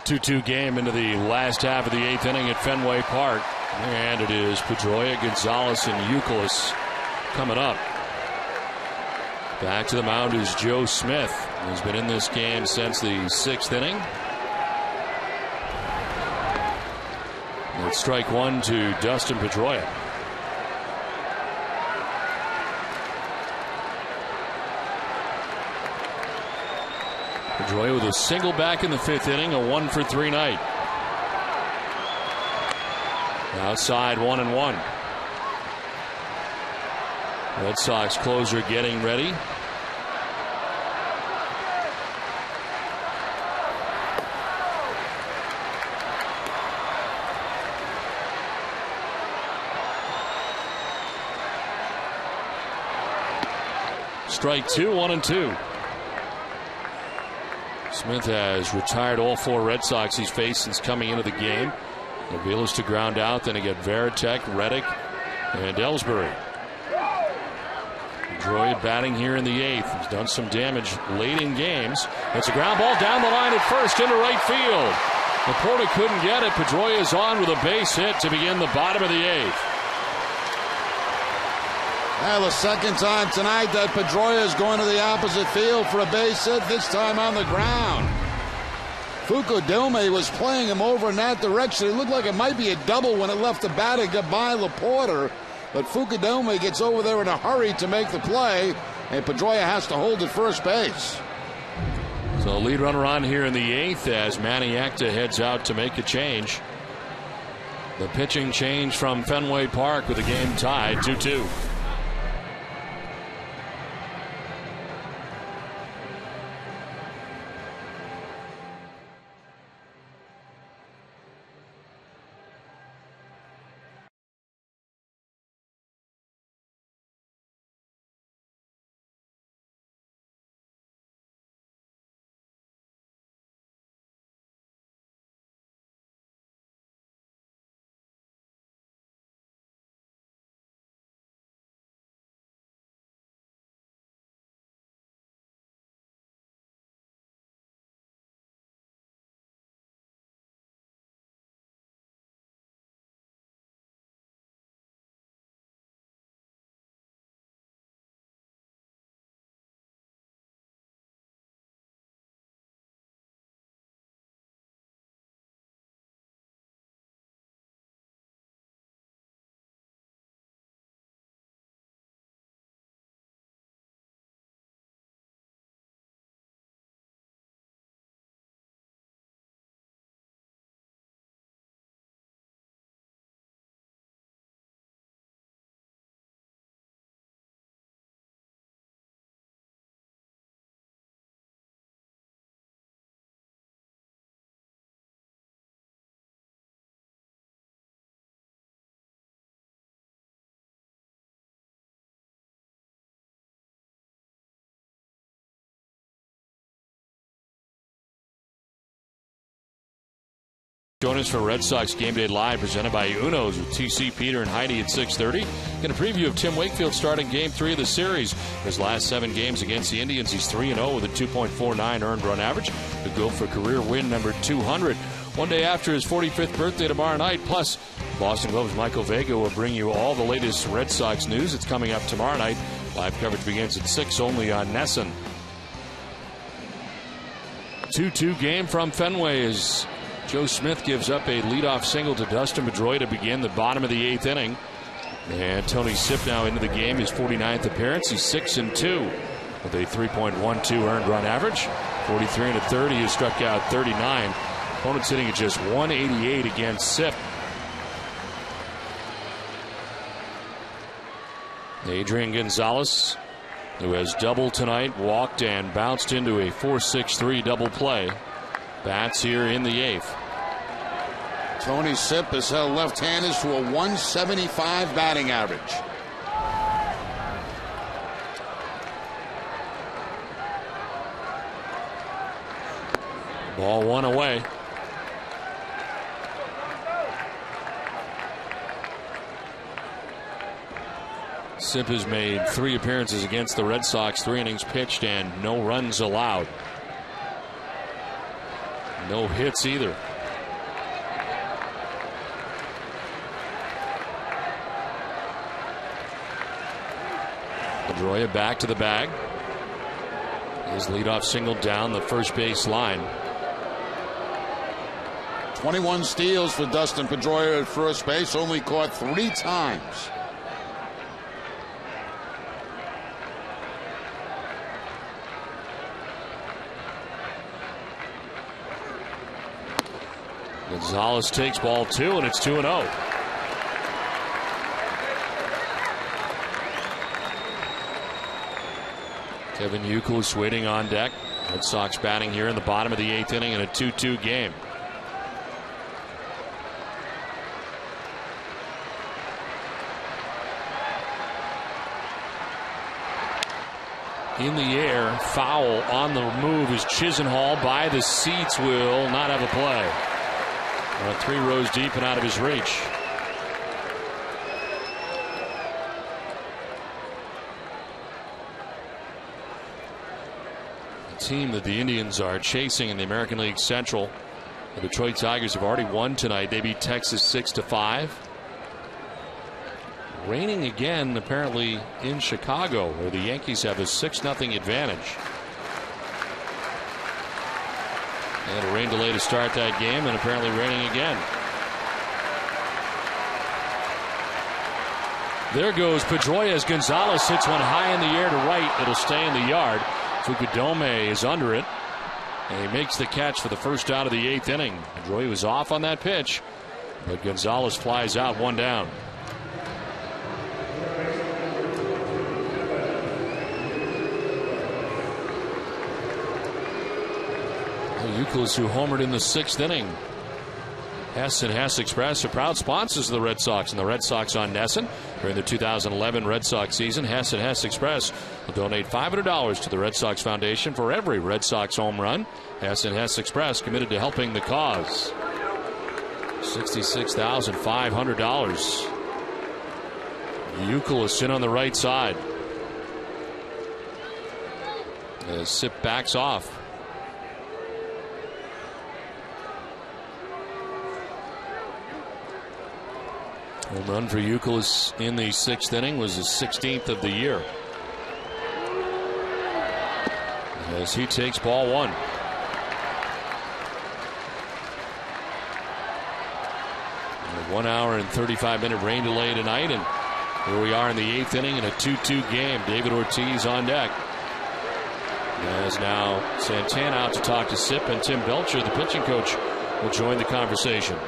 Two-two game into the last half of the 8th inning at Fenway Park. And it is Pedroia, Gonzalez, and Ukilis coming up. Back to the mound is Joe Smith, who's been in this game since the 6th inning. It's strike one to Dustin Pedroia. Pedroia with a single back in the 5th inning, a 1-for-3 night. Outside 1-1. Red Sox closer getting ready. Strike two, 1-2. Smith has retired all 4 Red Sox he's faced since coming into the game. Ukilis to ground out, then again Veritek, Reddick, and Ellsbury. Pedroia batting here in the 8th. He's done some damage late in games. It's a ground ball down the line at first into right field. Laporta couldn't get it. Pedroia is on with a base hit to begin the bottom of the 8th. Well, the second time tonight that Pedroia is going to the opposite field for a base hit, this time on the ground. Fukudome was playing him over in that direction. It looked like it might be a double when it left the bat and got by Laporta. But Fukudome gets over there in a hurry to make the play, and Pedroia has to hold at first base. So lead runner on here in the 8th as Manny Acta heads out to make a change. The pitching change from Fenway Park with the game tied 2-2. Join us for Red Sox Game Day Live presented by Uno's with TC, Peter, and Heidi at 6:30. Get a preview of Tim Wakefield starting Game 3 of the series. His last 7 games against the Indians, he's 3-0 with a 2.49 earned run average. The goal for career win number 200. One day after his 45th birthday tomorrow night. Plus, Boston Globe's Michael Vega will bring you all the latest Red Sox news. It's coming up tomorrow night. Live coverage begins at 6 only on NESN. 2-2 game from Fenway as Joe Smith gives up a leadoff single to Dustin Pedroia to begin the bottom of the 8th inning. And Tony Sipp now into the game, his 49th appearance. He's 6-2 with a 3.12 earned run average. 43 1/3. He has struck out 39. Opponent's hitting at just 188 against Sipp. Adrian Gonzalez, who has doubled tonight, walked and bounced into a 4-6-3 double play. Bats here in the 8th. Tony Sipp has held left-handers to a 175 batting average. Ball 1 away. Sipp has made 3 appearances against the Red Sox, 3 innings pitched, and no runs allowed. No hits either. Pedroia back to the bag. His leadoff single down the first base line. 21 steals for Dustin Pedroia at first base, only caught 3 times. Gonzalez takes ball 2, and it's 2-0. Kevin Ukilis waiting on deck. Red Sox batting here in the bottom of the 8th inning in a 2-2 game. In the air, foul on the move is Chisenhall by the seats, will not have a play. 3 rows deep and out of his reach. The team that the Indians are chasing in the American League Central, the Detroit Tigers have already won tonight. They beat Texas 6-5. Raining again apparently in Chicago, where the Yankees have a 6-0 advantage. They had a rain delay to start that game, and apparently raining again. There goes Pedroia as Gonzalez hits one high in the air to right. It'll stay in the yard. Fukudome is under it, and he makes the catch for the first out of the 8th inning. Pedroia was off on that pitch, but Gonzalez flies out, 1 down. Ukilis, who homered in the 6th inning. Hess and Hess Express are proud sponsors of the Red Sox and the Red Sox on NESN. During the 2011 Red Sox season, Hess and Hess Express will donate $500 to the Red Sox Foundation for every Red Sox home run. Hess and Hess Express committed to helping the cause. $66,500. Ukilis in on the right side. As Sipp backs off. Home run for Ukilis in the 6th inning was his 16th of the year. As he takes ball 1. A 1 hour and 35-minute rain delay tonight, and here we are in the 8th inning in a 2-2 game. David Ortiz on deck. As now Santana out to talk to Sipp, and Tim Belcher, the pitching coach, will join the conversation.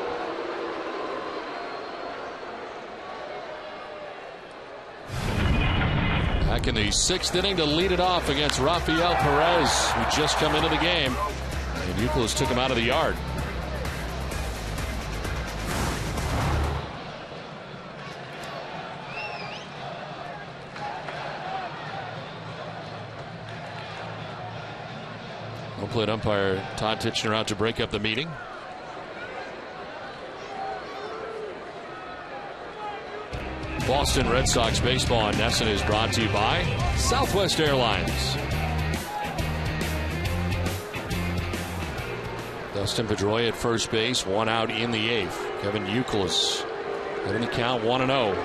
Back in the 6th inning to lead it off against Rafael Perez, who just come into the game. And Ukilis took him out of the yard. No plate umpire Todd Titchener out to break up the meeting. Boston Red Sox baseball on NESN is brought to you by Southwest Airlines. Dustin Pedroia at first base, 1 out in the 8th. Kevin Ukilis in the count, 1-0.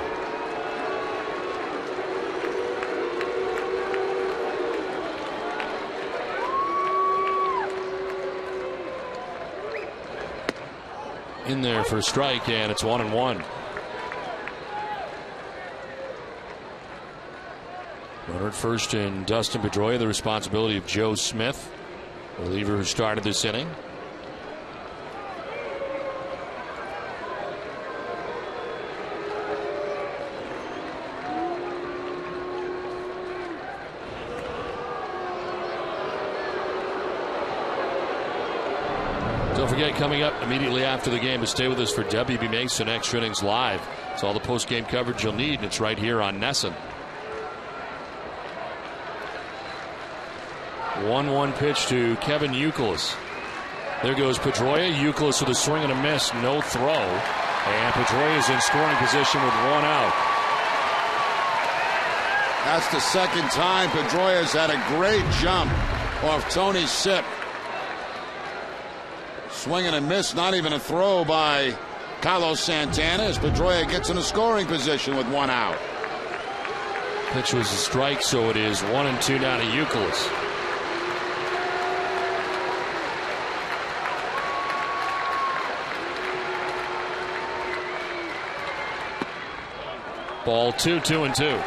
In there for a strike, and it's 1-1. Runner at first in Dustin Pedroia, the responsibility of Joe Smith, the reliever who started this inning. Don't forget, coming up immediately after the game, to stay with us for WB Mason Extra Innings Live. It's all the post-game coverage you'll need, and it's right here on NESN. 1-1 pitch to Kevin Ukilis. There goes Pedroia. Ukilis with a swing and a miss, no throw. And Pedroia is in scoring position with 1 out. That's the second time Pedroia's had a great jump off Tony Sipp. Swing and a miss, not even a throw by Carlos Santana as Pedroia gets in a scoring position with 1 out. Pitch was a strike, so it is 1-2 now to Ukilis. Ball 2, 2-2.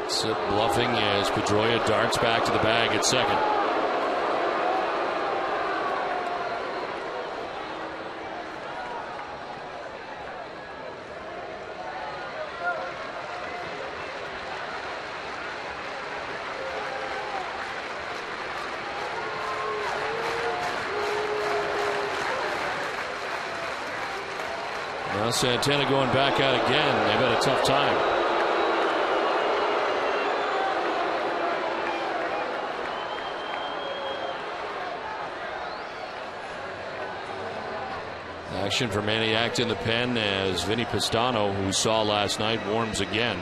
Sipp bluffing as Pedroia darts back to the bag at second. Now Santana going back out again. They've had a tough time. Action for Maniac in the pen as Vinny Pistano, who saw last night, warms again.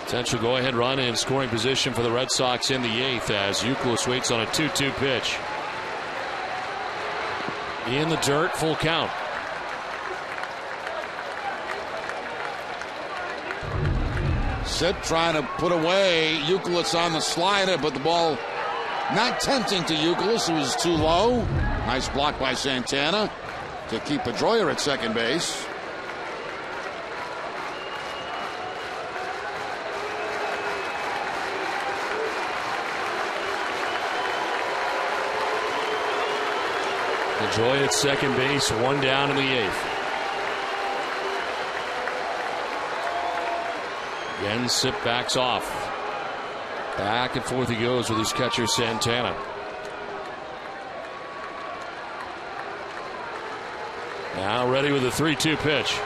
Potential go-ahead run in scoring position for the Red Sox in the 8th as Ukilis waits on a 2-2 pitch. In the dirt, full count. Sipp trying to put away Ukilis on the slider, but the ball not tempting to Ukilis. It was too low. Nice block by Santana to keep Pedroia at second base. Pedroia at second base, 1 down in the 8th. Again, Sipp backs off. Back and forth he goes with his catcher Santana. Now ready with a 3-2 pitch.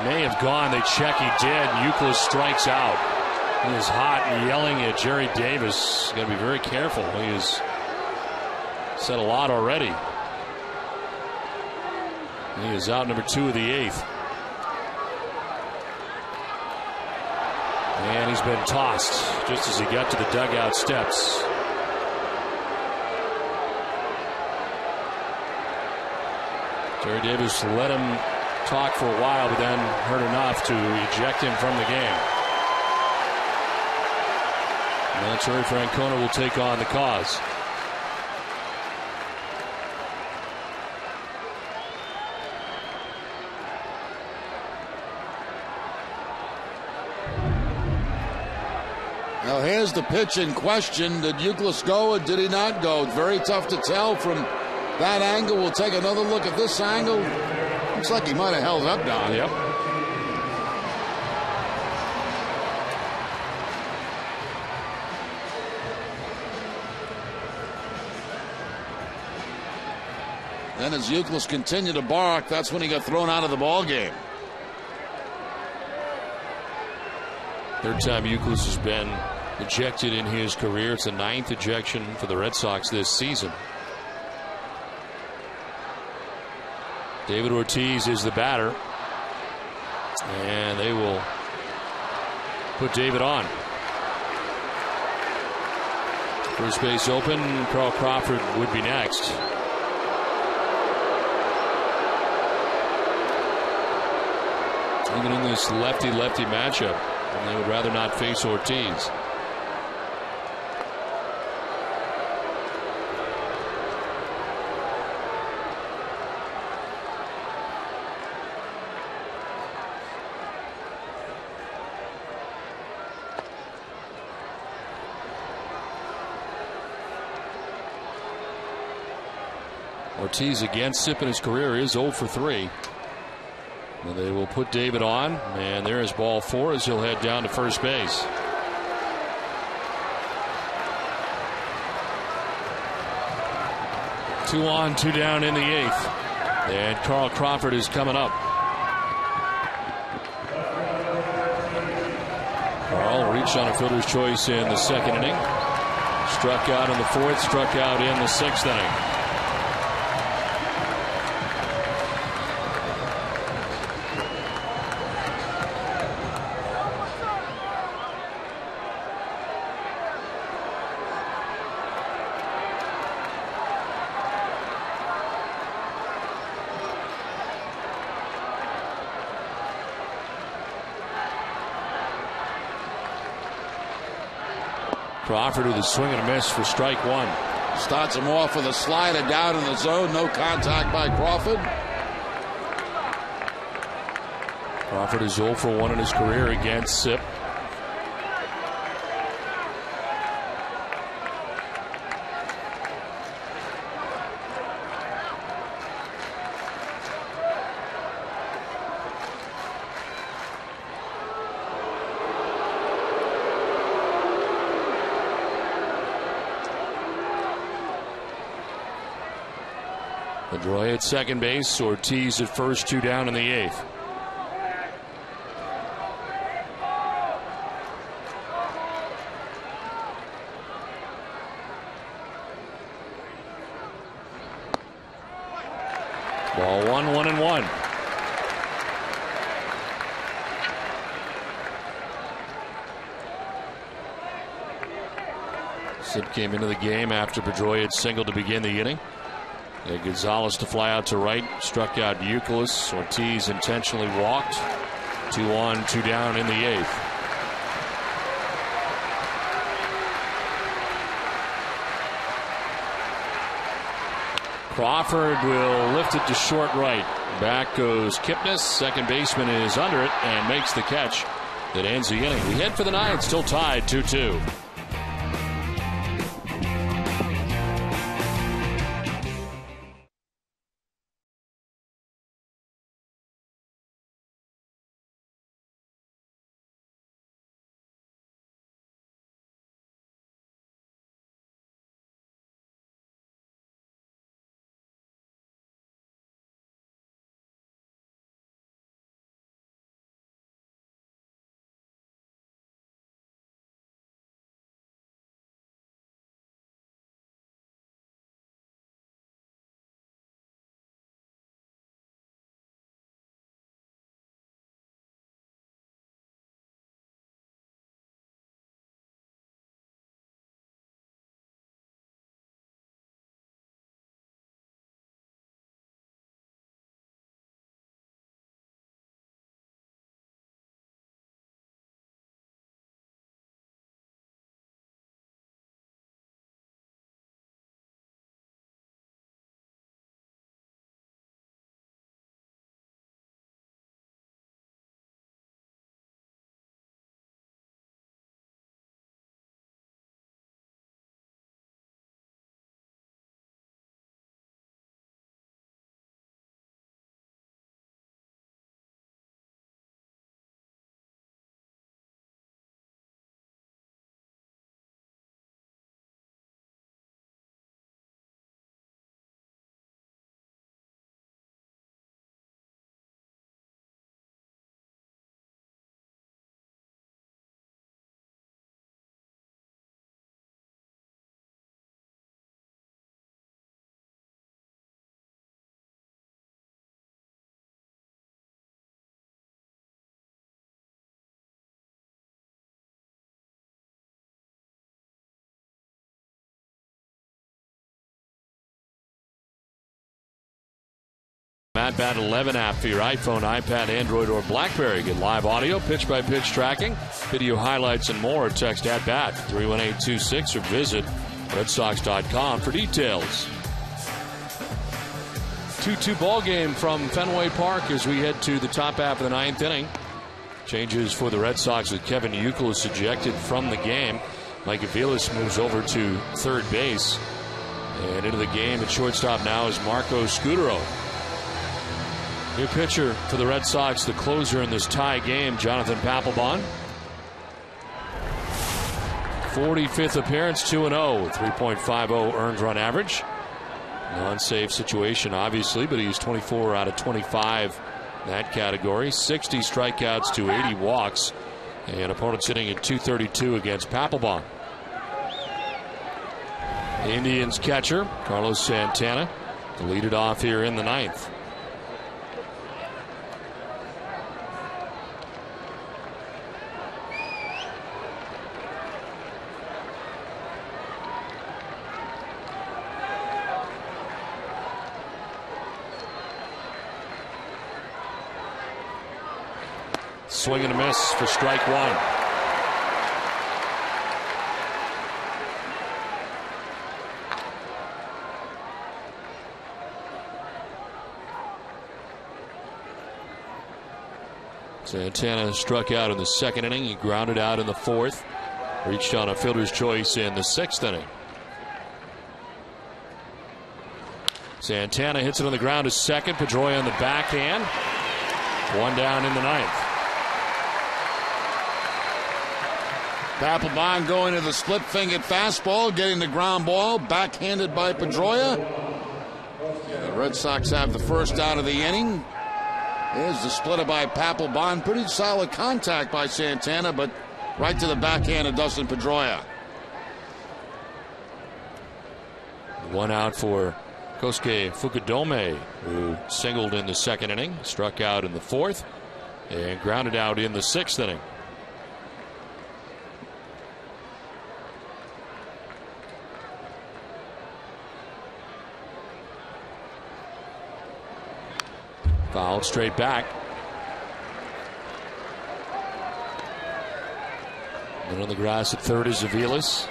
May have gone. They check. He did. Ukilis strikes out. He is hot and yelling at Jerry Davis. Got to be very careful. He has said a lot already. He is out, number 2 of the 8th. And he's been tossed just as he got to the dugout steps. Jerry Davis let him talk for a while, but then heard enough to eject him from the game. And Terry Francona will take on the cause. Now here's the pitch in question. Did Ukilis go or did he not go? It's very tough to tell from that angle. We'll take another look at this angle. Looks like he might have held up, Don. Yep. Then as Ukilis continued to bark, that's when he got thrown out of the ball game. Third time Ukilis has been ejected in his career. It's the 9th ejection for the Red Sox this season. David Ortiz is the batter. And they will put David on. First base open. Carl Crawford would be next. Even in this lefty-lefty matchup, and they would rather not face Ortiz. Ortiz against Sip in his career is 0 for 3. And they will put David on, and there is ball 4 as he'll head down to first base. Two on, two down in the 8th. And Carl Crawford is coming up. Carl reached on a fielder's choice in the 2nd inning. Struck out in the 4th, struck out in the 6th inning. Crawford with a swing and a miss for strike 1. Starts him off with a slider down in the zone. No contact by Crawford. Crawford is 0 for 1 in his career against Sip. Pedroia at second base, Ortiz at first, 2 down in the 8th. Ball 1, 1-1. Sip came into the game after Pedroia had singled to begin the inning. Gonzalez to fly out to right, struck out Ukilis. Ortiz intentionally walked. 2 on, 2 down in the 8th. Crawford will lift it to short right. Back goes Kipnis. Second baseman is under it and makes the catch that ends the inning. We head for the 9th, still tied 2-2. At-Bat 11 app for your iPhone, iPad, Android, or BlackBerry. Get live audio, pitch-by-pitch tracking, video highlights, and more. Text At-Bat 31826 or visit RedSox.com for details. 2-2 ball game from Fenway Park as we head to the top half of the ninth inning. Changes for the Red Sox with Kevin Ukilis ejected from the game. Mike Ukilis moves over to third base. And into the game at shortstop now is Marco Scudero. New pitcher for the Red Sox, the closer in this tie game, Jonathan Papelbon. 45th appearance, 2-0, 3.50 earned run average. Non-save situation, obviously, but he's 24 out of 25 in that category. 60 strikeouts to 80 walks. And opponents hitting at .232 against Papelbon. The Indians catcher, Carlos Santana, to lead it off here in the ninth. Swing and a miss for strike one. Santana struck out in the second inning. He grounded out in the fourth. Reached on a fielder's choice in the sixth inning. Santana hits it on the ground to second. Pedroia on the backhand. One down in the ninth. Papelbon going to the split-fingered fastball, getting the ground ball, backhanded by Pedroia. The Red Sox have the first out of the inning. There's the splitter by Papelbon. Pretty solid contact by Santana, but right to the backhand of Dustin Pedroia. One out for Kosuke Fukudome, who singled in the second inning, struck out in the fourth, and grounded out in the sixth inning. Fouled straight back. And on the grass at third is Ukilis.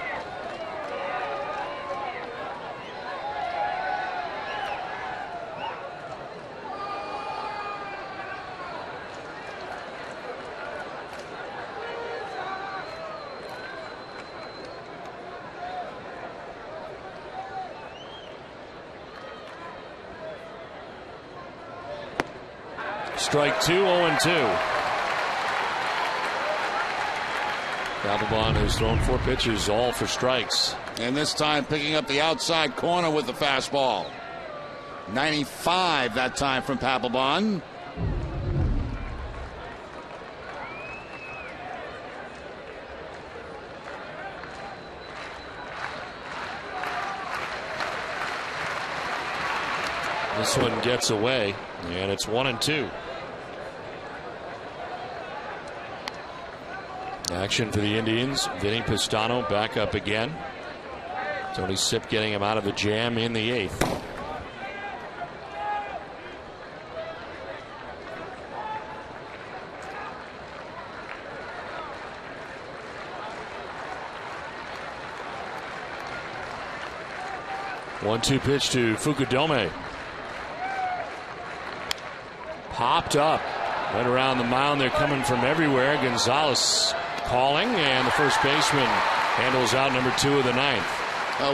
Strike two, 0-2. Papelbon has thrown 4 pitches, all for strikes. And this time picking up the outside corner with the fastball. 95 that time from Papelbon. This one gets away, and it's 1-2. Action for the Indians. Vinny Pistano back up again. Tony Sipp getting him out of the jam in the eighth. One-two pitch to Fukudome. Popped up. Right around the mound. They're coming from everywhere. Gonzalez calling, and the first baseman handles out number 2 of the ninth.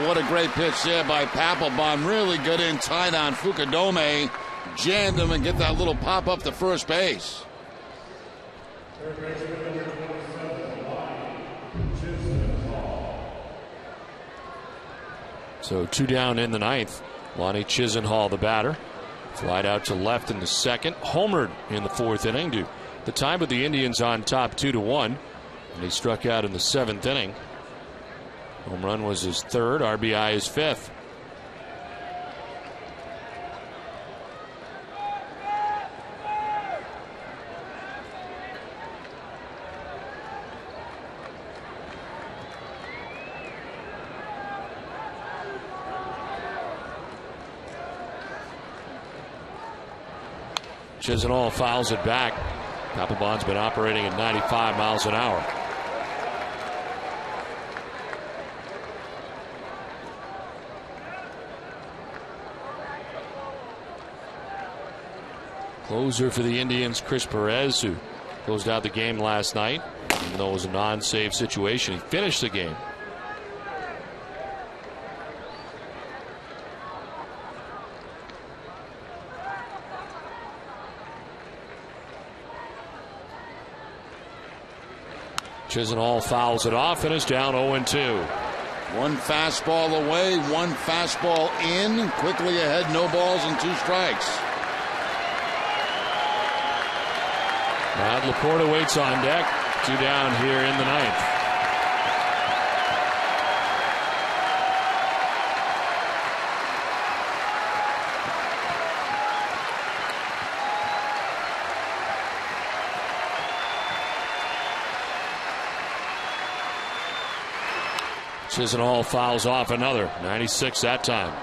What a great pitch there by Papelbon. Really good in tight on Fukudome. Jammed him and get that little pop up to first base. So 2 down in the ninth. Lonnie Chisenhall, the batter. Flied out to left in the second. Homered in the fourth inning to the time with the Indians on top 2-1. And he struck out in the seventh inning. Home run was his third. RBI his fifth. Chisenhall fouls it back. Papelbon's been operating at 95 miles an hour. Closer for the Indians, Chris Perez, who closed out the game last night. Even though it was a non-save situation, he finished the game. Chisenhall fouls it off and is down 0-2. One fastball away, one fastball in. Quickly ahead, no balls and 2 strikes. Brad Laporta waits on deck. 2 down here in the 9th. Chisenhall fouls off another. 96 that time.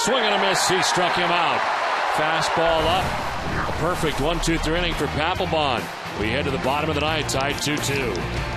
Swing and a miss. He struck him out. Fastball up. A perfect 1-2-3 inning for Papelbon. We head to the bottom of the 9th, tied 2-2.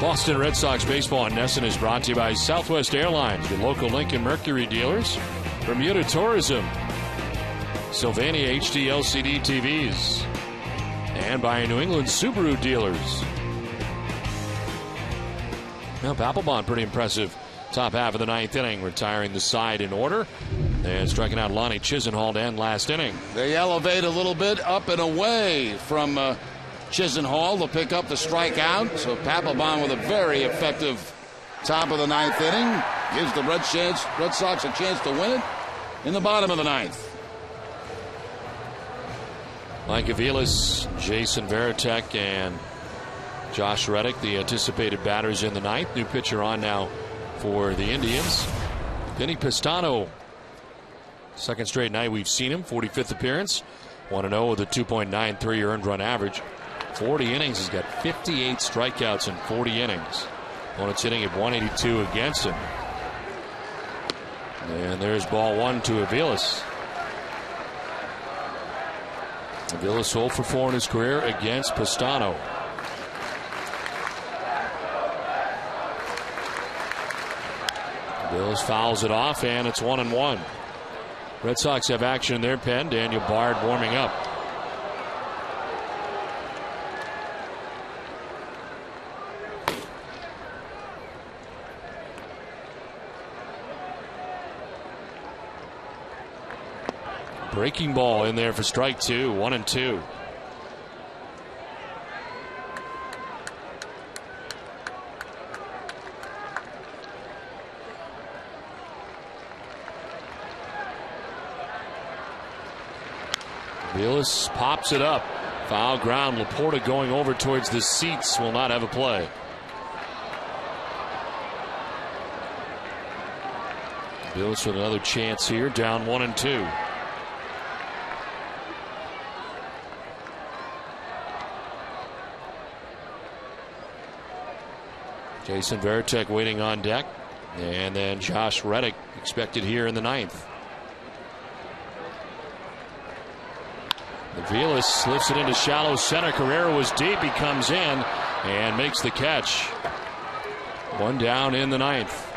Boston Red Sox baseball on NESN is brought to you by Southwest Airlines, your local Lincoln Mercury dealers, Bermuda Tourism, Sylvania HD LCD TVs, and by New England Subaru dealers. Now Papelbon, pretty impressive top half of the 9th inning, retiring the side in order and striking out Lonnie Chisenhall to end last inning. They elevate a little bit up and away from Chisenhall to pick up the strikeout. So Papelbon with a very effective top of the 9th inning gives the Red Sox a chance to win it in the bottom of the 9th. Mike Ukilis, Jason Varitek, and Josh Reddick, the anticipated batters in the 9th. New pitcher on now for the Indians. Vinny Pistano, second straight night we've seen him, 45th appearance. 1-0 with a 2.93 earned run average. 40 innings, he's got 58 strikeouts in 40 innings. Opponent's hitting at 182 against him. And there's ball 1 to Ukilis. Ukilis 0 for 4 in his career against Pistano. Ukilis fouls it off, and it's 1-1. Red Sox have action in their pen. Daniel Bard warming up. Breaking ball in there for strike 2, 1-2. Ukilis pops it up. Foul ground. Laporta going over towards the seats will not have a play. Ukilis with another chance here, down 1-2. Jason Varitek waiting on deck, and then Josh Reddick expected here in the 9th. Ukilis lifts it into shallow center. Carrera was deep. He comes in and makes the catch. One down in the 9th.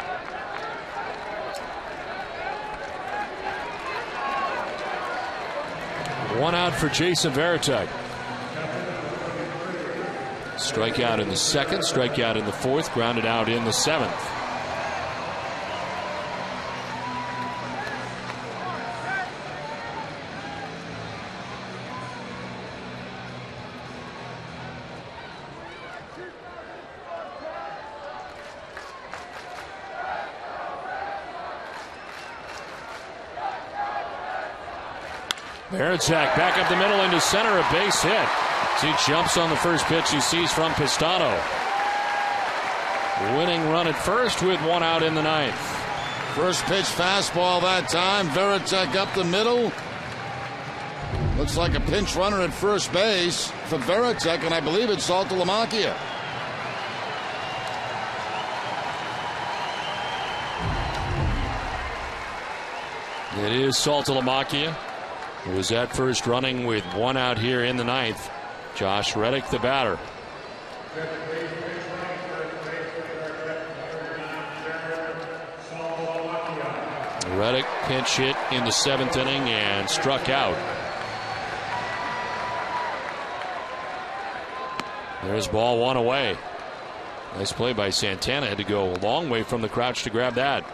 One out for Jason Varitek. Strikeout in the 2nd, strikeout in the 4th, grounded out in the 7th. Varitek back up the middle into center, a base hit. He jumps on the first pitch he sees from Pistano. Winning run at first with one out in the 9th. First pitch fastball that time. Varitek up the middle. Looks like a pinch runner at first base for Varitek, and I believe it's Saltalamacchia. It is Saltalamacchia, who was at first running with one out here in the 9th. Josh Reddick, the batter. Reddick pinch hit in the 7th inning and struck out. There's ball one away. Nice play by Santana. Had to go a long way from the crouch to grab that.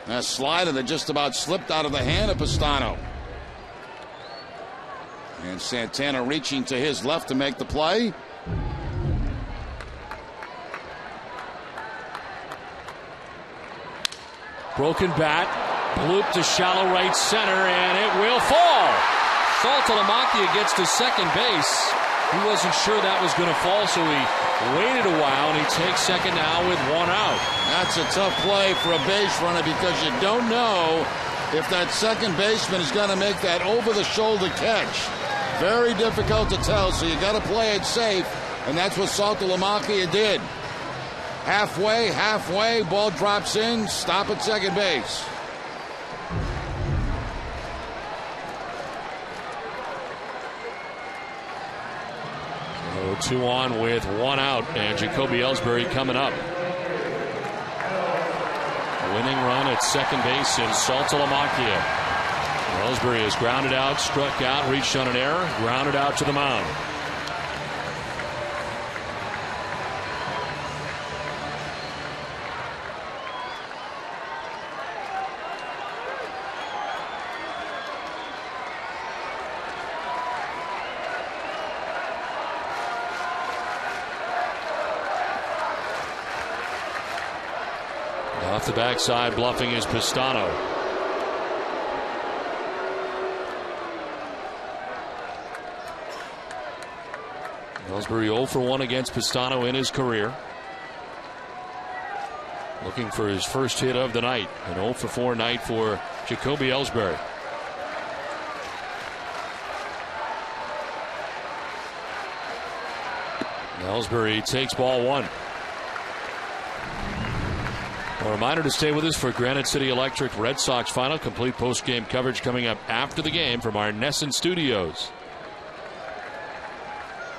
That slider that just about slipped out of the hand of Pistano. And Santana reaching to his left to make the play. Broken bat, bloop to shallow right center, and it will fall. Saltalamacchia gets to second base. He wasn't sure that was going to fall, so he waited a while, and he takes second now with one out. That's a tough play for a base runner because you don't know if that second baseman is going to make that over-the-shoulder catch. Very difficult to tell, so you got to play it safe, and that's what Saltalamacchia did. Halfway, ball drops in, stop at second base. So 2 on with one out, and Jacoby Ellsbury coming up. Winning run at second base in Saltalamacchia. Ellsbury is grounded out, struck out, reached on an error, grounded out to the mound. Off the backside, bluffing is Pistano. Ellsbury 0 for 1 against Pistano in his career. Looking for his first hit of the night. An 0 for 4 night for Jacoby Ellsbury. Ellsbury takes ball one. A reminder to stay with us for Granite City Electric Red Sox final. Complete post-game coverage coming up after the game from our Nesson studios.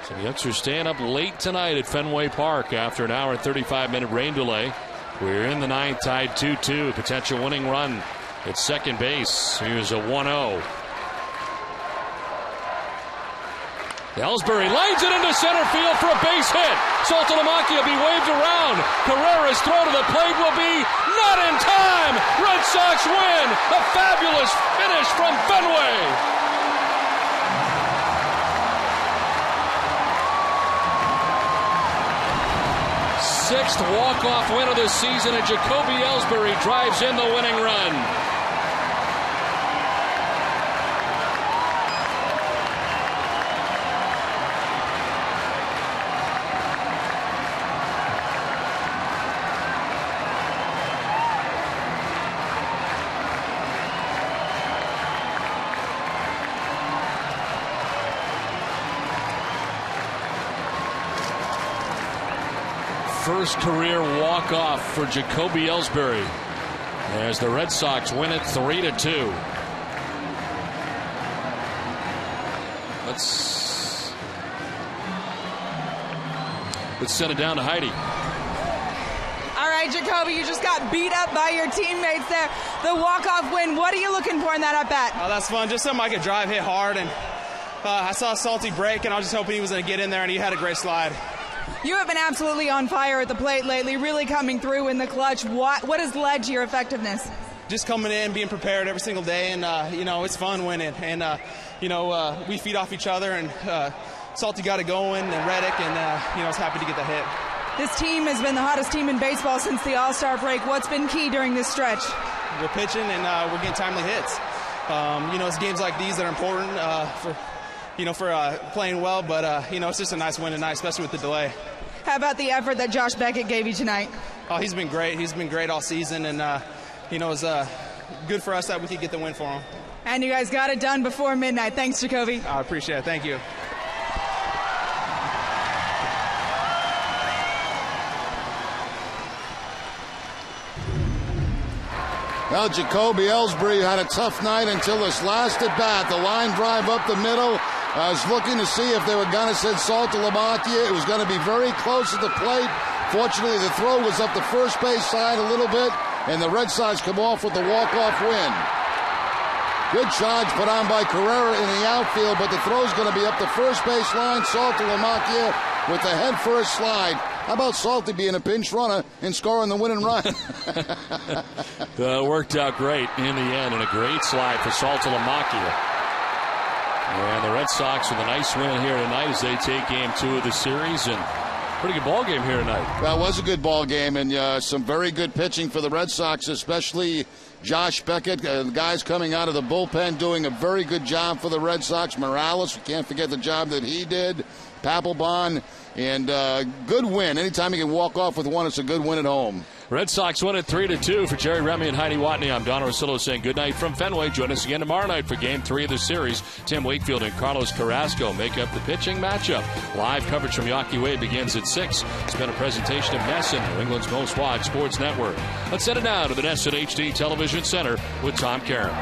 So the Yucks are staying up late tonight at Fenway Park after an hour and 35-minute rain delay. We're in the 9th, tied 2-2. Potential winning run at second base. Here's a 1-0. Ellsbury lines it into center field for a base hit. Saltalamacchia be waved around. Carrera's throw to the plate will be not in time. Red Sox win. A fabulous finish Fenway. Sixth walk-off win of the season, and Jacoby Ellsbury drives in the winning run. First career walk-off for Jacoby Ellsbury as the Red Sox win it 3-2. Let's send it down to Heidi. All right, Jacoby, you just got beat up by your teammates there. The walk-off win, what are you looking for in that at-bat? Oh, that's fun. Just something I could drive, hit hard, and I saw Salty break, and I was just hoping he was going to get in there, and he had a great slide. You have been absolutely on fire at the plate lately, really coming through in the clutch. What has led to your effectiveness? Just coming in, being prepared every single day, and, it's fun winning. And, we feed off each other, and Salty got it going, and Reddick, and, I was happy to get the hit. This team has been the hottest team in baseball since the All-Star break. What's been key during this stretch? We're pitching, and we're getting timely hits. It's games like these that are important for playing well, but, it's just a nice win tonight, especially with the delay. How about the effort that Josh Beckett gave you tonight? Oh, he's been great. He's been great all season, and, it was good for us that we could get the win for him. And you guys got it done before midnight. Thanks, Jacoby. I appreciate it. Thank you. Well, Jacoby Ellsbury had a tough night until this last at bat. The line drive up the middle. I was looking to see if they were going to send Salty Lamakia. It was going to be very close at the plate. Fortunately, the throw was up the first base side a little bit, and the Red Sox come off with the walk-off win. Good charge put on by Carrera in the outfield, but the throw's going to be up the first base line. Salty Lamakia with the head-first slide. How about Salty being a pinch runner and scoring the winning run? Worked out great in the end, and a great slide for Salty Lamakia. And the Red Sox with a nice win here tonight as they take Game 2 of the series, and pretty good ball game here tonight. Well, it was a good ball game, and some very good pitching for the Red Sox, especially Josh Beckett. The guys coming out of the bullpen doing a very good job for the Red Sox. Morales, we can't forget the job that he did. Papelbon, and good win. Anytime you can walk off with one, it's a good win at home. Red Sox win it 3-2. For Jerry Remy and Heidi Watney, I'm Don Rosillo saying good night from Fenway. Join us again tomorrow night for Game 3 of the series. Tim Wakefield and Carlos Carrasco make up the pitching matchup. Live coverage from Yawkey Way begins at 6. It's been a presentation of NESN, New England's most watched sports network. Let's send it now to the NESN HD Television Center with Tom Karam.